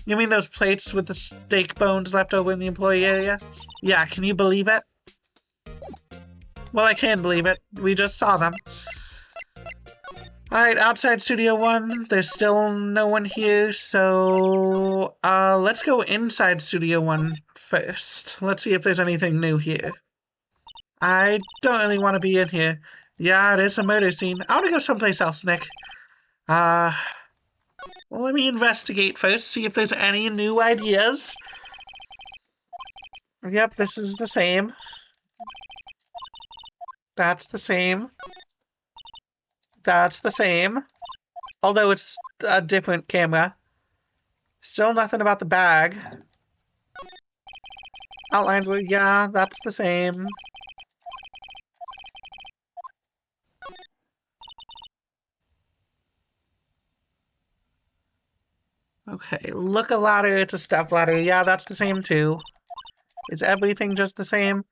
You mean those plates with the steak bones left over in the employee area? Yeah, can you believe it? Well, I can believe it. We just saw them. Alright, outside Studio 1. There's still no one here, so... let's go inside Studio 1 first. Let's see if there's anything new here. I don't really want to be in here. Yeah, it is a murder scene. I want to go someplace else, Nick. Well, let me investigate first, see if there's any new ideas. Yep, this is the same. That's the same. That's the same. Although it's a different camera. Still nothing about the bag. Outlines were, yeah, that's the same. Okay, look a ladder, it's a step ladder. Yeah, that's the same too. Is everything just the same?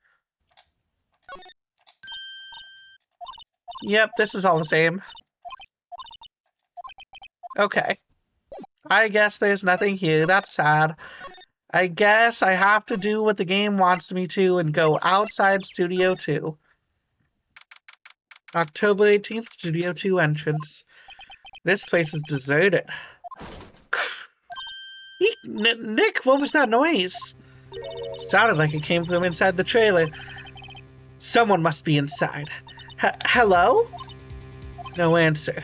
Yep, this is all the same. Okay. I guess there's nothing here. That's sad. I guess I have to do what the game wants me to and go outside Studio 2. October 18th, Studio 2 entrance. This place is deserted. Nick, what was that noise? Sounded like it came from inside the trailer. Someone must be inside. Hello? No answer.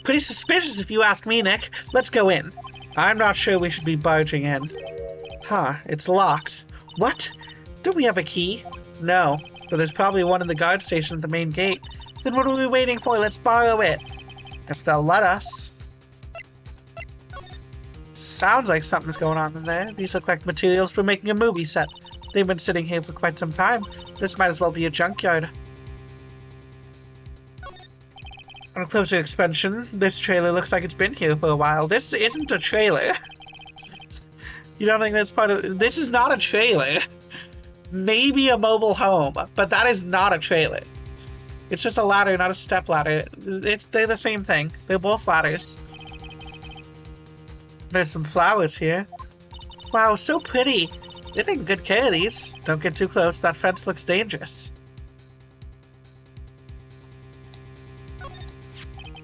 Pretty suspicious if you ask me, Nick. Let's go in. I'm not sure we should be barging in. Huh, it's locked. What? Don't we have a key? No, but there's probably one in the guard station at the main gate. Then what are we waiting for? Let's borrow it. If they'll let us. Sounds like something's going on in there. These look like materials for making a movie set. They've been sitting here for quite some time. This might as well be a junkyard. On a closer inspection, this trailer looks like it's been here for a while. This isn't a trailer. You don't think that's part of... This is not a trailer. Maybe a mobile home, but that is not a trailer. It's just a ladder, not a step ladder. They're the same thing. They're both ladders. There's some flowers here. Wow, so pretty. They're taking good care of these. Don't get too close. That fence looks dangerous.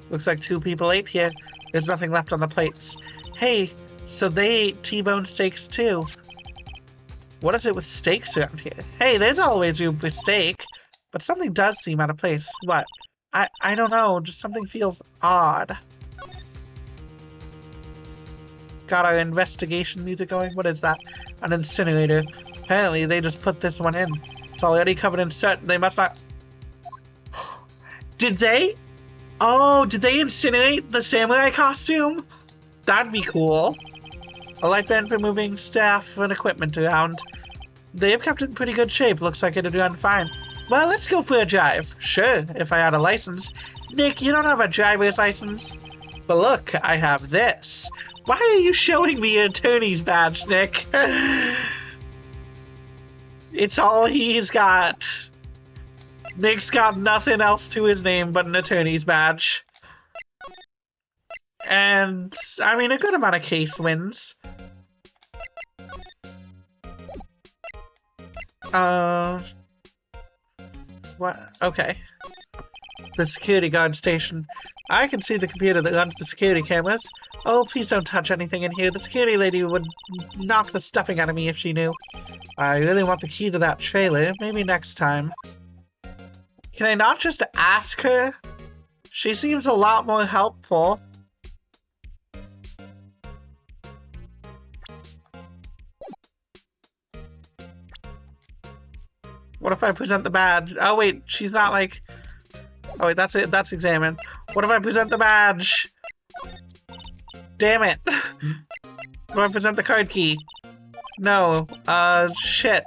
Looks like 2 people ate here. There's nothing left on the plates. Hey, so they ate T-bone steaks too. What is it with steaks around here? Hey, there's always room for steak. But something does seem out of place. What? I don't know. Just something feels odd. Got our investigation music going. What is that? An incinerator. Apparently, they just put this one in. It's already covered in soot. They must not... Did they? Oh, did they incinerate the samurai costume? That'd be cool. A light band for moving staff and equipment around. They've kept it in pretty good shape. Looks like it'd run fine. Well, let's go for a drive. Sure, if I had a license. Nick, you don't have a driver's license? But look, I have this. Why are you showing me your attorney's badge, Nick? It's all he's got. Nick's got nothing else to his name but an attorney's badge. And, I mean, a good amount of case wins. What? Okay. The security guard station. I can see the computer that runs the security cameras. Oh, please don't touch anything in here. The security lady would knock the stuffing out of me if she knew. I really want the key to that trailer. Maybe next time. Can I not just ask her? She seems a lot more helpful. What if I present the badge? Oh wait, she's not like... Oh wait, that's it. That's examine. What if I present the badge? Damn it. What if I present the card key? No. Shit.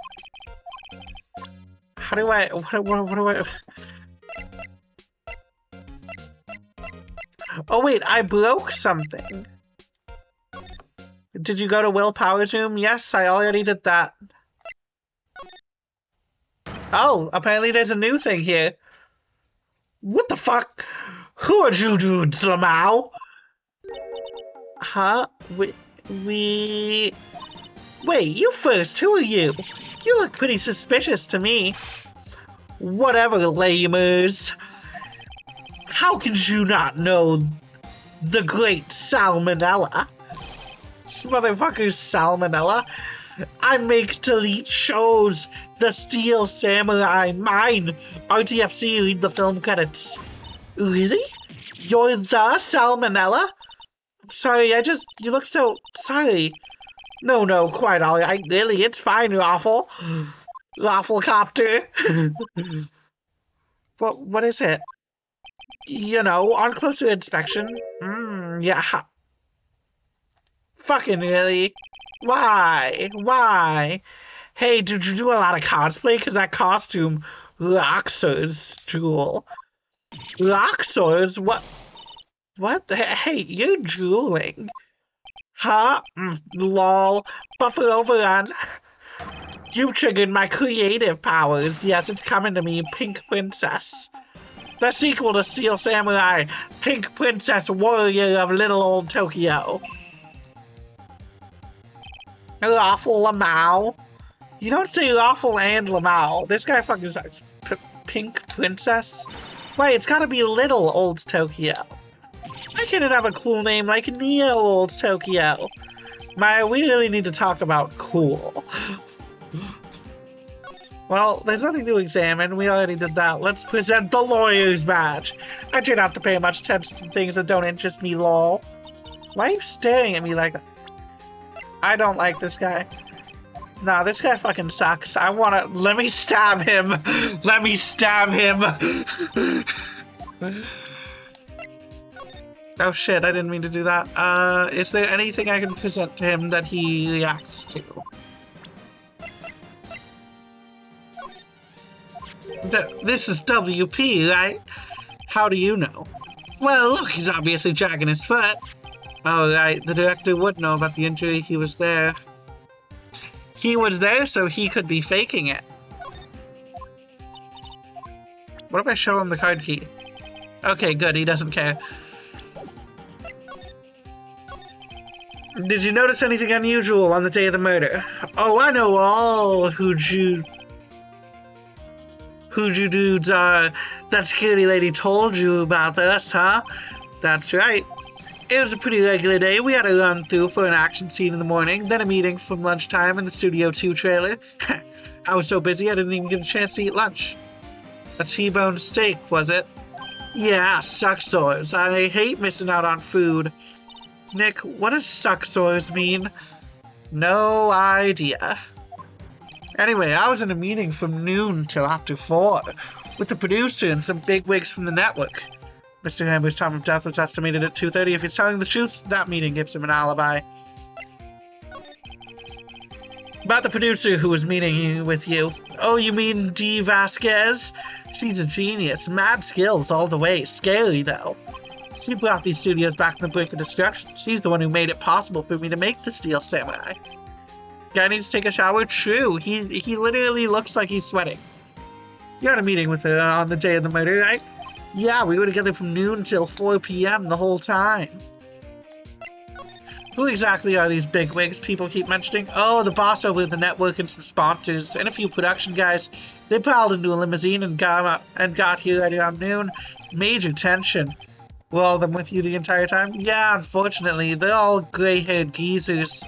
How do I... What do I... Oh wait, I broke something. Did you go to Willpower's room? Yes, I already did that. Oh, apparently there's a new thing here. What the fuck? Who are you dudes, Lamau? Huh? Wait, you first. Who are you? You look pretty suspicious to me. Whatever, lamers. How can you not know the great Salmonella? This motherfucker's Salmonella. I make delete shows. The Steel Samurai, mine. RTFC, read the film credits. Really? You're the Salmonella? I'm sorry, you look so... Sorry. No, quite all right, really, it's fine, Raffle. Rafflecopter. What is it? You know, on closer inspection. Yeah. Fucking really? Why? Hey, did you do a lot of cosplay? Because that costume, Roxor's Jewel. Roxor's? What? Hey, you're drooling. Huh? Lol. Buffer over on. You triggered my creative powers. Yes, it's coming to me, Pink Princess. The sequel to Steel Samurai, Pink Princess Warrior of Little Old Tokyo. Lawful Lamau. You don't say Lawful and Lamau. This guy fucking sucks. Pink Princess? Wait, it's gotta be Little Old Tokyo. Why can't it have a cool name like Neo Old Tokyo? We really need to talk about cool. Well, there's nothing to examine. We already did that. Let's present the lawyer's badge. I try not to pay much attention to things that don't interest me, lol. Why are you staring at me like that? I don't like this guy. Nah, this guy fucking sucks. Let me stab him. Let me stab him. Oh shit, I didn't mean to do that. Is there anything I can present to him that he reacts to? This is WP, right? How do you know? Well, look, he's obviously dragging his foot. Oh, right, the director would know about the injury. He was there. He was there, so he could be faking it. What if I show him the card key? Okay, good, he doesn't care. Did you notice anything unusual on the day of the murder? Oh, I know all who you dudes are. That security lady told you about this, huh? That's right. It was a pretty regular day. We had a run through for an action scene in the morning, then a meeting from lunchtime in the Studio 2 trailer. I was so busy I didn't even get a chance to eat lunch. A T-bone steak, was it? Yeah, sucksores. I hate missing out on food. Nick, what does sucksores mean? No idea. Anyway, I was in a meeting from noon till after 4 with the producer and some bigwigs from the network. Mr. Hammer's time of death was estimated at 2:30. If he's telling the truth, that meeting gives him an alibi. About the producer who was meeting with you. Oh, you mean Dee Vasquez? She's a genius. Mad skills all the way. Scary, though. She brought these studios back from the brink of destruction. She's the one who made it possible for me to make the Steel Samurai. Guy needs to take a shower? True. He literally looks like he's sweating. You had a meeting with her on the day of the murder, right? Yeah, we were together from noon till 4 p.m. the whole time. Who exactly are these bigwigs people keep mentioning? Oh, the boss over the network and some sponsors and a few production guys. They piled into a limousine and got here right around noon. Major tension. Were all of them with you the entire time? Yeah, unfortunately. They're all gray-haired geezers.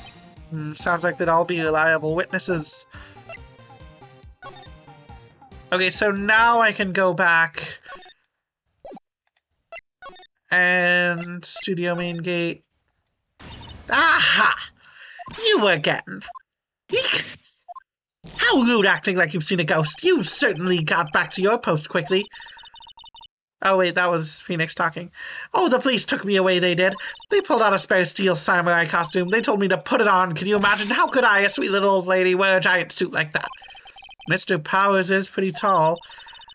Sounds like they'd all be reliable witnesses. Okay, so now I can go back. And studio main gate. Aha! You again! Eek! How rude, acting like you've seen a ghost. You certainly got back to your post quickly. Oh wait, that was Phoenix talking. Oh, the police took me away, they did. They pulled out a spare steel samurai costume. They told me to put it on. Can you imagine? How could I, a sweet little old lady, wear a giant suit like that? Mr. Powers is pretty tall.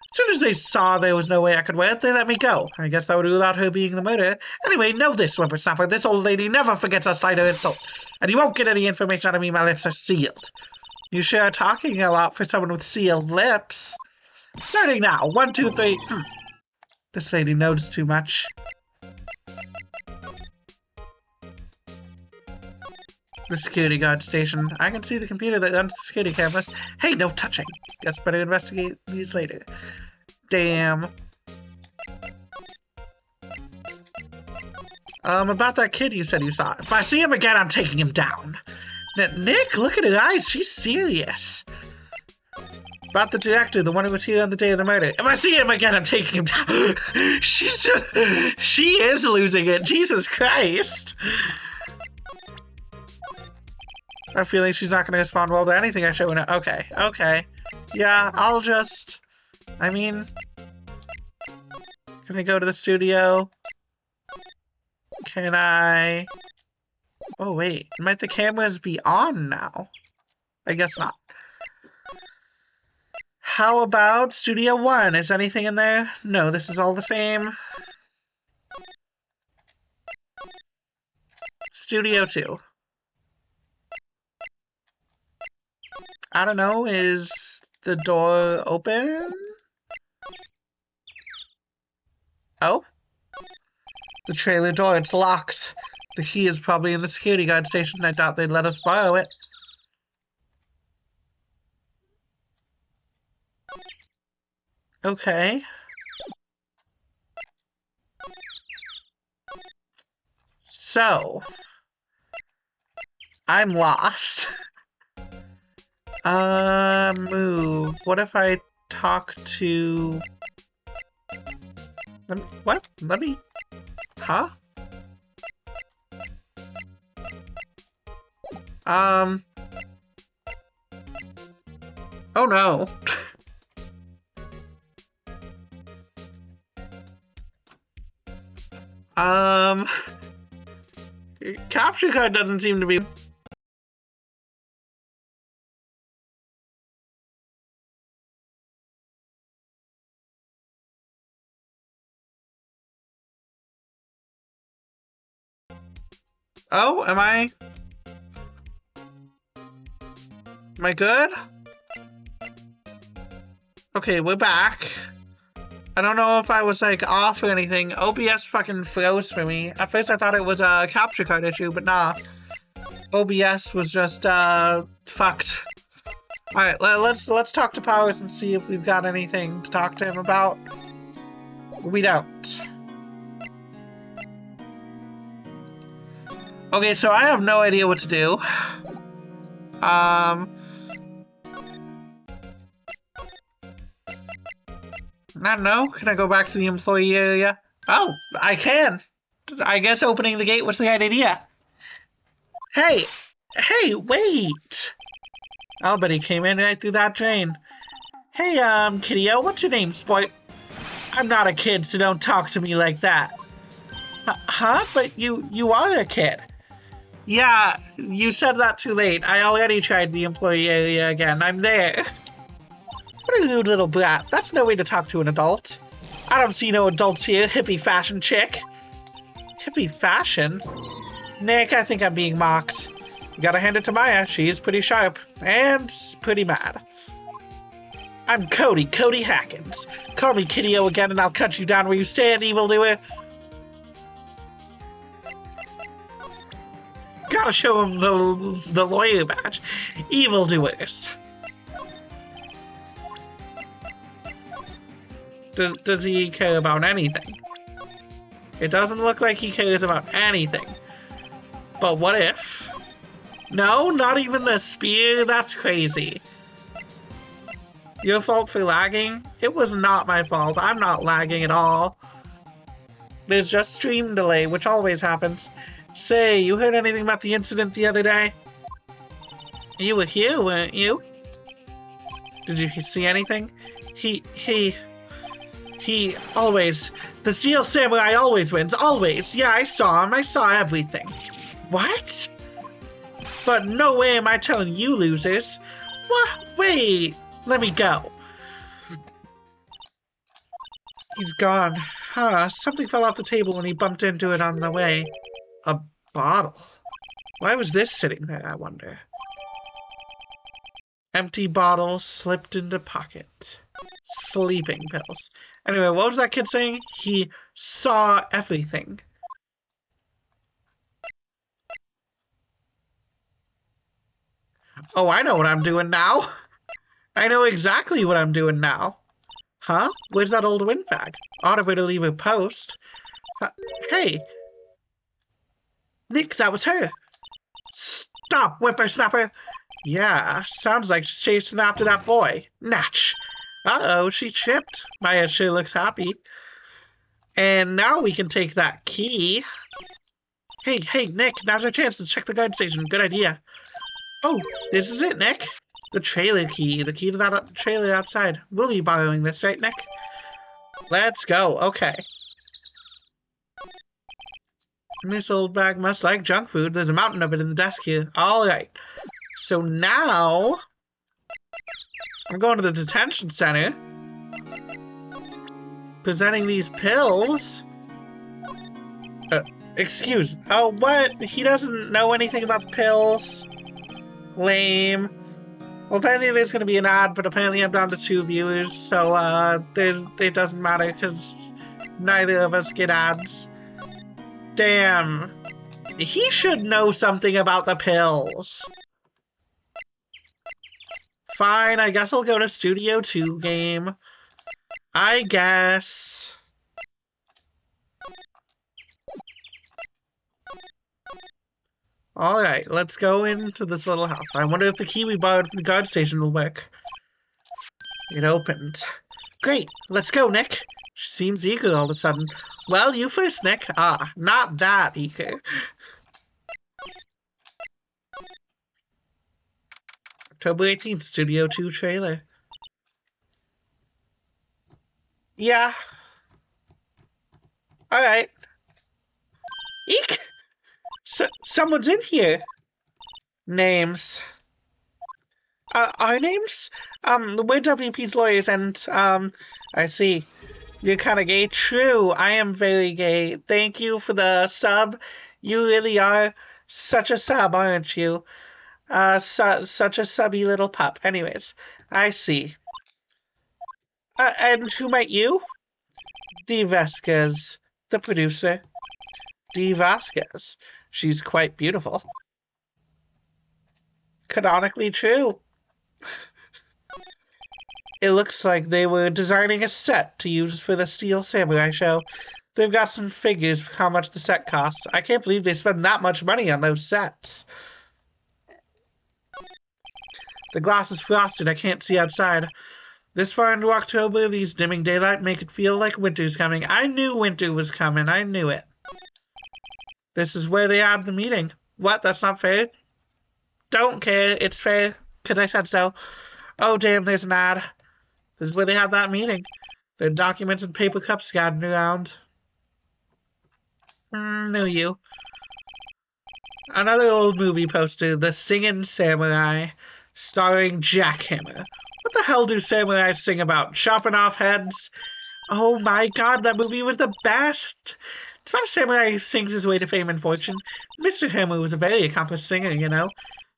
As soon as they saw there was no way I could wear it, they let me go. I guess that would rule out her being the murderer. Anyway, know this, whippersnapper. This old lady never forgets a slight or insult. And you won't get any information out of me. My lips are sealed. You sure are talking a lot for someone with sealed lips. Starting now. 1, 2, 3. This lady knows too much. The security guard station. I can see the computer that runs the security cameras. Hey, no touching. Guess better investigate these later. Damn. About that kid you said you saw. If I see him again, I'm taking him down. Nick, look at her eyes. She's serious. About the director, the one who was here on the day of the murder. If I see him again, I'm taking him down. She is losing it. Jesus Christ. I feel like she's not going to respond well to anything I show her. Okay, okay. Yeah, I'll just... I mean... Can I go to the studio? Can I... Oh, wait. Might the cameras be on now? I guess not. How about Studio 1? Is anything in there? No, this is all the same. Studio 2. I don't know, is the door open? Oh? The trailer door, it's locked. The key is probably in the security guard station. I doubt they'd let us borrow it. Okay. So. I'm lost. Move. What if I talk to... What? Let me... Huh? Oh no. Capture card doesn't seem to be... Oh, am I good? Okay, we're back. I don't know if I was, like, off or anything. OBS fucking froze for me. At first I thought it was a capture card issue, but nah. OBS was just, fucked. Alright, let's talk to Powers and see if we've got anything to talk to him about. We don't. Okay, so I have no idea what to do. I don't know. Can I go back to the employee area? Oh, I can. I guess opening the gate was the right idea. Hey, wait. I'll bet he came in right through that drain. Hey, Kiddo, what's your name, sport? I'm not a kid, so don't talk to me like that. Huh? But you are a kid. Yeah, you said that too late. I already tried the employee area again. I'm there. What a rude little brat. That's no way to talk to an adult. I don't see no adults here, hippie fashion chick. Hippie fashion? Nick, I think I'm being mocked. You gotta hand it to Maya. She's pretty sharp. And pretty mad. I'm Cody Hackins. Call me Kiddo again and I'll cut you down where you stand, evildoer. gotta show him the lawyer badge. Evildoers. Does he care about anything? It doesn't look like he cares about anything. But what if? No, not even the spear? That's crazy. Your fault for lagging? It was not my fault. I'm not lagging at all. There's just stream delay, which always happens. Say, you heard anything about the incident the other day? You were here, weren't you? Did you see anything? He always... The Steel Samurai always wins, always. Yeah, I saw him. I saw everything. What? But no way am I telling you losers. What? Wait. Let me go. He's gone. Huh, something fell off the table when he bumped into it on the way. A bottle? Why was this sitting there, I wonder? Empty bottle slipped into pocket. Sleeping pills. Anyway, what was that kid saying? He saw everything. Oh, I know what I'm doing now. I know exactly what I'm doing now. Huh? Where's that old windbag? Ought of her to leave a post. Hey! Nick, that was her! Stop, whippersnapper! Yeah, sounds like she's chasing after that boy. Natch! Uh-oh, she tripped. Maya sure looks happy. And now we can take that key. Hey, Nick, now's our chance to check the guard station. Good idea. Oh, this is it, Nick. The trailer key. The key to that trailer outside. We'll be borrowing this, right, Nick? Let's go. Okay. This old bag must like junk food. There's a mountain of it in the desk here. Alright. So now... I'm going to the detention center. Presenting these pills. Excuse. Oh, what? He doesn't know anything about the pills. Lame. Well, apparently there's going to be an ad, but apparently I'm down to 2 viewers, so it doesn't matter because neither of us get ads. Damn. He should know something about the pills. Fine, I guess I'll go to Studio 2 game. I guess. Alright, let's go into this little house. I wonder if the key we borrowed from the guard station will work. It opened. Great, let's go, Nick. She seems eager all of a sudden. Well, you first, Nick. Ah, not that eager. October 18th, Studio 2 trailer. Yeah. Alright. Eek! Someone's in here. Names. Our names? We're WP's lawyers and, I see. You're kinda gay. True, I am very gay. Thank you for the sub. You really are such a sub, aren't you? Such a subby little pup. Anyways, I see. And who might you? Dee Vasquez, the producer. Dee Vasquez. She's quite beautiful. Canonically true. It looks like they were designing a set to use for the Steel Samurai show. They've got some figures for how much the set costs. I can't believe they spend that much money on those sets. The glass is frosted. I can't see outside. This far into October, these dimming daylight make it feel like winter's coming. I knew winter was coming. I knew it. This is where they had the meeting. What? That's not fair? Don't care. It's fair, because I said so. Oh, damn, there's an ad. This is where they had that meeting. There are documents and paper cups scattered around. Knew you. Another old movie poster, The Singin' Samurai, starring Jackhammer. What the hell do samurais sing about? Chopping off heads? Oh my god, that movie was the best! It's not a samurai who sings his way to fame and fortune. Mr. Hammer was a very accomplished singer, you know.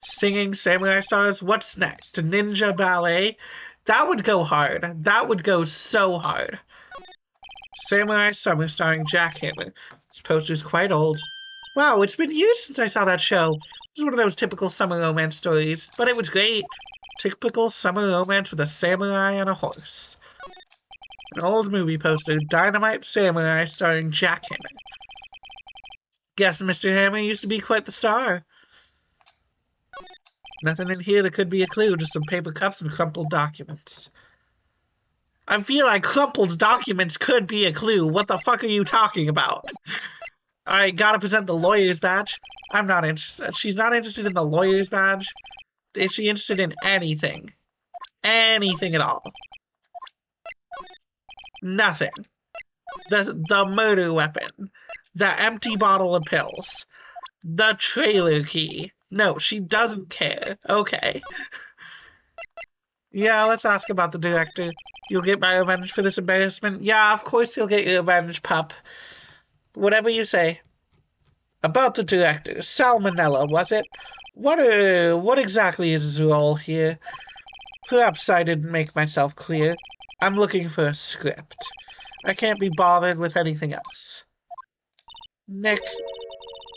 Singing samurai stars, what's next? Ninja ballet? That would go hard. That would go so hard. Samurai Summer starring Jackhammer. This poster's quite old. Wow, it's been years since I saw that show. It was one of those typical summer romance stories, but it was great. Typical summer romance with a samurai on a horse. An old movie poster, Dynamite Samurai, starring Jack Hammer. Guess Mr. Hammer used to be quite the star. Nothing in here that could be a clue, just some paper cups and crumpled documents. I feel like crumpled documents could be a clue. What the fuck are you talking about? I gotta present the lawyer's badge. I'm not interested. She's not interested in the lawyer's badge. Is she interested in anything? Anything at all? Nothing. The murder weapon. The empty bottle of pills. The trailer key. No, she doesn't care. Okay. Yeah, let's ask about the director. You'll get my revenge for this embarrassment? Yeah, of course you'll get your revenge, pup. Whatever you say. About the director. Salmonella, was it? What exactly is his role here? Perhaps I didn't make myself clear. I'm looking for a script. I can't be bothered with anything else. Nick,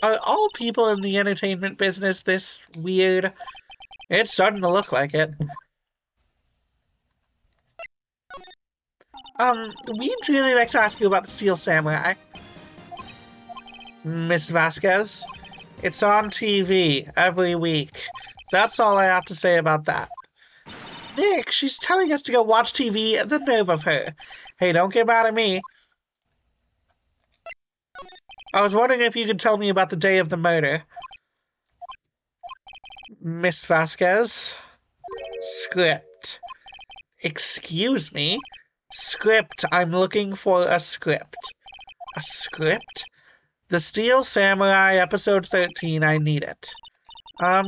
are all people in the entertainment business this weird? It's starting to look like it. We'd really like to ask you about the Steel Samurai. Miss Vasquez, it's on TV every week. That's all I have to say about that. Nick, she's telling us to go watch TV. The nerve of her. Hey, don't get mad at me. I was wondering if you could tell me about the day of the murder. Miss Vasquez? Script. Excuse me? Script. I'm looking for a script. A script? The Steel Samurai, episode 13. I need it.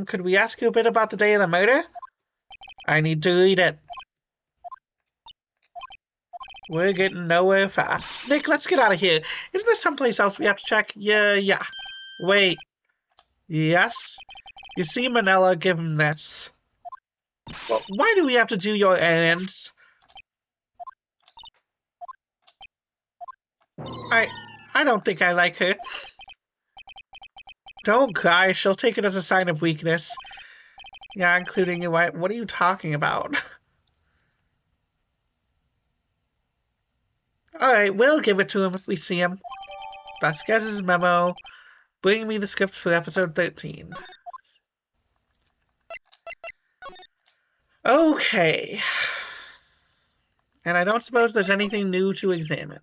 Could we ask you a bit about the day of the murder? I need to read it. We're getting nowhere fast. Nick, let's get out of here. Isn't there someplace else we have to check? Yeah. Wait. Yes? You see Manila, give him this. Well, why do we have to do your errands? I don't think I like her. Don't cry, she'll take it as a sign of weakness. Yeah, including your wife. What are you talking about? Alright, we'll give it to him if we see him. Vasquez's memo. Bring me the script for episode 13. Okay. And I don't suppose there's anything new to examine.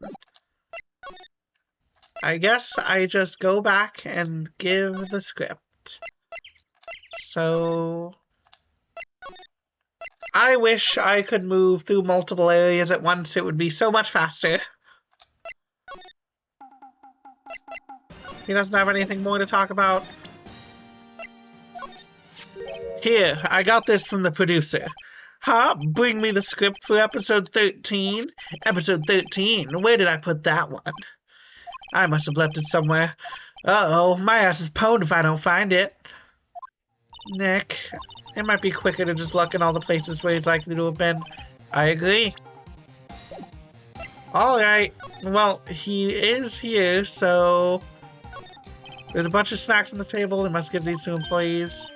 I guess I just go back and give the script. So... I wish I could move through multiple areas at once. It would be so much faster. He doesn't have anything more to talk about. Here, I got this from the producer. Huh? Bring me the script for episode 13? Episode 13? Where did I put that one? I must have left it somewhere. Uh-oh, my ass is pwned if I don't find it. Nick, it might be quicker to just look in all the places where he's likely to have been. I agree. Alright, well, he is here, so... There's a bunch of snacks on the table. I must give these to employees.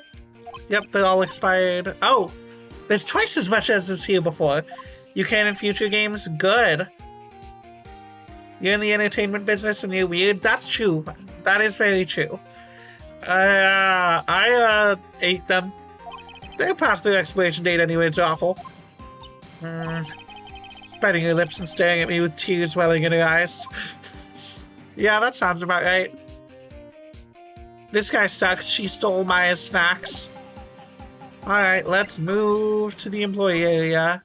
Yep, they're all expired. Oh, there's twice as much as is here before. You can in future games? Good. You're in the entertainment business and you're weird? That's true. That is very true. I ate them. They're past their expiration date anyway, it's awful. Biting her lips and staring at me with tears welling in her eyes. Yeah, that sounds about right. This guy sucks. She stole Maya's snacks. Alright, let's move to the employee area.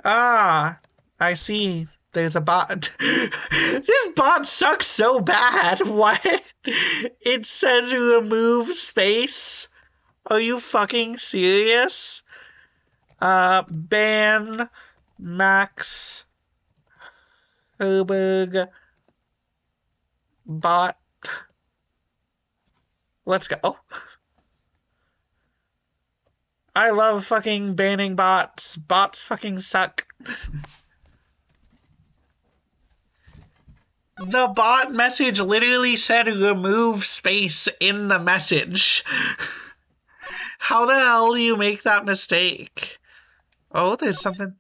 Ah, I see. There's a bot. This bot sucks so bad. What? It says remove space. Are you fucking serious? Ban Max Herberg bot. Let's go. I love fucking banning bots. Bots fucking suck. The bot message literally said remove space in the message. How the hell do you make that mistake? Oh, there's something.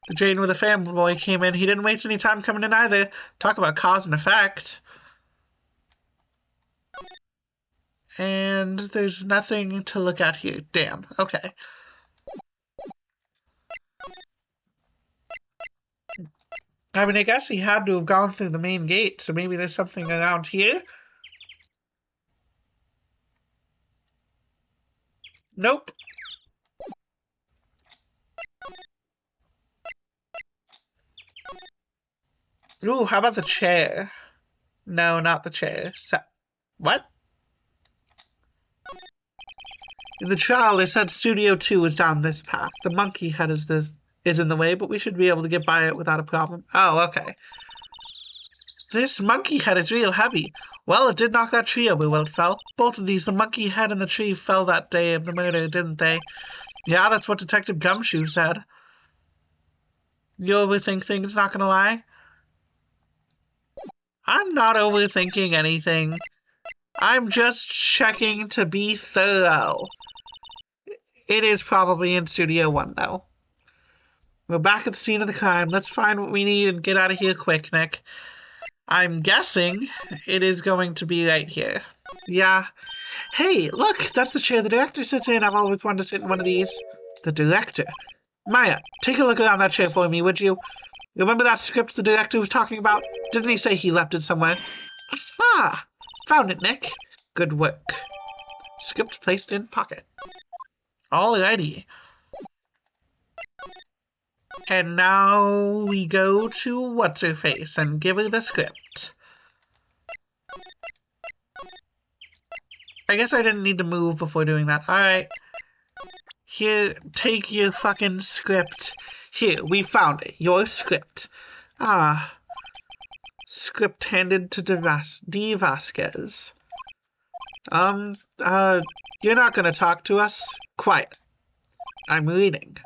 The Jane with the fanboy came in. He didn't waste any time coming in either. Talk about cause and effect. And there's nothing to look at here. Damn. Okay. I mean, I guess he had to have gone through the main gate, so maybe there's something around here. Nope. Ooh, how about the chair? No, not the chair. What? In the trial, they said Studio 2 was down this path. The monkey head is in the way, but we should be able to get by it without a problem. Oh, okay. This monkey head is real heavy. Well, it did knock that tree over where it fell. Both of these, the monkey head and the tree, fell that day of the murder, didn't they? Yeah, that's what Detective Gumshoe said. You overthink things, not gonna lie? I'm not overthinking anything. I'm just checking to be thorough. It is probably in Studio 1, though. We're back at the scene of the crime. Let's find what we need and get out of here quick, Nick. I'm guessing it is going to be right here. Yeah. Hey, look! That's the chair the director sits in. I've always wanted to sit in one of these. The director? Maya, take a look around that chair for me, would you? Remember that script the director was talking about? Didn't he say he left it somewhere? Ah! Found it, Nick. Good work. Script placed in pocket. Alrighty. And now we go to What's-Her-Face and give her the script. I guess I didn't need to move before doing that. Alright. Here, take your fucking script. Here, we found it. Your script. Ah. Script handed to D. Vasquez. You're not gonna talk to us? Quiet. I'm reading.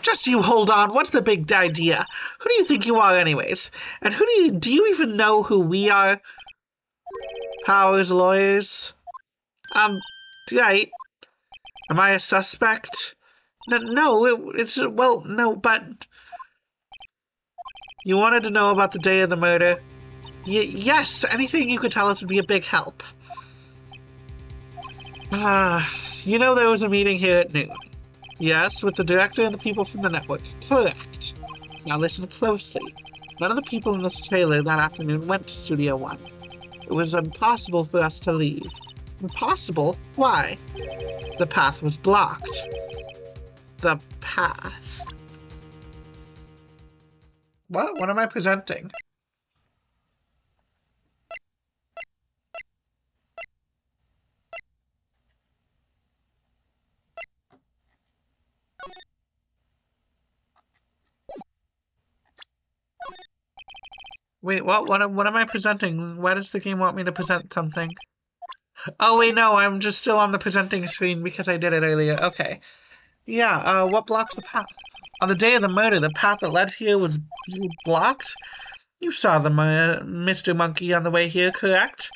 Just you hold on. What's the big idea? Who do you think you are anyways? And do you even know who we are? Powers lawyers? Right. Am I a suspect? No, well, no, but... You wanted to know about the day of the murder? Yes, anything you could tell us would be a big help. You know there was a meeting here at noon. Yes, with the director and the people from the network. Correct. Now listen closely. None of the people in this trailer that afternoon went to Studio 1. It was impossible for us to leave. Impossible? Why? The path was blocked. The path. What? What am I presenting? Wait, what am I presenting? Why does the game want me to present something? Oh wait, no, I'm just still on the presenting screen because I did it earlier. Okay. Yeah, what blocks the path? On the day of the murder, the path that led here was blocked? You saw the Mr. Monkey on the way here, correct?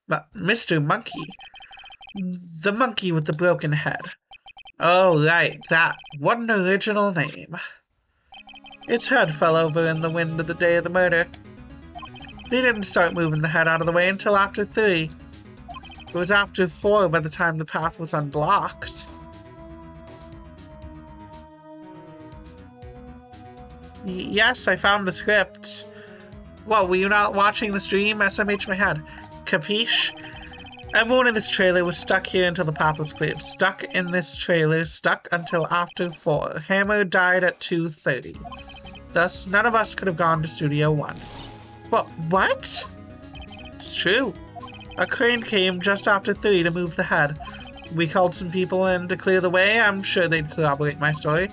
But Mr. Monkey? The monkey with the broken head. Oh, right, that. What an original name. Its head fell over in the wind the day of the murder. They didn't start moving the head out of the way until after 3. It was after 4 by the time the path was unblocked. Yes, I found the script. What, were you not watching the stream? SMH my head. Capiche? Everyone in this trailer was stuck here until the path was cleared. Stuck in this trailer, stuck until after 4. Hammer died at 2:30. Thus, none of us could have gone to Studio 1. What? It's true. A crane came just after 3 to move the head. We called some people in to clear the way. I'm sure they'd corroborate my story.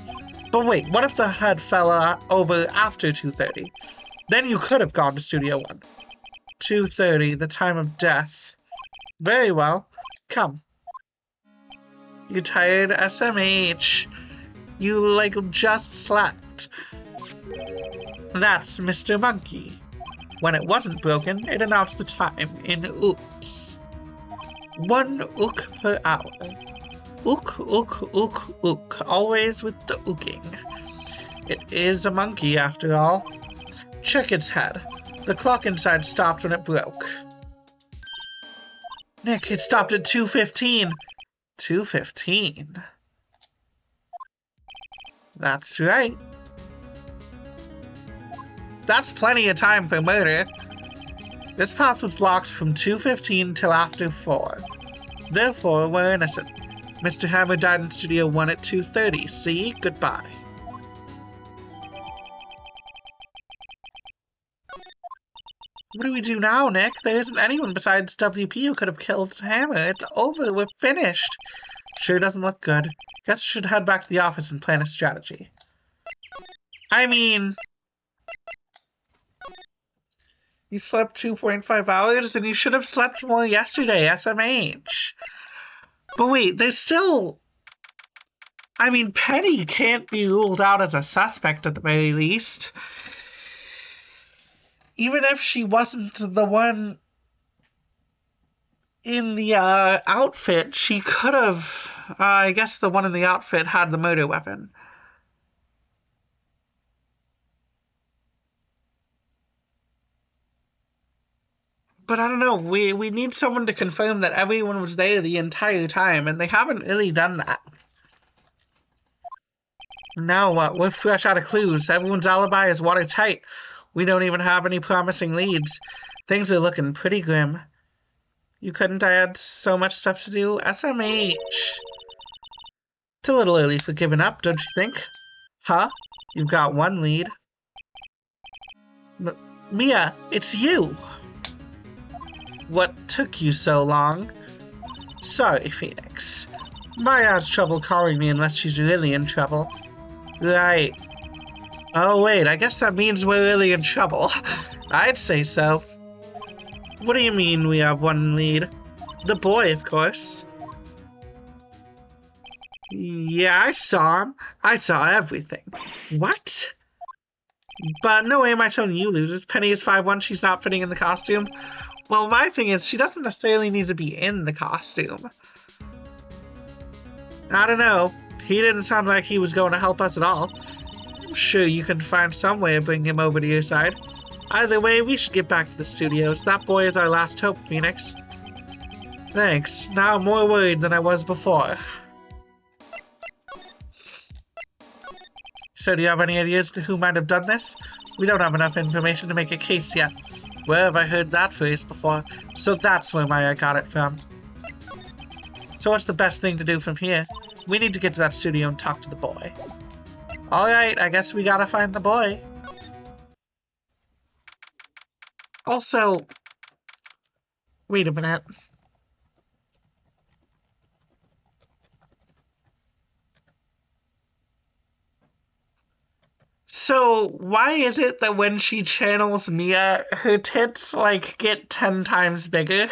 But wait, what if the head fell over after 2:30? Then you could have gone to Studio 1. 2:30, the time of death. Very well. Come. You tired, SMH? You, just slept. That's Mr. Monkey. When it wasn't broken, it announced the time in ooks. 1 ook per hour. Ook, ook, ook, ook. Always with the ooking. It is a monkey, after all. Check its head. The clock inside stopped when it broke. Nick, it stopped at 2:15. 2:15? That's right. That's plenty of time for murder. This path was blocked from 2:15 till after 4. Therefore, we're innocent. Mr. Hammer died in Studio 1 at 2:30. See? Goodbye. What do we do now, Nick? There isn't anyone besides WP who could have killed Hammer. It's over. We're finished. Sure doesn't look good. Guess we should head back to the office and plan a strategy. I mean... You slept 2.5 hours, and you should have slept more yesterday, SMH. But wait, there's still... I mean, Penny can't be ruled out as a suspect at the very least. Even if she wasn't the one in the outfit, she could have... I guess the one in the outfit had the murder weapon. But I don't know, we need someone to confirm that everyone was there the entire time, and they haven't really done that. Now what? We're fresh out of clues. Everyone's alibi is watertight. We don't even have any promising leads. Things are looking pretty grim. You couldn't? I had so much stuff to do. SMH. It's a little early for giving up, don't you think? Huh? You've got one lead. Mia, it's you! What took you so long? Sorry, Phoenix. Maya has trouble calling me unless she's really in trouble. Right. Oh wait, I guess that means we're really in trouble. I'd say so. What do you mean we have one lead? The boy, of course. Yeah, I saw him. I saw everything. What? But no way am I telling you losers. Penny is 5'1", she's not fitting in the costume. Well, my thing is, she doesn't necessarily need to be in the costume. I don't know. He didn't sound like he was going to help us at all. I'm sure you can find some way of bringing him over to your side. Either way, we should get back to the studios. That boy is our last hope, Phoenix. Thanks. Now I'm more worried than I was before. So do you have any ideas to who might have done this? We don't have enough information to make a case yet. Where have I heard that phrase before? So that's where Maya got it from. So what's the best thing to do from here? We need to get to that studio and talk to the boy. Alright, I guess we gotta find the boy. Also... Wait a minute. So, why is it that when she channels Mia, her tits, like, get 10 times bigger?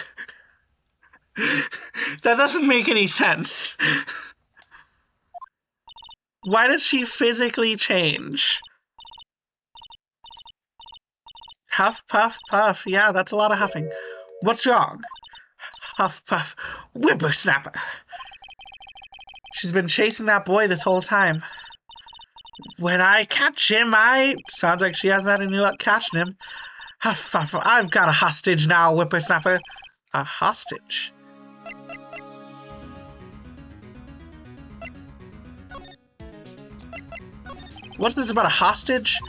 That doesn't make any sense. Why does she physically change? Huff, puff, puff. Yeah, that's a lot of huffing. What's wrong? Huff, puff. Whippersnapper. She's been chasing that boy this whole time. When I catch him, Sounds like she hasn't had any luck catching him. Huff, puff. I've got a hostage now, whippersnapper. A hostage? What's this about a hostage?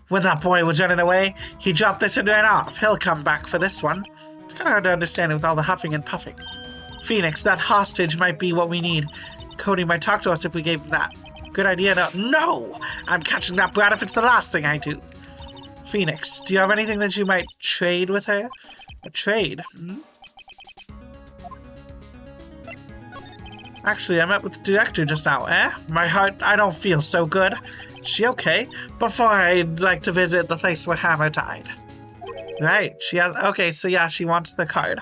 When that boy was running away, he dropped this and ran off. He'll come back for this one. It's kind of hard to understand with all the huffing and puffing. Phoenix, that hostage might be what we need. Cody might talk to us if we gave him that. Good idea. No! I'm catching that brat if it's the last thing I do. Phoenix, do you have anything that you might trade with her? A trade? Actually, I met with the director just now, My heart, I don't feel so good. Is she okay? Before, I'd like to visit the place where Hammer died. Right, she has... Okay, so yeah, she wants the card.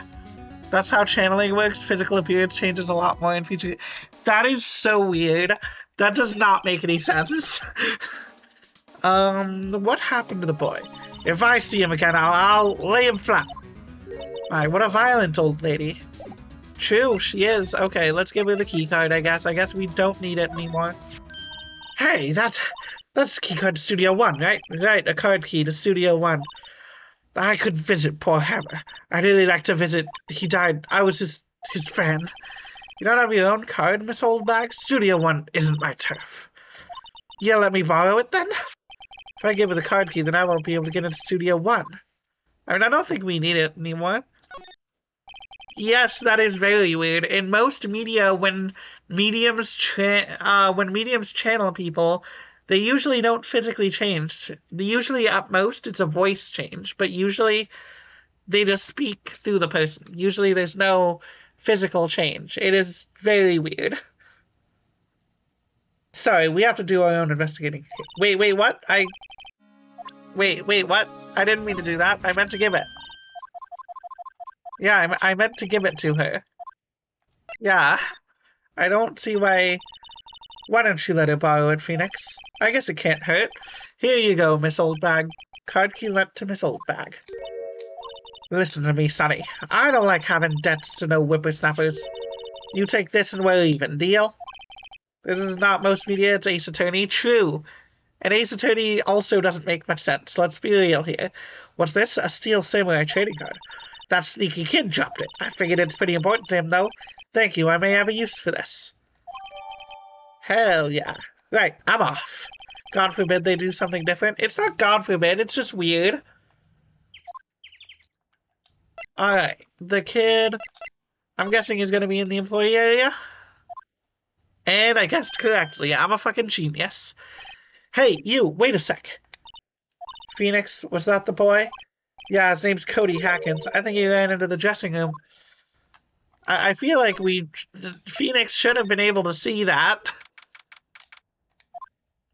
That's how channeling works. Physical appearance changes a lot more in future... That is so weird. That does not make any sense. What happened to the boy? If I see him again, I'll lay him flat. Alright, what a violent old lady. True, she is. Okay, let's give her the key card, I guess. I guess we don't need it anymore. Hey, that's key card to Studio 1, right? Right, a card key to Studio 1. I could visit poor Hammer. I'd really like to visit. He died. I was his friend. You don't have your own card, Miss Oldbag? Studio 1 isn't my turf. Yeah, let me borrow it then? If I give her the card key, then I won't be able to get into Studio 1. I mean, I don't think we need it anymore. Yes, that is very weird. In most media, when mediums channel people, they usually don't physically change. Usually, at most, it's a voice change, but usually they just speak through the person. Usually, there's no physical change. It is very weird. Sorry, we have to do our own investigating. Wait, what? Wait, what? I didn't mean to do that. I meant to give it. Yeah, I meant to give it to her. Yeah. I don't see why... Why don't you let her borrow it, Phoenix? I guess it can't hurt. Here you go, Miss Oldbag. Card key lent to Miss Oldbag. Listen to me, Sonny. I don't like having debts to no whippersnappers. You take this and we're even, deal? This is not most media, it's Ace Attorney. True. And Ace Attorney also doesn't make much sense. Let's be real here. What's this? A Steel Samurai trading card. That sneaky kid dropped it. I figured it's pretty important to him, though. Thank you, I may have a use for this. Hell yeah. Right, I'm off. God forbid they do something different. It's not God forbid, it's just weird. Alright, the kid, I'm guessing is going to be in the employee area. And I guessed correctly. I'm a fucking genius. Hey, you, wait a sec. Phoenix, was that the boy? Yeah, his name's Cody Hackins. I think he ran into the dressing room. I feel like Phoenix should have been able to see that.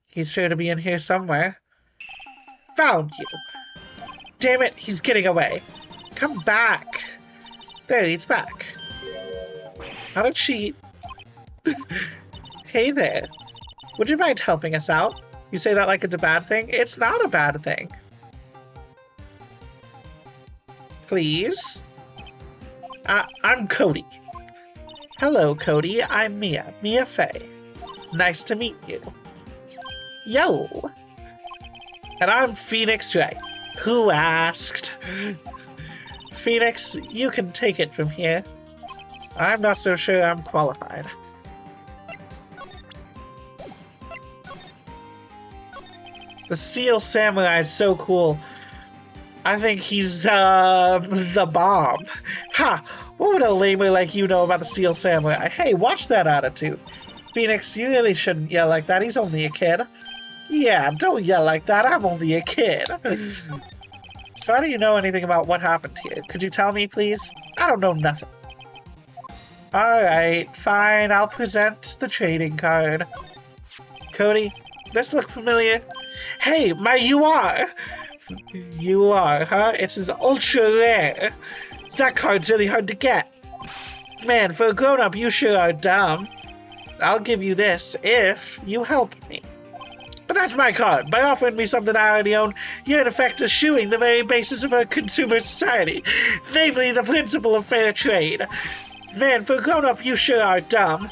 He's sure to be in here somewhere. Found you. Damn it, he's getting away. Come back. There, he's back. How did she... Hey there. Would you mind helping us out? You say that like it's a bad thing? It's not a bad thing. Please? I'm Cody. Hello, Cody. I'm Mia. Mia Fey. Nice to meet you. Yo! And I'm Phoenix Wright. Who asked? Phoenix, you can take it from here. I'm not so sure I'm qualified. The Steel Samurai is so cool. I think he's the bomb. Ha! What would a lamer like you know about the Steel Samurai? Hey, watch that attitude. Phoenix, you really shouldn't yell like that. He's only a kid. Yeah, don't yell like that. I'm only a kid. So how do you know anything about what happened here? Could you tell me, please? I don't know nothing. Alright, fine. I'll present the trading card. Cody, this look familiar? Hey, my UR! UR, huh? It's his ultra rare. That card's really hard to get. Man, for a grown-up, you sure are dumb. I'll give you this if you help me. But that's my card. By offering me something I already own, you're in effect eschewing the very basis of our consumer society, namely the principle of fair trade. Man, for a grown-up, you sure are dumb.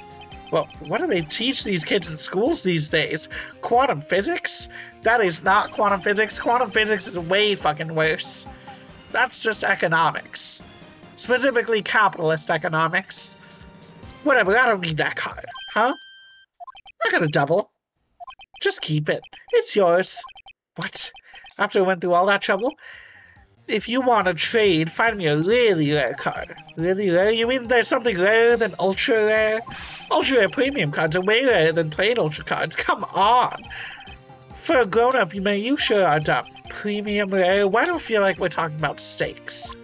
Well, what do they teach these kids in schools these days? Quantum physics? That is not quantum physics. Quantum physics is way fucking worse. That's just economics. Specifically capitalist economics. Whatever, I don't need that card. Huh? I got a double. Just keep it. It's yours. What? After I went through all that trouble? If you want to trade, find me a really rare card. Really rare? You mean there's something rarer than ultra rare? Ultra rare premium cards are way rarer than plain ultra cards. Come on! For a grown-up, you sure are dumb. Premium rare? Why do I feel like we're talking about steaks?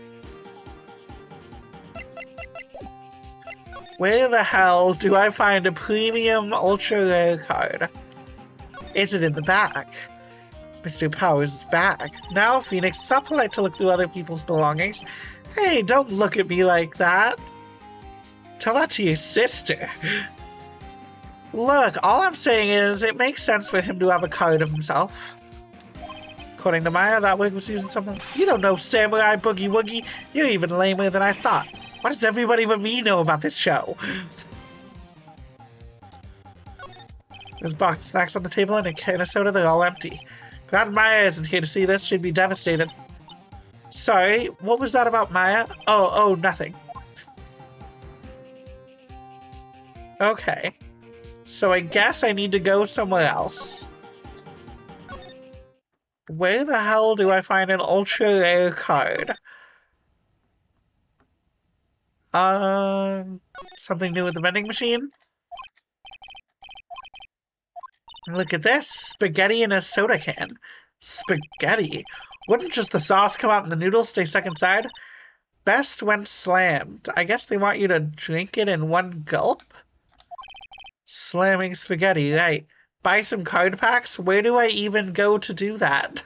Where the hell do I find a premium ultra rare card? Is it in the bag? Mr. Powers' bag. Now, Phoenix, it's not polite to look through other people's belongings. Hey, don't look at me like that. Tell that to your sister. Look, all I'm saying is it makes sense for him to have a card of himself. According to Maya, that wig was using something. You don't know Samurai Boogie Woogie. You're even lamer than I thought. What does everybody but me know about this show? There's a box of snacks on the table and a can of soda. They're all empty. Glad Maya isn't here to see this. She'd be devastated. Sorry, what was that about Maya? Oh, nothing. Okay. So I guess I need to go somewhere else. Where the hell do I find an ultra rare card? Something new with the vending machine? Look at this. Spaghetti in a soda can. Spaghetti? Wouldn't just the sauce come out and the noodles stay stuck inside? Best when slammed. I guess they want you to drink it in one gulp? Slamming spaghetti, right. Buy some card packs? Where do I even go to do that?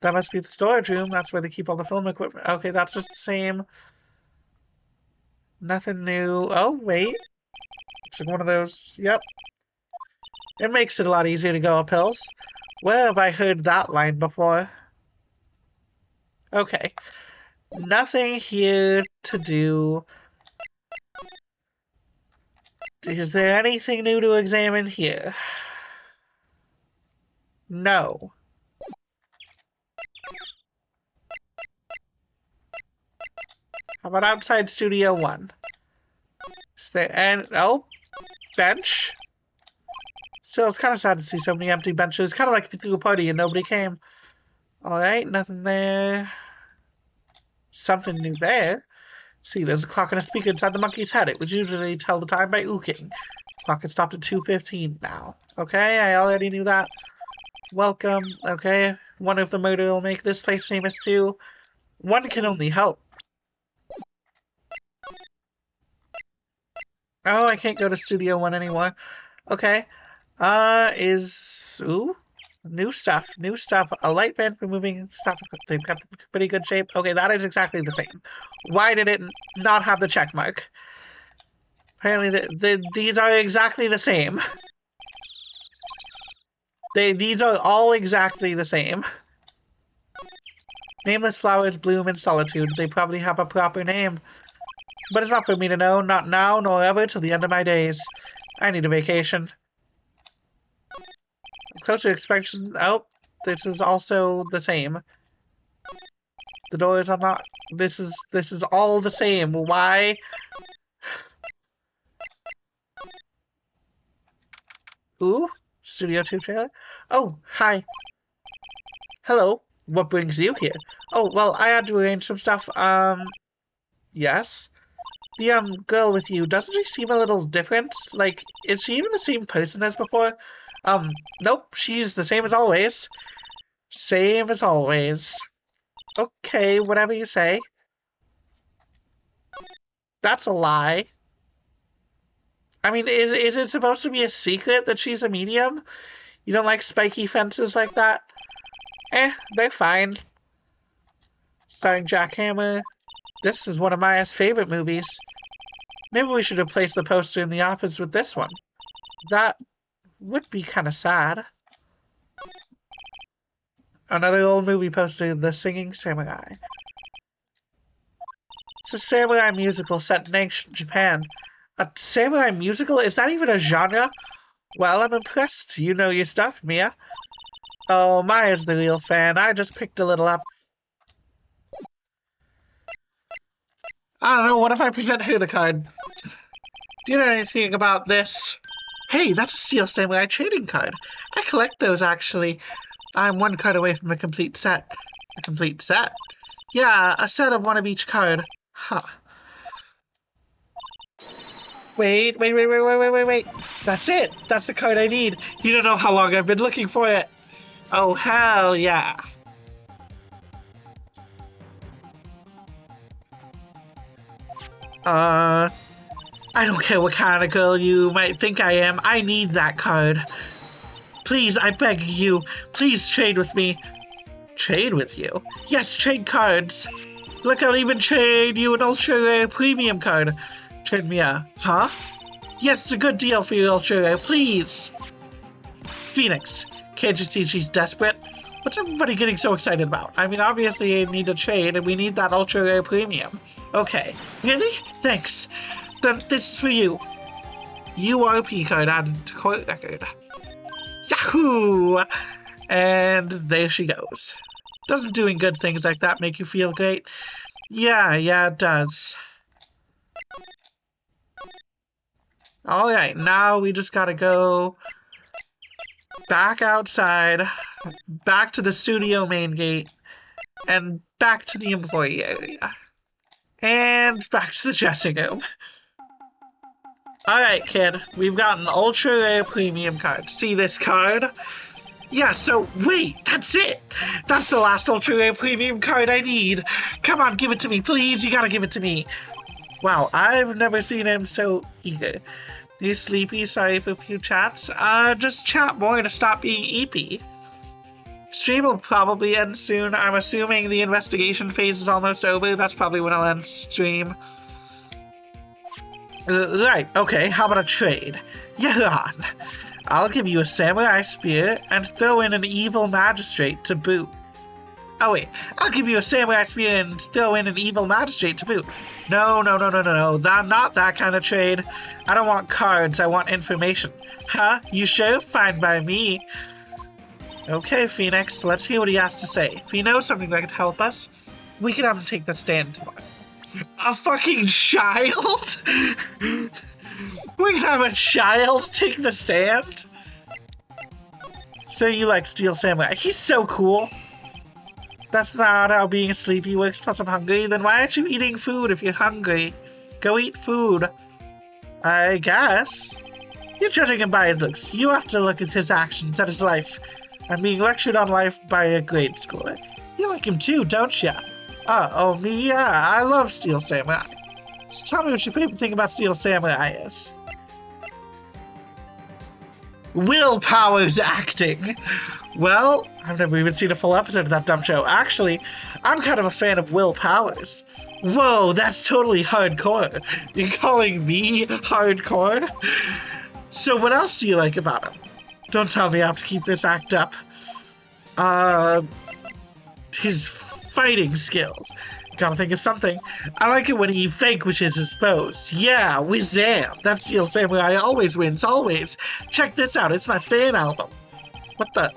That must be the storage room. That's where they keep all the film equipment. Okay, that's just the same. Nothing new. Oh, wait. It's like one of those. Yep. It makes it a lot easier to go up hills. Where have I heard that line before? Okay. Nothing here to do. Is there anything new to examine here? No. How about outside Studio 1? Is there any... Oh, bench? Still, it's kind of sad to see so many empty benches. Kind of like if you threw a party and nobody came. Alright, nothing there. Something new there. See, there's a clock and a speaker inside the monkey's head. It would usually tell the time by ooking. Clock had stopped at 2:15 now. Okay, I already knew that. Welcome. Okay, wonder if the murder will make this place famous too. One can only hope. Oh, I can't go to Studio 1 anymore. Okay. Ooh, new stuff. A light band for moving stuff. They've got pretty good shape. Okay, that is exactly the same. Why did it not have the check mark? Apparently, these are exactly the same. These are all exactly the same. Nameless flowers bloom in solitude. They probably have a proper name. But it's not for me to know. Not now, nor ever, till the end of my days. I need a vacation. Closer inspection. Oh, this is also the same. The door is unlocked. This is all the same. Why? Ooh, Studio 2 trailer. Oh, hi. Hello. What brings you here? Oh, well, I had to arrange some stuff. Yes. The girl with you, doesn't she seem a little different? Like, is she even the same person as before? Nope, she's the same as always. Same as always. Okay, whatever you say. That's a lie. I mean, is it supposed to be a secret that she's a medium? You don't like spiky fences like that? They're fine. Starring Jack Hammer. This is one of Maya's favorite movies. Maybe we should replace the poster in the office with this one. That would be kind of sad. Another old movie poster, The Singing Samurai. It's a samurai musical set in ancient Japan. A samurai musical? Is that even a genre? Well, I'm impressed. You know your stuff, Mia. Oh, Maya's the real fan. I just picked a little up. I don't know, what if I present her the card? Do you know anything about this? Hey, that's a Steel Samurai trading card. I collect those, actually. I'm one card away from a complete set. A complete set? Yeah, a set of one of each card. Huh. Wait. That's it. That's the card I need. You don't know how long I've been looking for it. Oh, hell yeah. I don't care what kind of girl you might think I am. I need that card. Please, I beg you. Please trade with me. Trade with you? Yes, trade cards. Look, I'll even trade you an ultra rare premium card. Trade me a... Huh? Yes, it's a good deal for you, ultra rare. Please. Phoenix. Can't you see she's desperate? What's everybody getting so excited about? I mean, obviously I need to trade, and we need that ultra rare premium. Okay. Really? Thanks. Then this is for you. URP card added to court record. Yahoo! And there she goes. Doesn't doing good things like that make you feel great? Yeah, it does. Alright, now we just gotta go back outside, back to the studio main gate, and back to the employee area. And back to the dressing room. Alright, kid, we've got an ultra rare premium card. See this card? Yeah, so wait, that's it! That's the last ultra rare premium card I need! Come on, give it to me, please! You gotta give it to me! Wow, I've never seen him so eager. You sleepy? Sorry for a few chats. Just chat more to stop being eepy. Stream will probably end soon. I'm assuming the investigation phase is almost over. That's probably when I'll end stream. Right, okay, how about a trade? Yeah, I'll give you a samurai spear and throw in an evil magistrate to boot. Oh wait, I'll give you a samurai spear and throw in an evil magistrate to boot. No, not that kind of trade. I don't want cards, I want information. Huh? You sure? Fine by me. Okay, Phoenix, let's hear what he has to say. If he knows something that could help us, we can have him take the stand tomorrow. A fucking child? We can have a child take the stand? So you like Steel Samurai. He's so cool. That's not how being sleepy works. Plus I'm hungry. Then why aren't you eating food if you're hungry? Go eat food. I guess. You're judging him by his looks. You have to look at his actions, at his life. I'm being lectured on life by a grade schooler. You like him too, don't ya? Oh, me? Yeah, I love Steel Samurai. So tell me what your favorite thing about Steel Samurai is. Willpower's acting! Well, I've never even seen a full episode of that dumb show. Actually, I'm kind of a fan of Will Powers. Whoa, that's totally hardcore. You're calling me hardcore? So what else do you like about him? Don't tell me I have to keep this act up. His fighting skills. Gotta think of something. I like it when he vanquishes his foes. Yeah, Wizam! That Steel Samurai always wins, always. Check this out, it's my fan album. What the?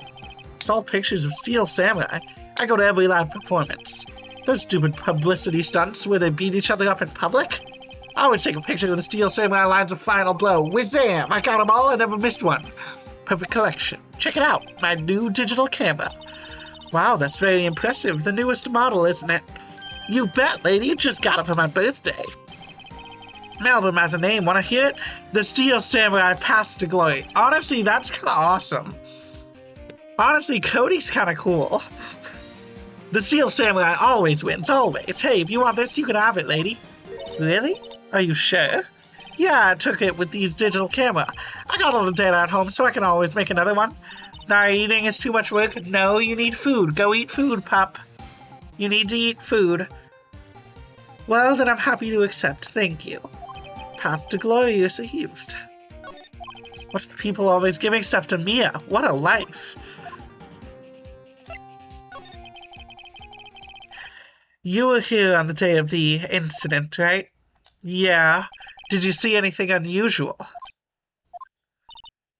It's all pictures of Steel Samurai. I go to every live performance. Those stupid publicity stunts where they beat each other up in public? I always take a picture of the Steel Samurai lines of Final Blow. Wizam! I got them all, I never missed one. Perfect collection. Check it out, my new digital camera. Wow, that's very impressive. The newest model, isn't it? You bet, lady. Just got it for my birthday. My album has a name. Want to hear it? The Steel Samurai Path to Glory. Honestly, that's kind of awesome. Honestly, Cody's kind of cool. The Steel Samurai always wins, always. Hey, if you want this, you can have it, lady. Really? Are you sure? Yeah, I took it with these digital camera. I got all the data at home, so I can always make another one. Now, eating is too much work. No, you need food. Go eat food, pup. You need to eat food. Well, then I'm happy to accept. Thank you. Path to Glory received. What's the people always giving stuff to Mia? What a life. You were here on the day of the incident, right? Yeah. Did you see anything unusual?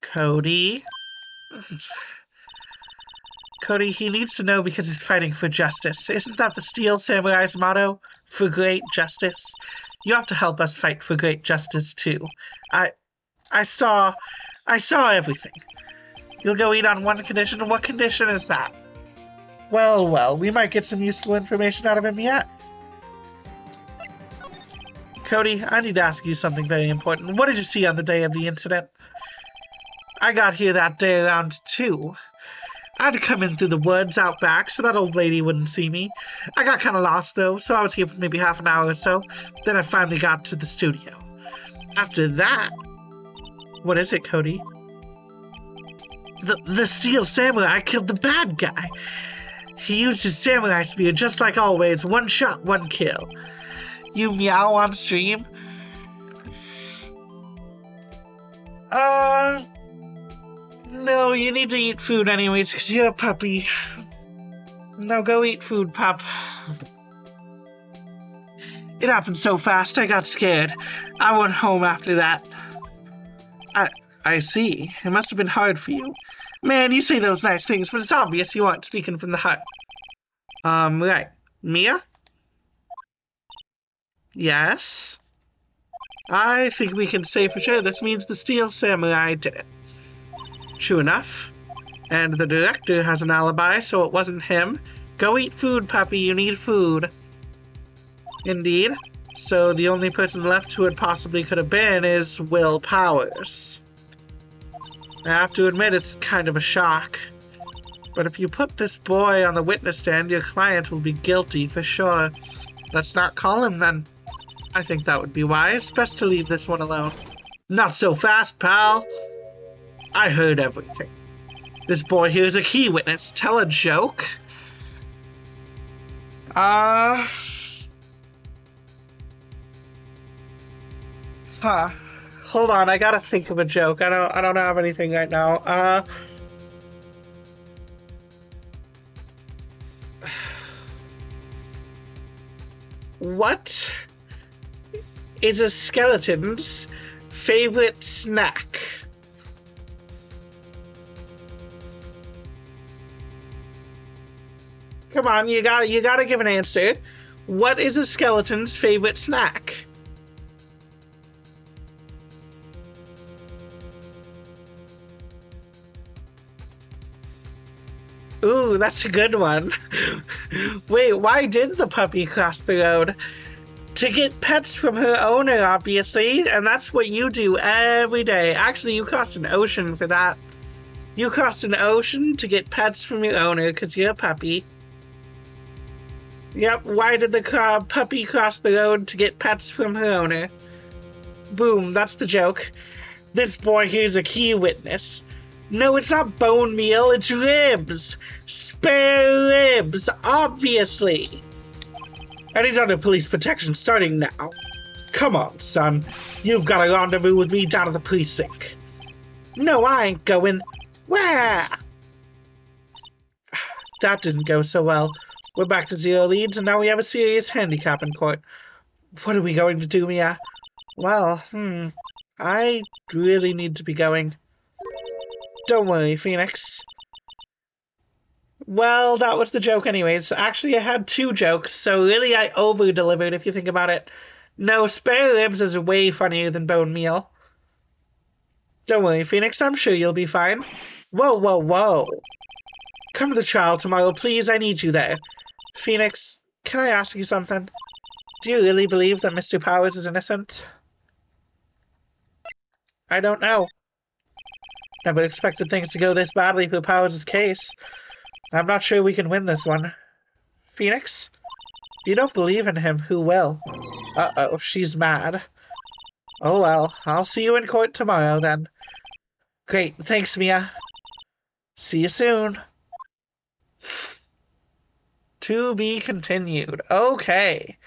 Cody? Cody, he needs to know because he's fighting for justice. Isn't that the Steel Samurai's motto? For great justice? You have to help us fight for great justice, too. I saw everything. You'll go eat on one condition. What condition is that? Well, we might get some useful information out of him yet. Cody, I need to ask you something very important. What did you see on the day of the incident? I got here that day around 2. I had to come in through the woods out back so that old lady wouldn't see me. I got kind of lost, though, so I was here for maybe half an hour or so. Then I finally got to the studio. After that... What is it, Cody? The Steel Samurai killed the bad guy. He used his samurai spear just like always. One shot, one kill. You meow on stream? No, you need to eat food anyways, because you're a puppy. Now go eat food, pup. It happened so fast, I got scared. I went home after that. I see. It must have been hard for you. Man, you say those nice things, but it's obvious you aren't speaking from the heart. Right. Mia? Yes? I think we can say for sure this means the Steel Samurai did it. True enough. And the director has an alibi, so it wasn't him. Go eat food, puppy. You need food. Indeed. So the only person left who it possibly could have been is Will Powers. I have to admit it's kind of a shock. But if you put this boy on the witness stand, your client will be guilty for sure. Let's not call him then. I think that would be wise. Best to leave this one alone. Not so fast, pal. I heard everything. This boy here is a key witness. Tell a joke? Huh. Hold on, I gotta think of a joke. I don't have anything right now. What is a skeleton's favorite snack? Come on, you gotta give an answer. What is a skeleton's favorite snack? Ooh, that's a good one. Wait, why did the puppy cross the road? To get pets from her owner, obviously, and that's what you do every day. Actually, you crossed an ocean for that. You crossed an ocean to get pets from your owner because you're a puppy. Yep, why did the puppy cross the road to get pets from her owner? Boom, that's the joke. This boy here's a key witness. No, it's not bone meal, it's ribs. Spare ribs, obviously. And he's under police protection starting now. Come on, son. You've got a rendezvous with me down at the precinct. No, I ain't going. Where? That didn't go so well. We're back to 0 leads, and now we have a serious handicap in court. What are we going to do, Mia? Well, I really need to be going. Don't worry, Phoenix. Well, that was the joke anyways. Actually, I had 2 jokes, so really I over-delivered if you think about it. No, spare ribs is way funnier than bone meal. Don't worry, Phoenix, I'm sure you'll be fine. Whoa, whoa, whoa. Come to the trial tomorrow, please, I need you there. Phoenix, can I ask you something? Do you really believe that Mr. Powers is innocent? I don't know. Never expected things to go this badly for Powers' case. I'm not sure we can win this one. Phoenix? If you don't believe in him, who will? Uh-oh, she's mad. Oh well, I'll see you in court tomorrow then. Great, thanks, Mia. See you soon. To be continued. Okay.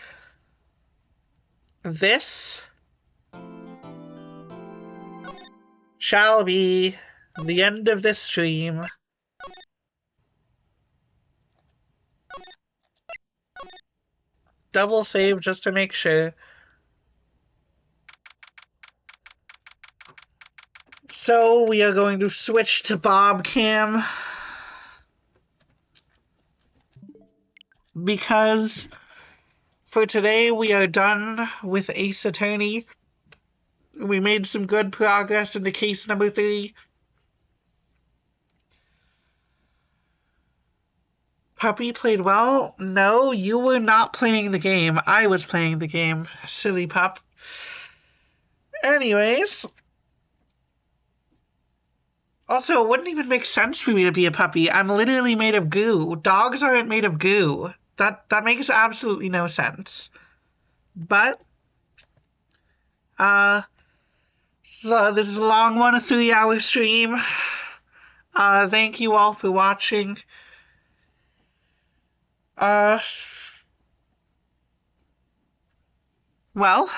This shall be the end of this stream. Double save just to make sure. So we are going to switch to Bob Cam. Because for today we are done with Ace Attorney. We made some good progress into case number 3. Puppy played well? No, you were not playing the game. I was playing the game. Silly pup. Anyways. Also, it wouldn't even make sense for me to be a puppy. I'm literally made of goo. Dogs aren't made of goo. That makes absolutely no sense. But, so this is a long one, a 3-hour stream. Thank you all for watching. Well,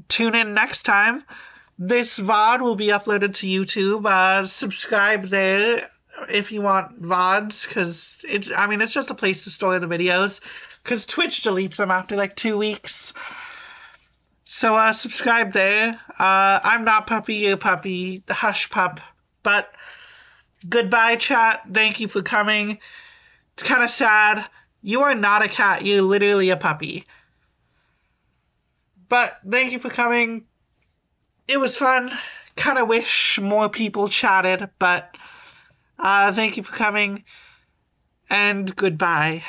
tune in next time. This VOD will be uploaded to YouTube. Subscribe there if you want VODs, because it's just a place to store the videos, because Twitch deletes them after like 2 weeks. So subscribe there. I'm not Puppy, you Puppy, Hush Pup. But goodbye, chat. Thank you for coming. It's kind of sad. You are not a cat. You're literally a puppy. But thank you for coming. It was fun. Kind of wish more people chatted, but thank you for coming. And goodbye.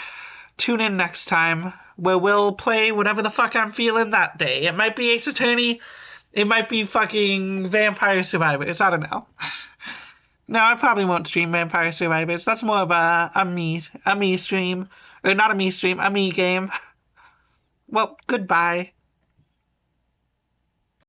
Tune in next time, where we'll play whatever the fuck I'm feeling that day. It might be Ace Attorney. It might be fucking Vampire Survivors. I don't know. No, I probably won't stream Vampire Survivors. That's more of a me stream. Or not a me stream, a me game. Well, goodbye.